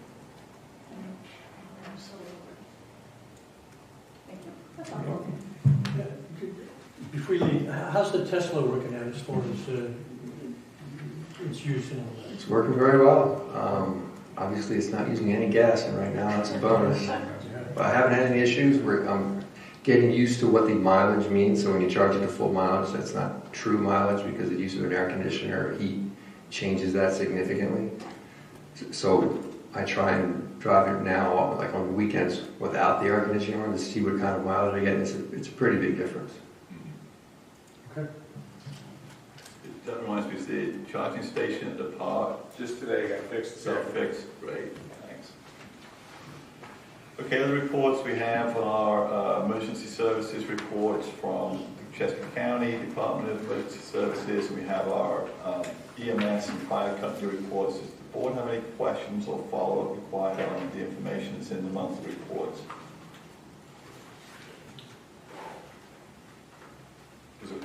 Thank you. That's all. Before you leave, how's the Tesla working out as far as its use and all that? It's working very well. Obviously, it's not using any gas, and right now that's a bonus. But I haven't had any issues. I'm getting used to what the mileage means. So when you charge it to full mileage, that's not true mileage because the use of an air conditioner or heat changes that significantly. So I try and drive it now, like on weekends, without the air conditioning on to see what kind of mileage I get. It's a pretty big difference. Okay. That reminds me, is the charging station at the park? Just today got fixed. Fixed, great, thanks. Okay, other reports we have are emergency services reports from Chester County Department of Emergency Services. We have our EMS and fire company reports. Does the board have any questions or follow-up required on the information that's in the monthly reports?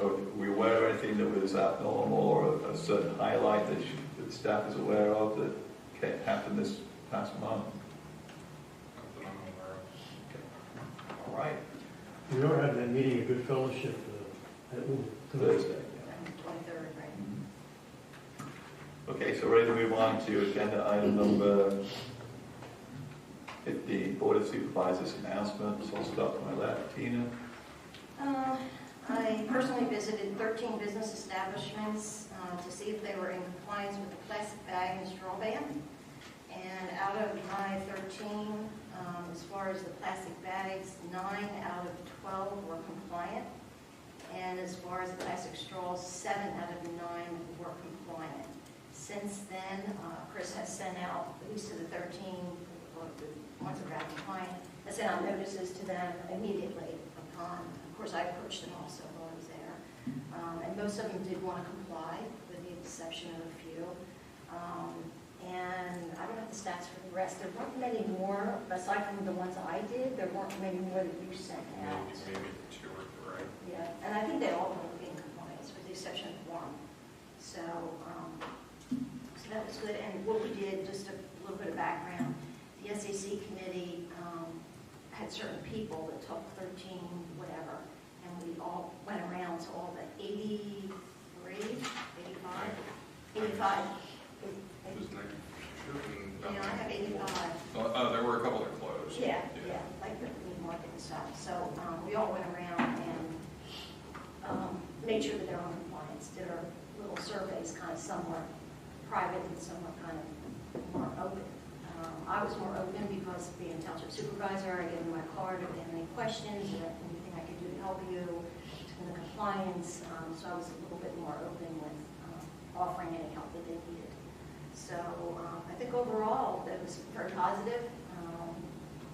Are we aware of anything that was abnormal or a certain highlight that the staff is aware of that happened this past month? All right. We are having that meeting of good fellowship at Thursday. 23rd, right? Okay, so ready to move on to agenda item number 15, Board of Supervisors announcements. I'll start with my left. Tina? I personally visited 13 business establishments to see if they were in compliance with the plastic bag and straw ban. And out of my 13, as far as the plastic bags, 9 out of 12 were compliant. And as far as the plastic straws, 7 out of 9 were compliant. Since then, Chris has sent out, at least to the 13, the ones that are compliant, has sent out notices to them immediately upon. Of course, I approached them also while I was there. And most of them did want to comply, with the exception of a few. And I don't have the stats for the rest. There weren't many more, aside from the ones I did, there weren't many more that you sent out. Maybe 2 or 3. Yeah, and I think they all want to be in compliance, with the exception of one. So that was good. And what we did, just a little bit of background, the SAC committee had certain people that took 13, whatever, and we all went around to all the 83, 85. Yeah, I have 85. Oh, there were a couple that closed. Yeah, like the meat market and stuff. So we all went around and made sure that they're on compliance, did our little surveys, kind of some were private and some were kind of more open. I was more open because being township supervisor, I gave them my card if they have any questions, or anything I could do to help you in the compliance. So I was a little bit more open with offering any help that they needed. So I think overall that was very positive.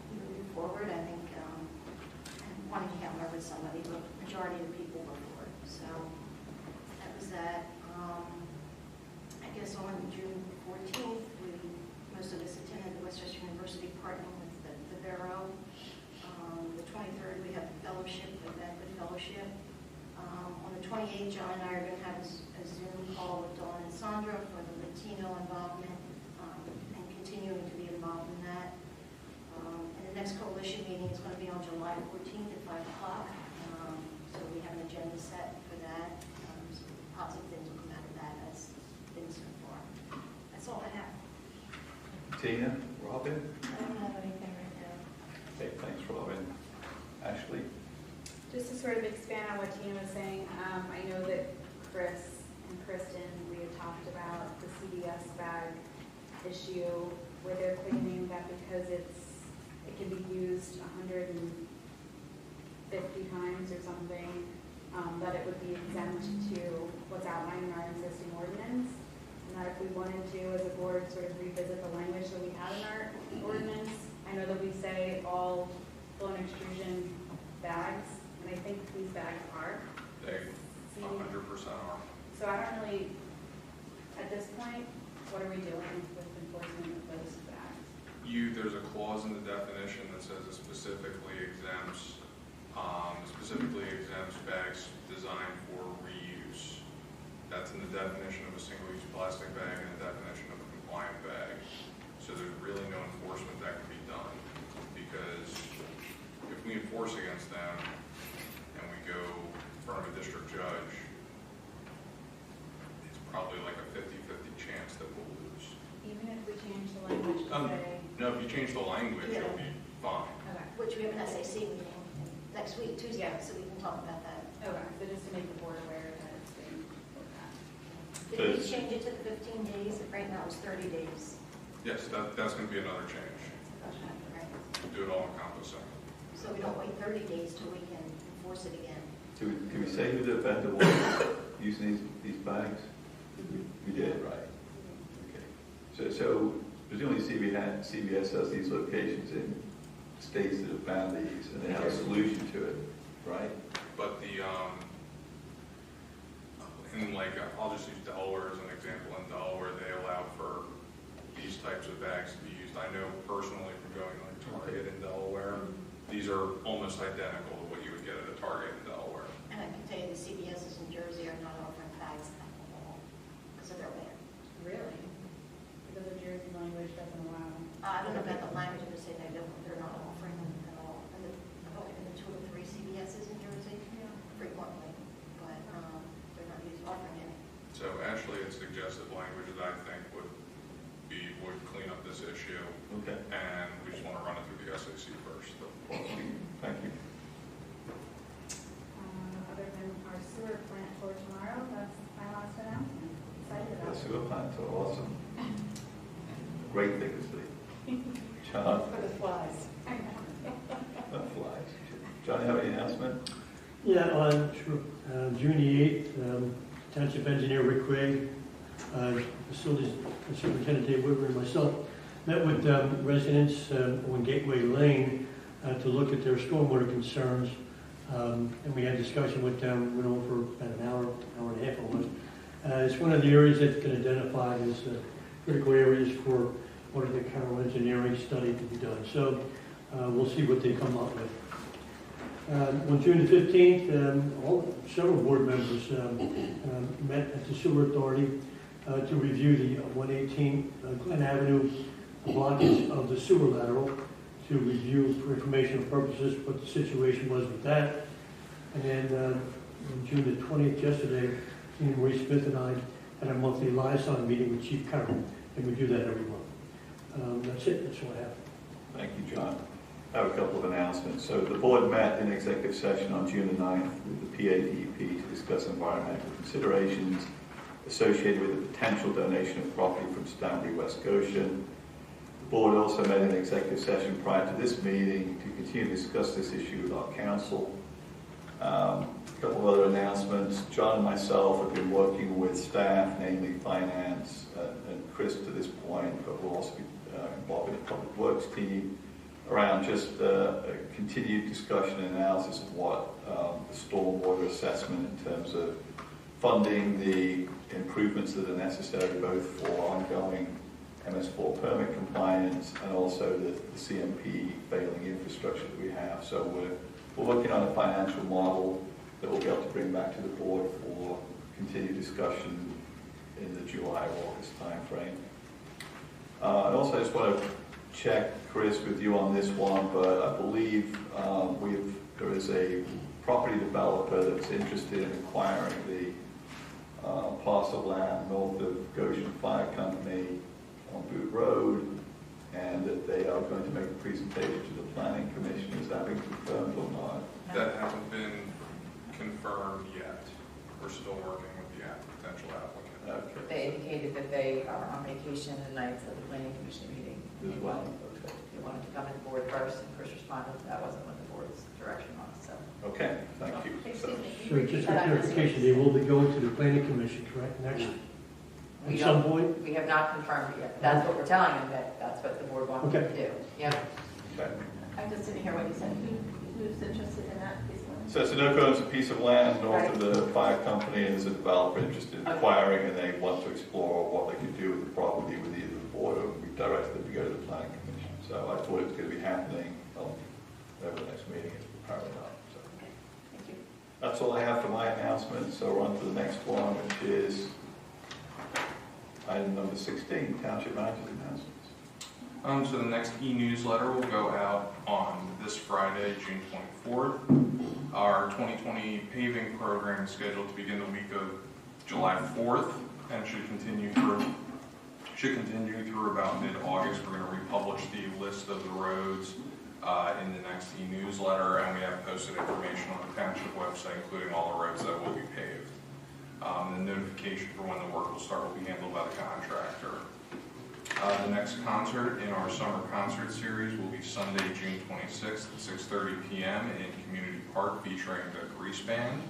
Moving forward, I think, one account remember somebody, but majority of the people were for it. So that was that. I guess on June 14th, most of us attended the Westchester University partnering with the Vero. The 23rd, we have the fellowship, the banquet fellowship. On the 28th, John and I are going to have a Zoom call with Dawn and Sandra for the Latino involvement and continuing to be involved in that. And the next coalition meeting is going to be on July 14th at 5 o'clock. So we have an agenda set for that. Some positive things will come out of that as things so far. That's all I have. Tina? Robin? I don't have anything right now. Okay, thanks, Robin. Ashley? Just to sort of expand on what Tina was saying, I know that Chris and Kristen, we had talked about the CVS bag issue where they're claiming that because it can be used 150 times or something, that it would be exempt to what's outlined in our existing ordinance. And that if we wanted to, as a board, sort of revisit the language that we have in our ordinance. I know that we say all blown extrusion bags, and I think these bags are. They 100% are. So I don't really, at this point, what are we doing with enforcement of those bags? There's a clause in the definition that says it specifically exempts bags designed for reuse. That's in the definition of a single-use plastic bag and the definition of a compliant bag. So there's really no enforcement that can be done, because if we enforce against them and we go in front of a district judge, it's probably like a 50-50 chance that we'll lose. Even if we change the language to say... No, if you change the language, it'll be fine. Okay. Which we have an SAC meeting next week, Tuesday, so we can talk about that. Okay, so just to make the board aware that it's being looked at. Did we change it to the 15 days? Right now it's 30 days. Yes, that's going to be another change. Do it all encompassing. So we don't wait 30 days till we can enforce it again. Can we say who the vendor was using these bags? We did, right? Okay. So presumably CVS has these locations in states that have banned these, and they have a solution to it, right? But I'll just use Delaware as an example. In Delaware, they allow for these types of bags to be used. I know personally from going to Target in Delaware, these are almost identical to what you would get at a Target in Delaware. And I can tell you the CVS's in Jersey are not offering bags at all because of their ban. Really? Because the Jersey language doesn't allow. I don't know about the language, but say they're not offering them at all. And I've only been to 2 or 3 CVS's in Jersey frequently, but they're not offering any. So Ashley had suggested language that I think would clean up this issue. Okay. And we just want to run it through the SAC first. Thank you. Other than our sewer plant for tomorrow, that's my last announcement. Excited about The it. sewer plants are awesome. Great thing to see. John? For the flies. Not flies. John, you have any announcement? Yeah, on June the 8th, Township Engineer Rick Craig, Facilities Superintendent Dave Whitmer, and myself met with residents on Gateway Lane to look at their stormwater concerns. And we had discussion with them, went on for about an hour and a half almost. It's one of the areas that's been identified as critical areas for one of the Carroll Engineering study to be done. So we'll see what they come up with. On June the 15th, several board members met at the Sewer Authority to review the 118 Glen Avenue blockage of the sewer lateral, to review for informational purposes what the situation was with that. And then on June the 20th, yesterday, Tina Marie Smith and I had a monthly liaison meeting with Chief Carroll, and we do that every month. That's it. That's all I have. Thank you, John. I have a couple of announcements. So the board met in executive session on June the 9th with the PADP to discuss environmental considerations associated with the potential donation of property from Stanbury, West Goshen. The board also met in executive session prior to this meeting to continue to discuss this issue with our council. A couple of other announcements. John and myself have been working with staff, namely finance and Chris to this point, but we'll also be involved in the public works team around just a continued discussion and analysis of what the stormwater assessment in terms of funding the improvements that are necessary both for ongoing MS4 permit compliance and also the CMP failing infrastructure that we have. So we're working on a financial model that we'll be able to bring back to the board for continued discussion in the July or August timeframe. And also I just want to check, Chris, with you on this one, but I believe there is a property developer that's interested in acquiring the parcel of land north of Goshen Fire Company on Boot Road, and that they are going to make a presentation to the Planning Commission. Is that been confirmed or not? That hasn't been we're still working with the potential applicant. Okay. They indicated that they are on vacation the nights of the planning commission meeting. They wanted to come to the board first, and Chris responded that wasn't what the board's direction was, so. Okay, thank you. So, So just for clarification, they will be going to the planning commission, correct, next, at some point? We have not confirmed it yet. That's what we're telling them, that that's what the board wants them to do. Yep. okay. I just didn't hear what you said. Who's interested in that piece of land? So Sunoco owns a piece of land north of the fire company, and there's a developer interested in acquiring, and they want to explore what they could do with the property with either the board, or we directed them to go to the planning commission. So I thought it was going to be happening over the next meeting. It's apparently not. So. Thank you. That's all I have for my announcements. So we're on to the next one, which is item number 16, Township Manager's announcements. So the next e-newsletter will go out on this Friday, June 24th. Our 2020 paving program is scheduled to begin the week of July 4th and should continue through about mid-August. We're going to republish the list of the roads in the next e-newsletter, and we have posted information on the township website, including all the roads that will be paved. The notification for when the work will start will be handled by the contractor. The next concert in our summer concert series will be Sunday, June 26th at 6:30 p.m. in Community Park, featuring the Grease Band.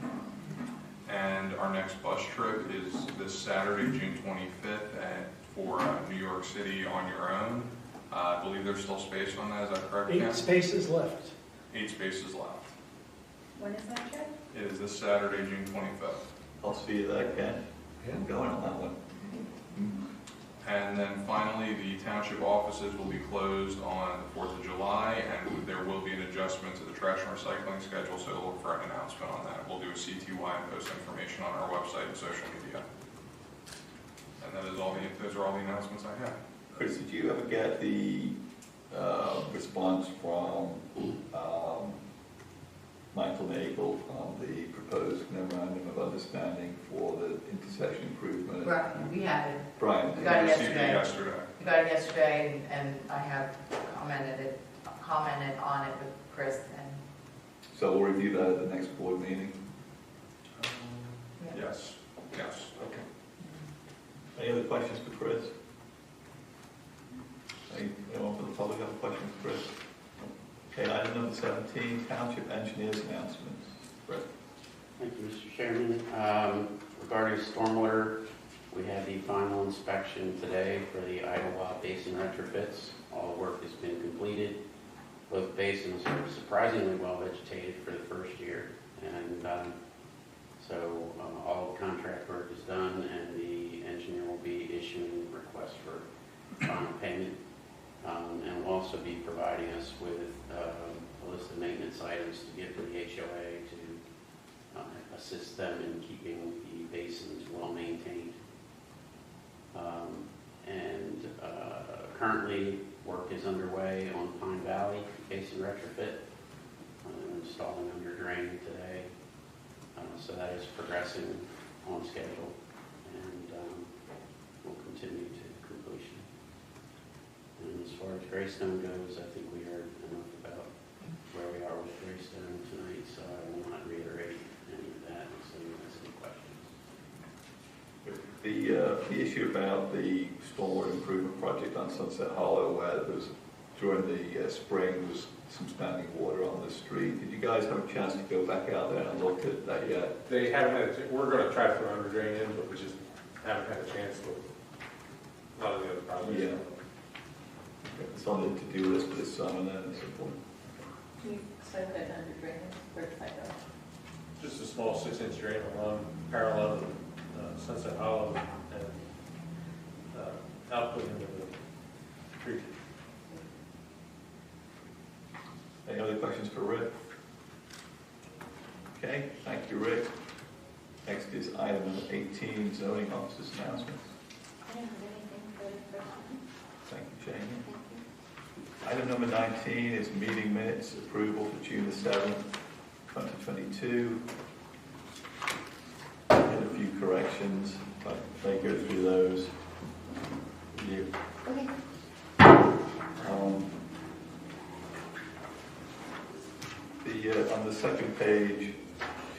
And our next bus trip is this Saturday, June 25th, for New York City on Your Own. I believe there's still space on that. Is that correct, Ken? 8 spaces left. 8 spaces left. When is that trip? It is this Saturday, June 25th. I'll see you there, Ken. Yeah, I'm going on that one. And then finally, the township offices will be closed on the 4th of July, and there will be an adjustment to the trash and recycling schedule, so look for an announcement on that. We'll do a CTY and post information on our website and social media. And that is all those are all the announcements I have. Chris, did you ever get the response from Michael Nagel on the proposed memorandum of understanding for the intersection improvement? Right, we had it. Brian, We got it received it yesterday. We got it yesterday, and I have commented on it with Chris. And so we'll review that at the next board meeting? Yes. Yes. Okay. Any other questions for Chris? Anyone from the public have a question for Chris? Okay, item number 17, Township Engineers announcements. Brett. Thank you, Mr. Chairman. Regarding stormwater, we had the final inspection today for the Idlewild Basin retrofits. All the work has been completed. Both basins are surprisingly well vegetated for the first year. And so all contract work is done, and the engineer will be issuing requests for final payment. And will also be providing us with a list of maintenance items to give to the HOA to assist them in keeping the basins well maintained. Currently, work is underway on Pine Valley Basin retrofit, installing under drain today. So that is progressing on schedule, and will continue to completion. And as far as Greystone goes, I think we heard enough about where we are with Greystone tonight, so I will not reiterate any of that unless anyone has any questions. The issue about the stormwater improvement project on Sunset Hollow, where there was, during the spring, there was some standing water on the street. Did you guys have a chance to go back out there and look at that yet? They haven't had we're going to try to put under drain in, but we just haven't had a chance with a lot of the other projects. Yeah. It's on the to-do list for this summer then at some point. Can you say what under drainage, where does that go? Just a small 6-inch drain along parallel to Sunset Hollow and output into the creek. Any other questions for Rick? Okay, thank you, Rick. Next is item number 18, zoning officers announcements. I don't have anything for the first one. Thank you, Jamie. Item number 19 is meeting minutes approval for June the 7th, 2022. I had a few corrections, but they go through those. You. Okay. On the second page,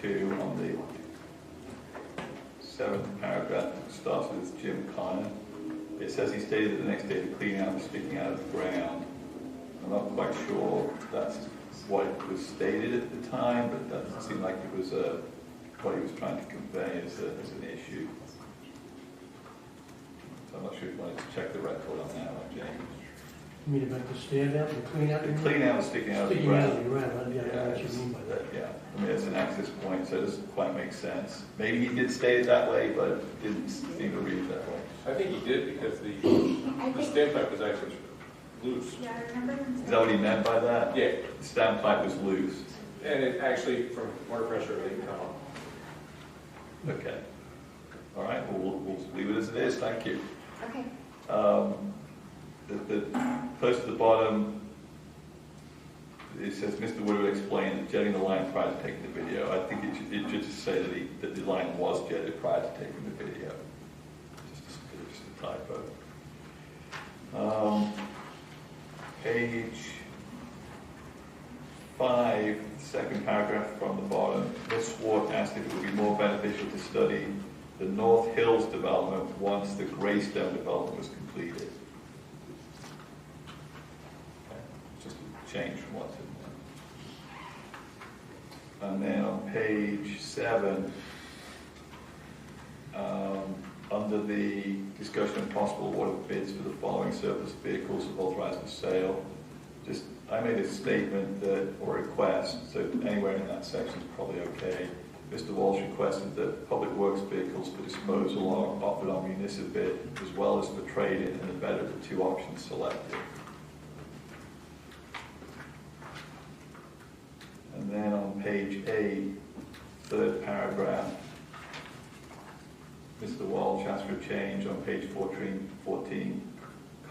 too, on the 7th paragraph starts with Jim Connor. It says he stated that the next day the clean out was sticking out of the ground. I'm not quite sure that's what was stated at the time, but that doesn't seem like it was what he was trying to convey as an issue. So I'm not sure if you wanted to check the record on that one, James. You mean about the stand out, the clean out? The clean out was sticking out of the Sticking out ground. of the ground, yeah, I know what you mean by that. Yeah, I mean, it's an access point, so it doesn't quite make sense. Maybe he did state it that way, but it didn't seem to read it that way. I think he did because the stamp pipe was actually loose. Yeah, I remember him Is that what he meant by that? Yeah. The stamp pipe was loose. And it actually, from water pressure, it didn't come up. Okay. All right, well, we'll leave it as it is. Thank you. Okay. Close to the bottom, it says Mr. Woodward explained that jetting the line prior to taking the video. I think it should just say that the line was jetted prior to taking the video. Just a typo. Page 5, second paragraph from the bottom. Ms. Swart asked if it would be more beneficial to study the North Hills development once the Greystone development was completed. Okay. Just a change from what's in there. And then on page 7, under the discussion of possible award of bids for the following surplus vehicles authorized for sale, I made a statement that, or request, so anywhere in that section is probably okay. Mr. Walsh requested that public works vehicles for disposal are offered on municipal bid, as well as for trade-in, and the better of the two options selected. And then on page 8, third paragraph, Mr. Walsh asked for a change on page 14,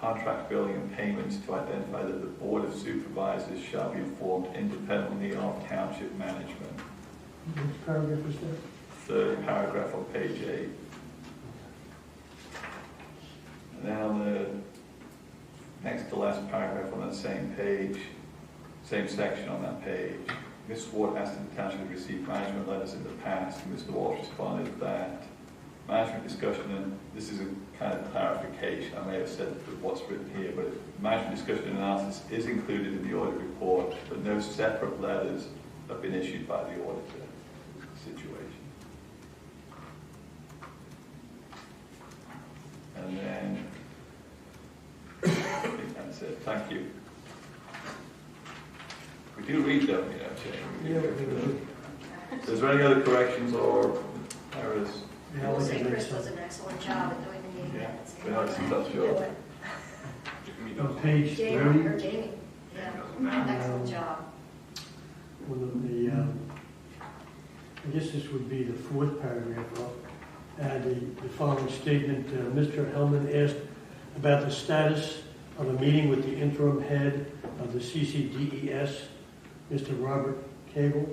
contract billing and payments to identify that the Board of Supervisors shall be informed independently of township management. Which paragraph is that? Third paragraph on page 8. And then on the next to last paragraph on that same page, same section on that page, Ms. Swart asked if the township had received management letters in the past, and Mr. Walsh responded that management discussion, and this is a kind of clarification, I may have said what's written here, but management discussion and analysis is included in the audit report, but no separate letters have been issued by the auditor. Situation. And then, I think that's it. Thank you. We do read them, you know, Shane. So is there any other corrections or errors? I will say Chris does an excellent job at doing the meeting minutes. Yeah, no, it's a tough job. On page 30. Jamie, yeah, excellent job. I guess this would be the fourth paragraph up. Add the following statement. Mr. Hellman asked about the status of a meeting with the interim head of the CCDES, Mr. Robert Cable,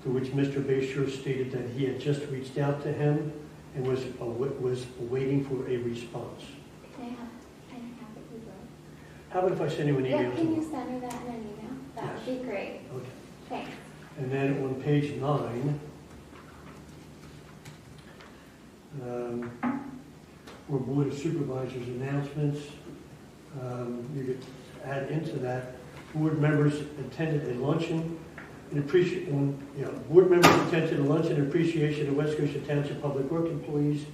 to which Mr. Bayshore stated that he had just reached out to him and was waiting for a response. Can I have it? How about if I send you an email? Yeah, can you send her that in an email? That would be great. Okay. Thanks. And then on page 9, for Board of Supervisors announcements, you could add into that, board members attended a luncheon board members attended a luncheon in appreciation of West Scotia Township Public Work employees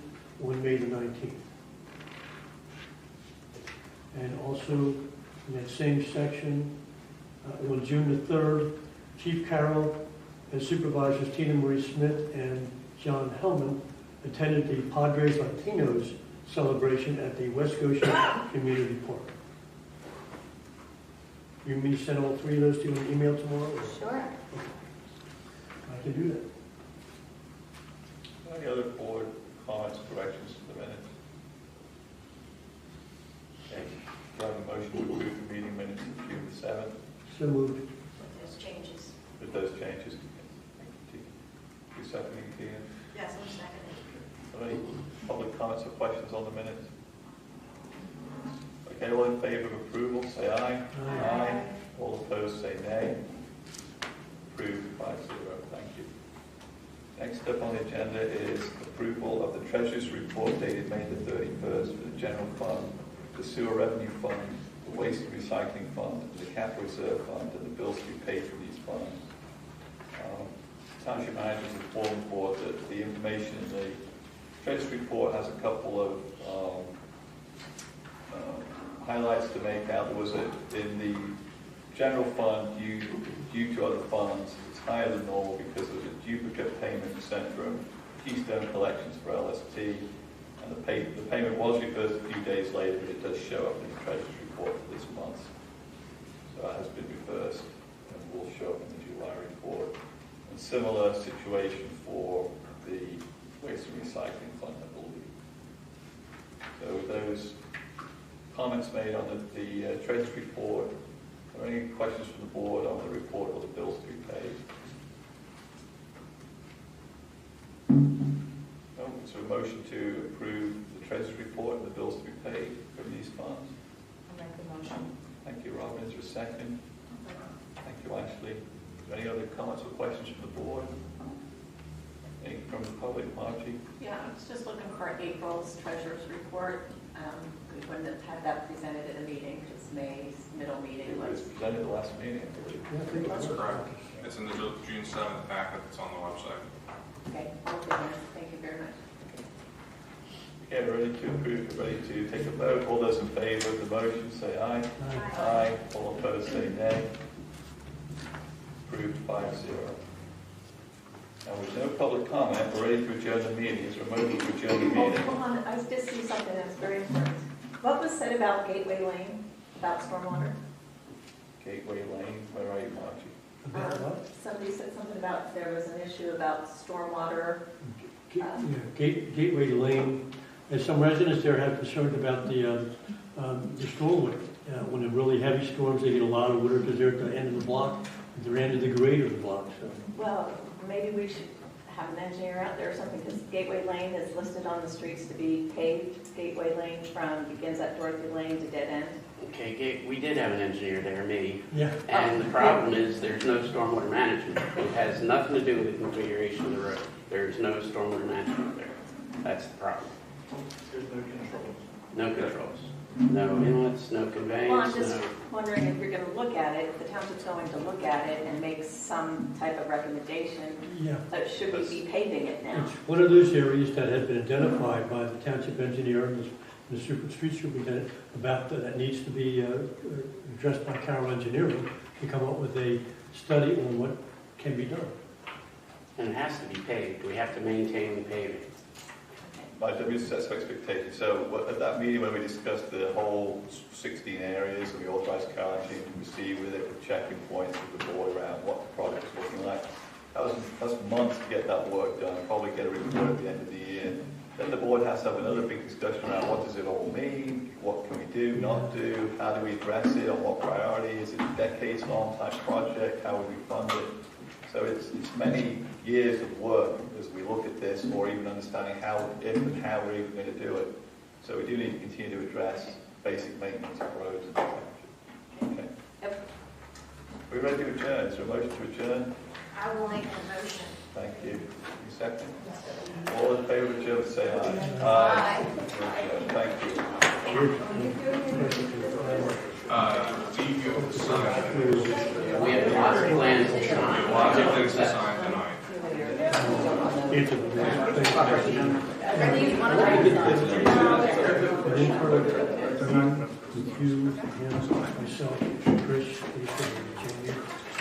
on May the 19th. And also in that same section, on June the 3rd, Chief Carroll and Supervisors Tina Marie Smith and John Hellman attended the Padres Latinos celebration at the West Scotia Community Park. You mean to send all three of those to you in an email tomorrow? Or? Sure. I can do that. Any other board comments, corrections to the minutes? Okay. Do I have a motion to approve the meeting minutes of June the 7th? So moved. With those changes. With those changes. You seconding, Tina? Yes, I'm seconding. Any public comments or questions on the minutes? Okay, all in favor of approval, say aye. Aye. All opposed, say nay. Approved 5-0. Thank you. Next up on the agenda is approval of the Treasurer's report dated May the 31st for the General Fund, the Sewer Revenue Fund, the Waste and Recycling Fund, the Capital Reserve Fund, and the bills to be paid from these funds. Township Manager has informed the board that the information in the Treasurer's report has a couple of highlights to make out. There was in the General Fund, due to other funds, it's higher than normal because there was a duplicate payment sent from Keystone Collections for LST, and the payment was reversed a few days later, but it does show up in the Treasurer's report for this month. So that has been reversed and will show up in the July report. And similar situation for the Waste and Recycling Fund, I believe. So with those comments made on the Treasurer's report, are there any questions from the board on the report or the bills to be paid? No, is there a motion to approve the Treasurer's report and the bills to be paid from these funds? I'll make the motion. Thank you, Robin. Is there a second? Thank you, Ashley. Is there any other comments or questions from the board? Any from the public, Margie? Yeah, I was just looking for April's Treasurer's report. We wouldn't have had that presented at a meeting, because May's middle meeting It was was. presented at the last meeting, I believe. That's correct. It's in the June 7th packet that's on the website. Okay, thank you very much. Okay, we're ready to approve, we're ready to take a vote. All those in favor of the motion, say aye. Aye. All opposed, say nay. Approved 5-0. Now, with no public comment, we're ready to adjourn the meeting. Is there a motion to adjourn the Oh, meeting? hold on, I just see something that's very important. What was said about Gateway Lane, about stormwater? Gateway Lane, where are you, Margie? Somebody said something about, there was an issue about stormwater. Gateway Lane, and some residents there have concerned about the stormwater. When they're really heavy storms, they get a lot of water because they're at the end of the block, at the end of the grade of the block, so. Well, maybe we should have an engineer out there or something, because Gateway Lane is listed on the streets to be paved. Gateway Lane begins at Dorothy Lane to dead end. Okay, we did have an engineer there, me. Yeah. And the problem is there's no stormwater management. It has nothing to do with the configuration of the road. There's no stormwater management there. That's the problem. There's no controls. No controls. No inlets, no conveyance. Well, I'm just no- wondering if you're going to look at it, if the township's going to look at it and make some type of recommendation. Yeah. Should we be paving it now? It's one of those areas that has been identified by the township engineer and the street superintendent about that needs to be addressed by Carroll Engineering to come up with a study on what can be done. And it has to be paved. We have to maintain the paving. Right, let me set some expectations. So at that meeting when we discussed the whole 16 areas, and we authorized Carroll Engineering to proceed with it, with checking points with the board around what the project was looking like. That was months to get that work done, probably get a report at the end of the year. Then the board has to have another big discussion around what does it all mean, what can we do, not do, how do we address it, on what priority, is it a decades-long type project, how would we fund it? So it's many years of work as we look at this, or even understanding how, if and how we're even going to do it. So we do need to continue to address basic maintenance of roads and protection. Okay. Yep. Are we ready to adjourn? Is there a motion to adjourn? I will make a motion. Thank you. You second? All in favor of adjourn, say aye. Aye. Thank you. We have lots of plans to sign. Lots of things to sign tonight. You, myself, Chris, Lisa, and Jamie,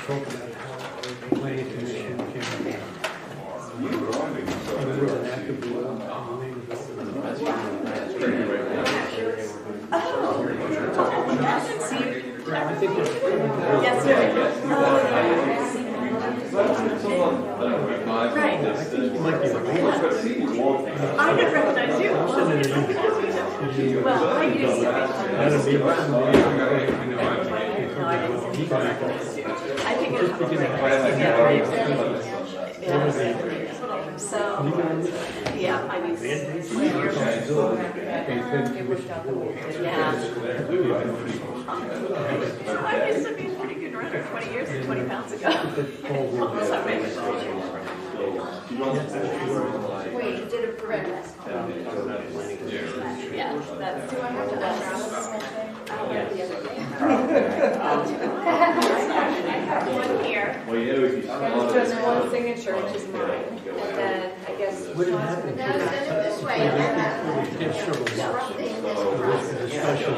talk about how the planning commission can an active role in land I think that's. Yes, sir. Right. I think you might be the I could recognize you. Well, I used to be. I think so, yeah, I used to. I used to be a pretty good runner 20 years, 20 pounds ago. Almost outrageous. Wait, you did approve it. Yeah, that's. Do I have to I have one here. Well, you know, if you There's just one signature, which is mine, and then I guess. What did happen? No, send it this way. We can't show the lots. Discussion.